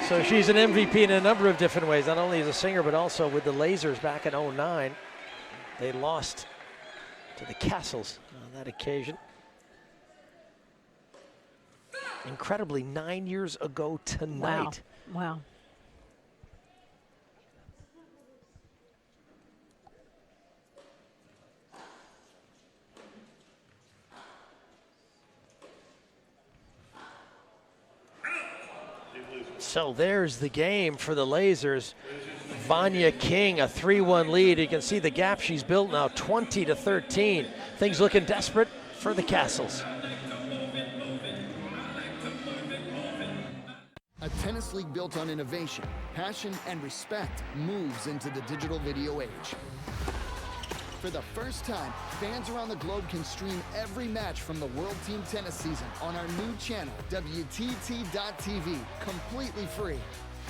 So she's an MVP in a number of different ways, not only as a singer, but also with the Lasers back in '09. They lost to the Kastles on that occasion. Incredibly, 9 years ago tonight. Wow. So there's the game for the Lasers. Vanya King, a 3-1 lead. You can see the gap she's built now, 20-13. Things looking desperate for the Kastles. A tennis league built on innovation, passion, and respect moves into the digital video age. For the first time, fans around the globe can stream every match from the World Team Tennis season on our new channel, WTT.tv, completely free.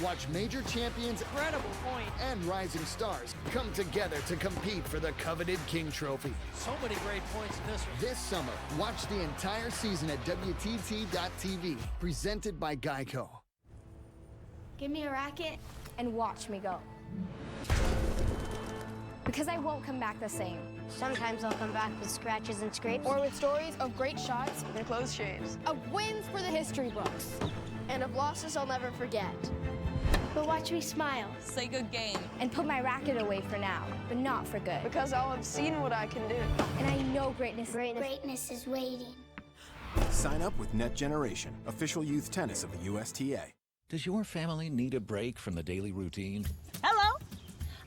Watch major champions, Incredible point. and rising stars come together to compete for the coveted King Trophy. So many great points in this one. This summer, watch the entire season at WTT.tv, presented by Geico. Give me a racket and watch me go. Because I won't come back the same. Sometimes I'll come back with scratches and scrapes. Or with stories of great shots and close shaves. Of wins for the history books. And of losses I'll never forget. But watch me smile. Say good game. And put my racket away for now, but not for good. Because I'll have seen what I can do. And I know greatness is waiting. Sign up with Net Generation, official youth tennis of the USTA. Does your family need a break from the daily routine? Hello,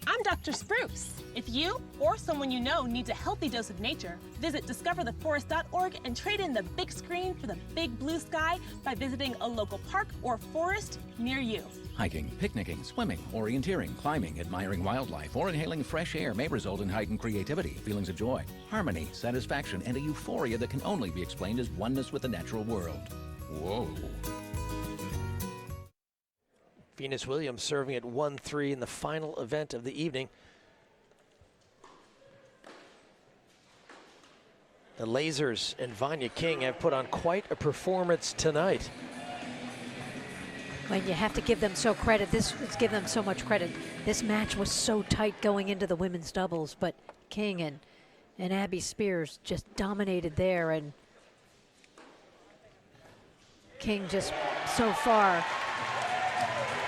I'm Dr. Spruce. If you or someone you know needs a healthy dose of nature, visit discovertheforest.org and trade in the big screen for the big blue sky by visiting a local park or forest near you. Hiking, picnicking, swimming, orienteering, climbing, admiring wildlife, or inhaling fresh air may result in heightened creativity, feelings of joy, harmony, satisfaction, and a euphoria that can only be explained as oneness with the natural world. Whoa. Venus Williams serving at 1-3 in the final event of the evening. The Lasers and Vanya King have put on quite a performance tonight. Well, you have to give them so much credit. This match was so tight going into the women's doubles, but King and Abby Spears just dominated there, and King just so far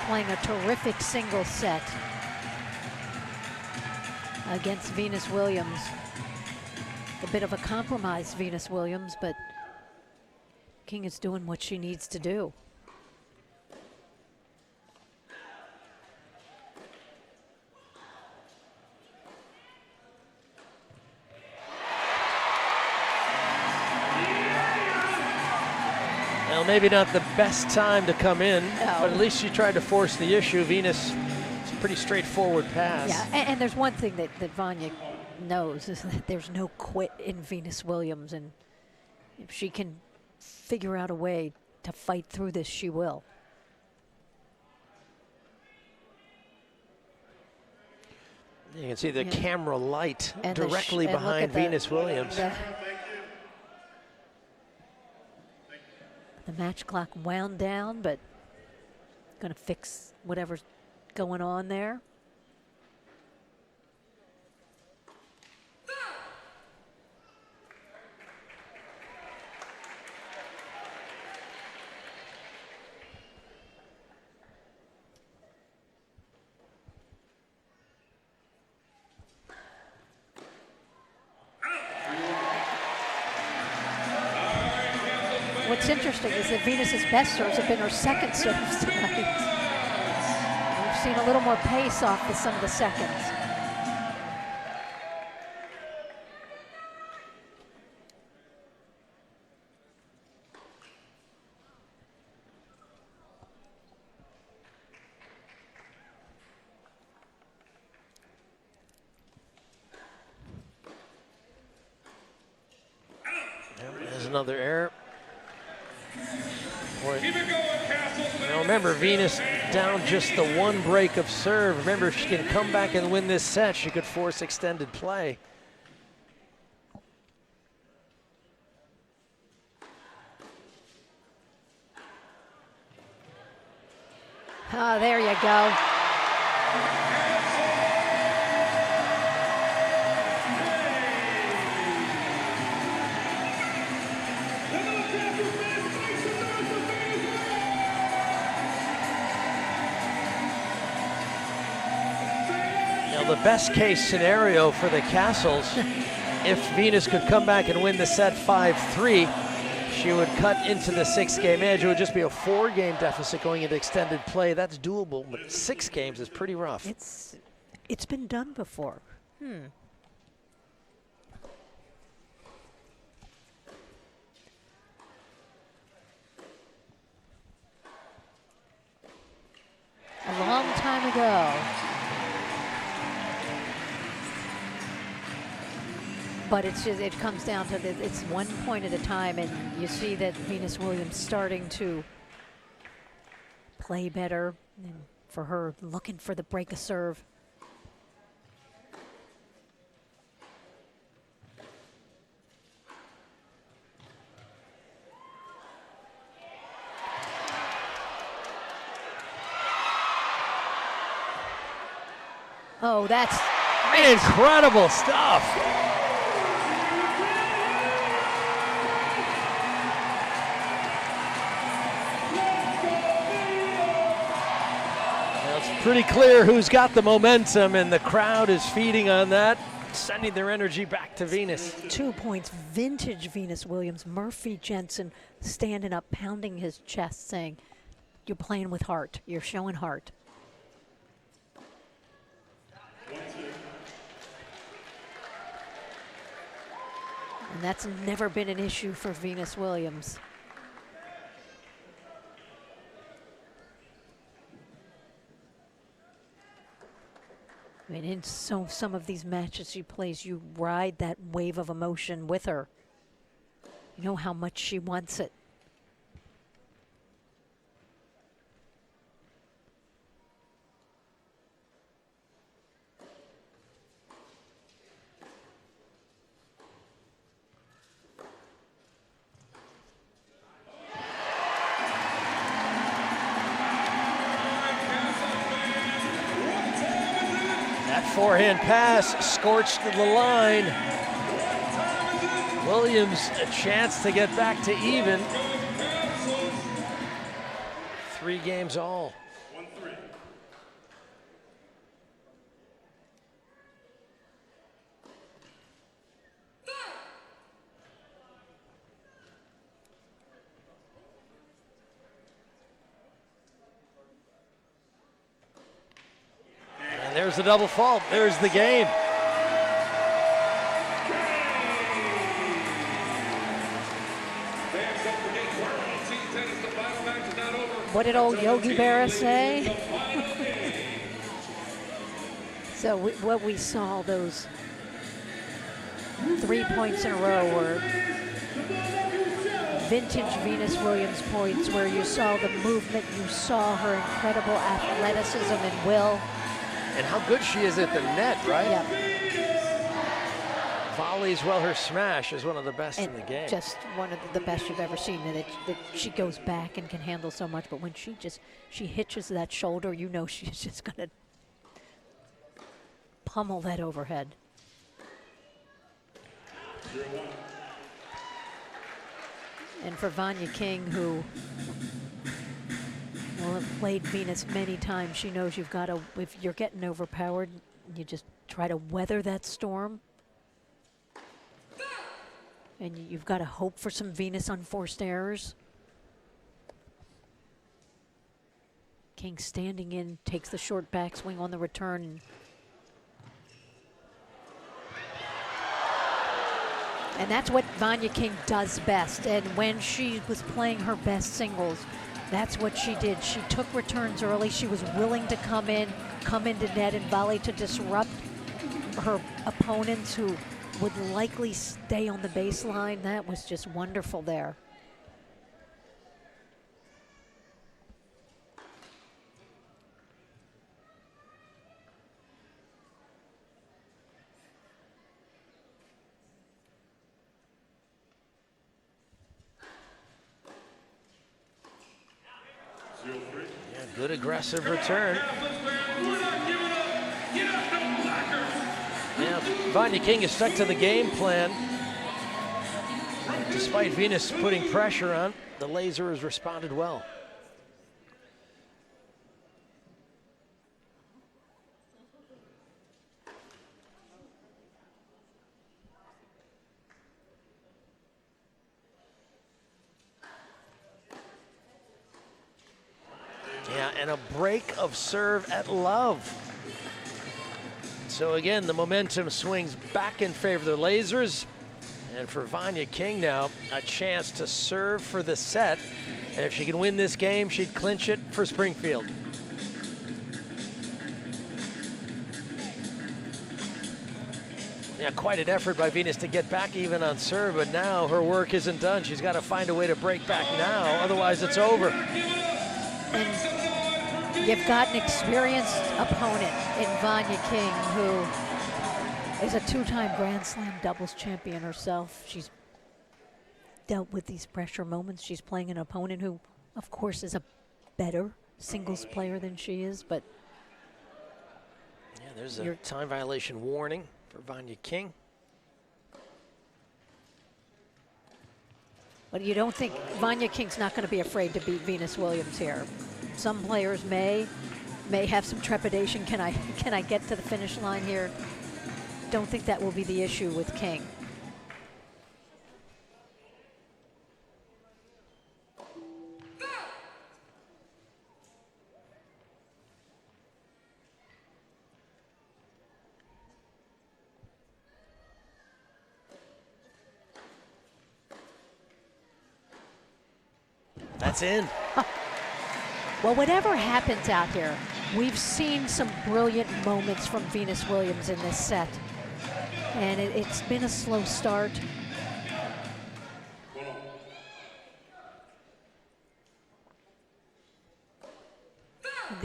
playing a terrific single set against Venus Williams. A bit of a compromise, Venus Williams, but King is doing what she needs to do. Well, maybe not the best time to come in, but at least she tried to force the issue. Venus, it's a pretty straightforward pass. Yeah, and there's one thing that Vanya knows is that there's no quit in Venus Williams, and if she can figure out a way to fight through this, she will. You can see the camera light and directly behind Venus Williams. The match clock wound down, but going to fix whatever's going on there. What's interesting is that Venus's best serves have been her second serves tonight. seen a little more pace off some of the seconds. There's another error. Now remember, Venus down just the one break of serve. Remember, if she can come back and win this set, she could force extended play. Oh, there you go. The best case scenario for the Kastles, if Venus could come back and win the set 5-3, she would cut into the 6-game edge. It would just be a 4-game deficit going into extended play. That's doable, but 6 games is pretty rough. It's been done before. A long time ago. But it's just, it comes down to it's one point at a time, and you see that Venus Williams starting to play better, and for her looking for the break of serve. Oh, that's incredible stuff. Pretty clear who's got the momentum, and the crowd is feeding on that, sending their energy back to Venus. 2 points, vintage Venus Williams. Murphy Jensen standing up, pounding his chest, saying, you're playing with heart. You're showing heart. And that's never been an issue for Venus Williams. I mean, in some of these matches she plays, you ride that wave of emotion with her. You know how much she wants it. Forehand pass scorched the line. Williams a chance to get back to even. 3 games all. There's the double fault. There's the game. What did old Yogi Berra say? So what we saw, those 3 points in a row were vintage Venus Williams points, where you saw the movement, you saw her incredible athleticism and will. And how good she is at the net, right? Yep. Volleys, well, her smash is one of the best in the game. Just one of the best you've ever seen. And that she goes back and can handle so much, but when she hitches that shoulder, you know she's just gonna pummel that overhead. And for Vanya King, who will have played Venus many times, she knows you've got to, if you're getting overpowered, you just try to weather that storm. And you've got to hope for some Venus unforced errors. King standing in, takes the short backswing on the return. And that's what Vanya King does best. And when she was playing her best singles, that's what she did. She took returns early. She was willing to come into net and volley to disrupt her opponents who would likely stay on the baseline. That was just wonderful there. Yeah, good aggressive return. Yeah, Vanya King is stuck to the game plan. Despite Venus putting pressure on, the laser has responded well. Yeah, and a break of serve at love. So again, the momentum swings back in favor of the lasers. And for Vanya King now, a chance to serve for the set. And if she can win this game, she'd clinch it for Springfield. Yeah, quite an effort by Venus to get back even on serve, but now her work isn't done. She's got to find a way to break back now, otherwise it's over. And you've got an experienced opponent in Vanya King, who is a two-time Grand Slam doubles champion herself. She's dealt with these pressure moments. She's playing an opponent who, of course, is a better singles player than she is, but... Yeah, there's a time violation warning for Vanya King. But you don't think Vanya King's not going to be afraid to beat Venus Williams here? Some players may have some trepidation. Can I get to the finish line here? Don't think that will be the issue with King. That's in. Well, whatever happens out here, we've seen some brilliant moments from Venus Williams in this set. And it's been a slow start.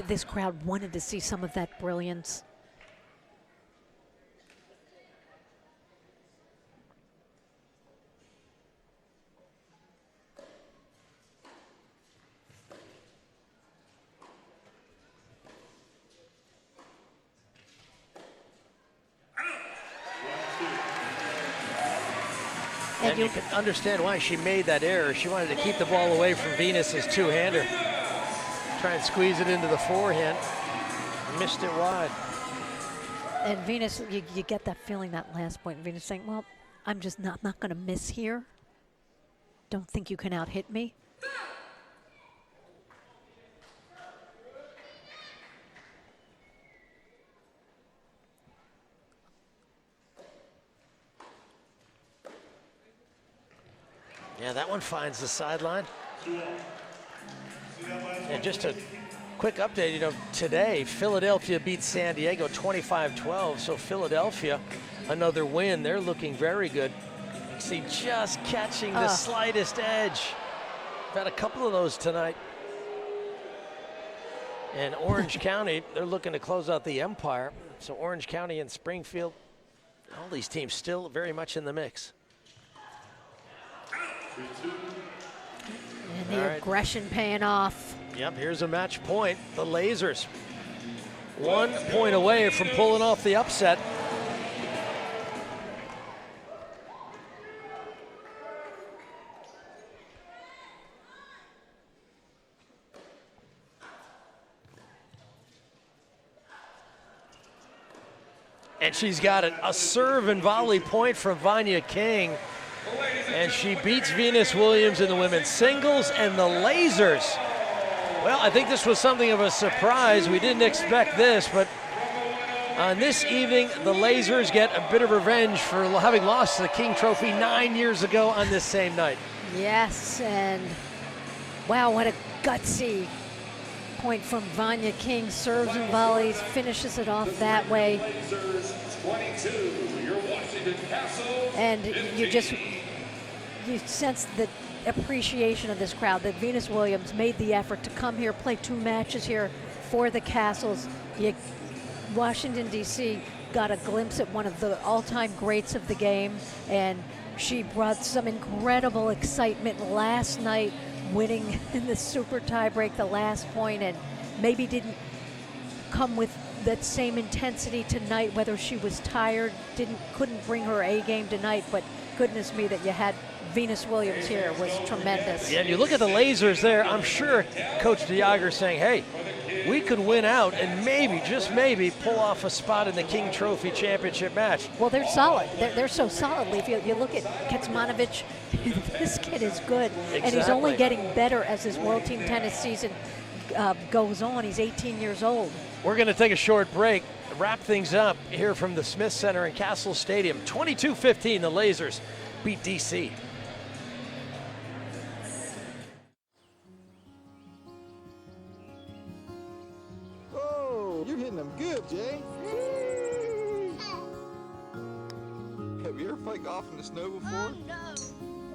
This crowd wanted to see some of that brilliance. And you can understand why she made that error. She wanted to keep the ball away from Venus's two-hander. Try and squeeze it into the forehand. Missed it wide. And Venus, you get that feeling, that last point. Venus saying, well, I'm not going to miss here. Don't think you can out-hit me. Yeah, that one finds the sideline. And just a quick update, you know, today, Philadelphia beat San Diego 25-12. So Philadelphia, another win. They're looking very good. You see, just catching the slightest edge. We've had a couple of those tonight. And Orange County, they're looking to close out the Empire. So Orange County and Springfield, all these teams still very much in the mix. And the aggression paying off. Yep, here's a match point. The lasers 1 point away from pulling off the upset. And she's got it. A serve and volley point from Vanya King. And she beats Venus Williams in the women's singles, and the lasers Well, I think this was something of a surprise. We didn't expect this, but on this evening, the Lasers get a bit of revenge for having lost the King Trophy 9 years ago on this same night. Yes, and wow, what a gutsy point from Vanya King. Serves and volleys, finishes it off that way. And you sense the appreciation of this crowd, that Venus Williams made the effort to come here, play 2 matches here for the Kastles. Washington, D.C. got a glimpse at one of the all-time greats of the game, and she brought some incredible excitement last night, winning in the super tiebreak, the last point, and maybe didn't come with that same intensity tonight, whether she was tired, couldn't bring her A game tonight, but goodness me, that you had Venus Williams here was tremendous. Yeah, and you look at the Lasers there, I'm sure Coach DeJager saying, hey, we could win out and maybe, just maybe, pull off a spot in the King Trophy Championship match. Well, they're solid. They're so solidly. If you look at Kecmanovic, this kid is good. Exactly. And he's only getting better as his World Team Tennis season goes on. He's 18 years old. We're going to take a short break, wrap things up here from the Smith Center in Kastles Stadium. 22-15, the Lasers beat DC. Oh, you're hitting them good, Jay. Have you ever played golf in the snow before?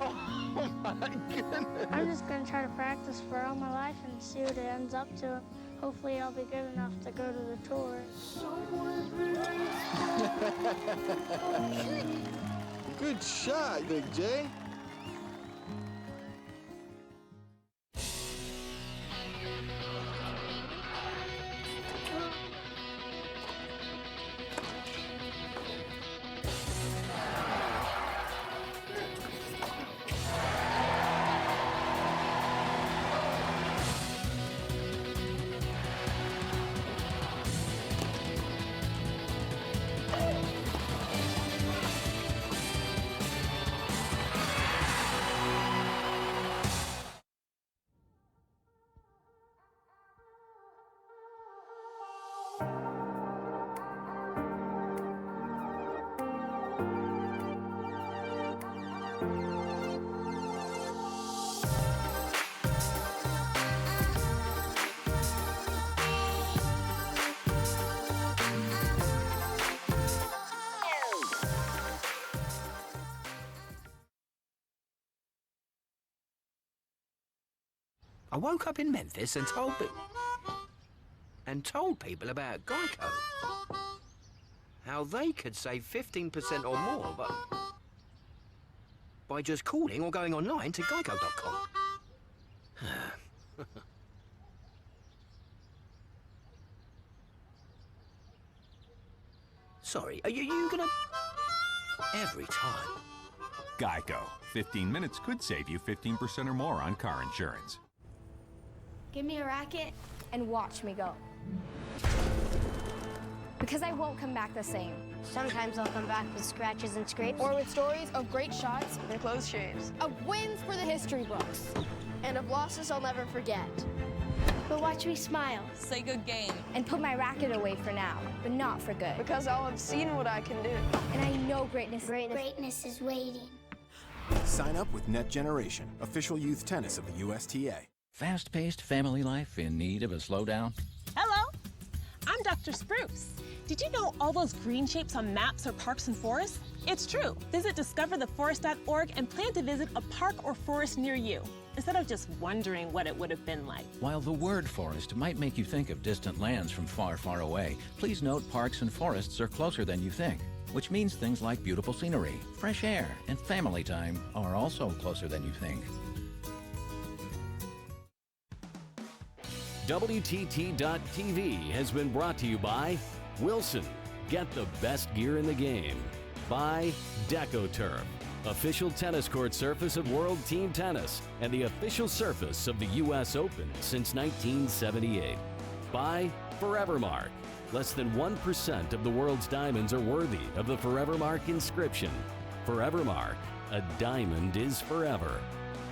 Oh my goodness. I'm just going to try to practice for all my life and see what it ends up to. Hopefully I'll be good enough to go to the tour. Good shot, Big J. I woke up in Memphis and told people about Geico. How they could save 15% or more, but by just calling or going online to geico.com. Sorry, are you gonna... Every time. Geico. 15 minutes could save you 15% or more on car insurance. Give me a racket and watch me go. Because I won't come back the same. Sometimes I'll come back with scratches and scrapes. Or with stories of great shots and close shaves. Of wins for the history books. And of losses I'll never forget. But watch me smile. Say good game. And put my racket away for now, but not for good. Because I'll have seen what I can do. And I know greatness is waiting. Sign up with Net Generation, official youth tennis of the USTA. Fast-paced family life in need of a slowdown? Hello, I'm Dr. Spruce. Did you know all those green shapes on maps are parks and forests? It's true. Visit discovertheforest.org and plan to visit a park or forest near you, instead of just wondering what it would have been like. While the word forest might make you think of distant lands from far, far away, please note parks and forests are closer than you think, which means things like beautiful scenery, fresh air, and family time are also closer than you think. WTT.TV has been brought to you by Wilson. Get the best gear in the game. By DecoTurf, official tennis court surface of World Team Tennis and the official surface of the U.S. Open since 1978. By Forevermark. Less than 1% of the world's diamonds are worthy of the Forevermark inscription. Forevermark, a diamond is forever.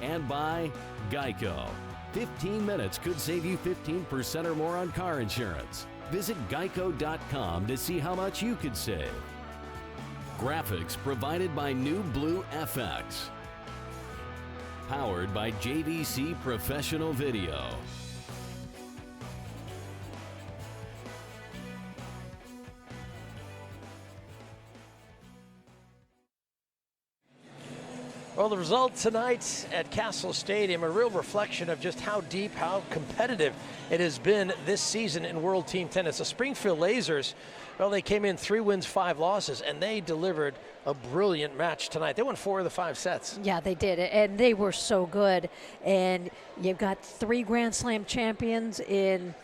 And by Geico. 15 minutes could save you 15% or more on car insurance. Visit geico.com to see how much you could save. Graphics provided by New Blue FX. Powered by JVC Professional Video. Well, the result tonight at Kastles Stadium, a real reflection of just how deep, how competitive it has been this season in World Team Tennis. The Springfield Lasers, well, they came in 3 wins, 5 losses, and they delivered a brilliant match tonight. They won 4 of the 5 sets. Yeah, they did, and they were so good. And you've got 3 Grand Slam champions in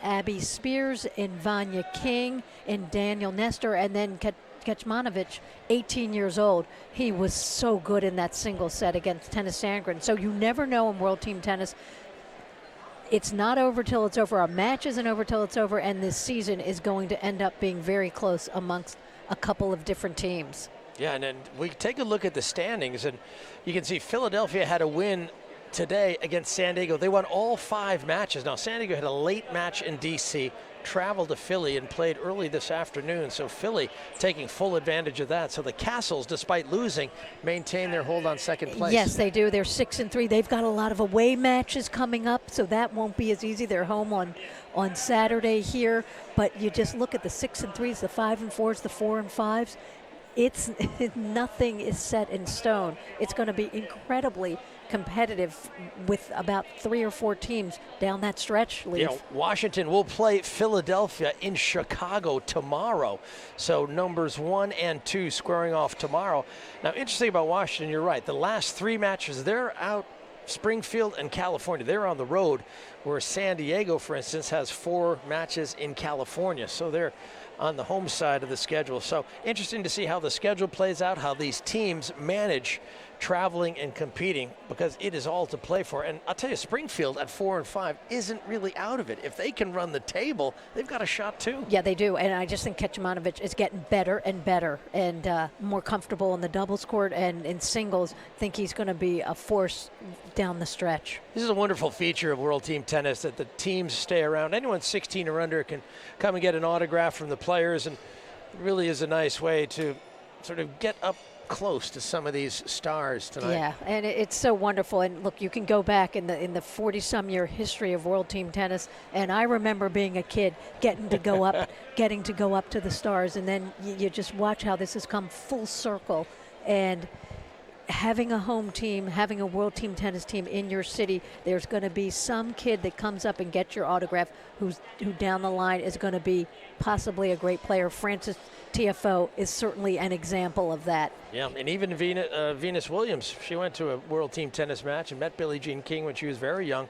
Abby Spears, in Vanya King, in Daniel Nestor, and then Kecmanovic, 18 years old. He was so good in that single set against Tennis Sandgren. So you never know in World Team Tennis. It's not over till it's over. A match isn't over till it's over, and this season is going to end up being very close amongst a couple of different teams. Yeah, and then we take a look at the standings, and you can see Philadelphia had a win today against San Diego. They won all 5 matches. Now, San Diego had a late match in D.C., traveled to Philly and played early this afternoon. So Philly taking full advantage of that. So the Kastles, despite losing, maintain their hold on second place. Yes, they do. They're 6-3. They've got a lot of away matches coming up, so that won't be as easy. They're home on Saturday here. But you just look at the 6-3s, the 5-4s, the 4-5s. It's nothing is set in stone. It's going to be incredibly competitive with about 3 or 4 teams down that stretch, Leaf. You know, Washington will play Philadelphia in Chicago tomorrow. So numbers 1 and 2 squaring off tomorrow. Now, interesting about Washington, you're right. The last 3 matches, they're out Springfield and California. They're on the road, where San Diego, for instance, has 4 matches in California. So they're on the home side of the schedule. So interesting to see how the schedule plays out, how these teams manage traveling and competing, because it is all to play for. And I'll tell you, Springfield at 4-5 isn't really out of it. If they can run the table, they've got a shot too. Yeah, they do. And I just think Kecmanovic is getting better and better and more comfortable in the doubles court and in singles. Think he's going to be a force down the stretch. This is a wonderful feature of World Team Tennis, that the teams stay around. Anyone 16 or under can come and get an autograph from the players, and it really is a nice way to sort of get up close to some of these stars tonight. Yeah, and it's so wonderful. And look, you can go back in the 40-some year history of World Team Tennis, and I remember being a kid getting to go up to the stars, and then you just watch how this has come full circle. And having a home team, having a World Team Tennis team in your city, there's going to be some kid that comes up and gets your autograph who down the line is going to be possibly a great player. Frances TFO is certainly an example of that. Yeah, and even Venus Williams, she went to a World Team Tennis match and met Billie Jean King when she was very young.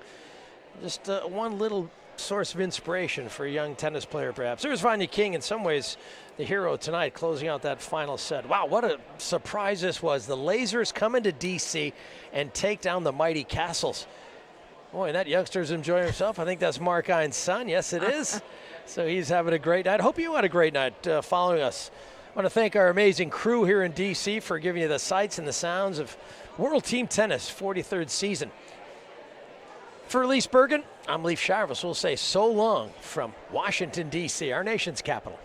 Just one little source of inspiration for a young tennis player, perhaps. There's Vanya King, in some ways the hero tonight, closing out that final set. Wow, what a surprise this was. The Lasers come into D.C. and take down the mighty Kastles. Boy, and that youngster's enjoying himself. I think that's Mark Ine's son. Yes, it is. So he's having a great night. Hope you had a great night following us. I want to thank our amazing crew here in D.C. for giving you the sights and the sounds of World Team Tennis 43rd season. For Elise Bergen, I'm Leaf Shivers. We'll say so long from Washington, D.C., our nation's capital.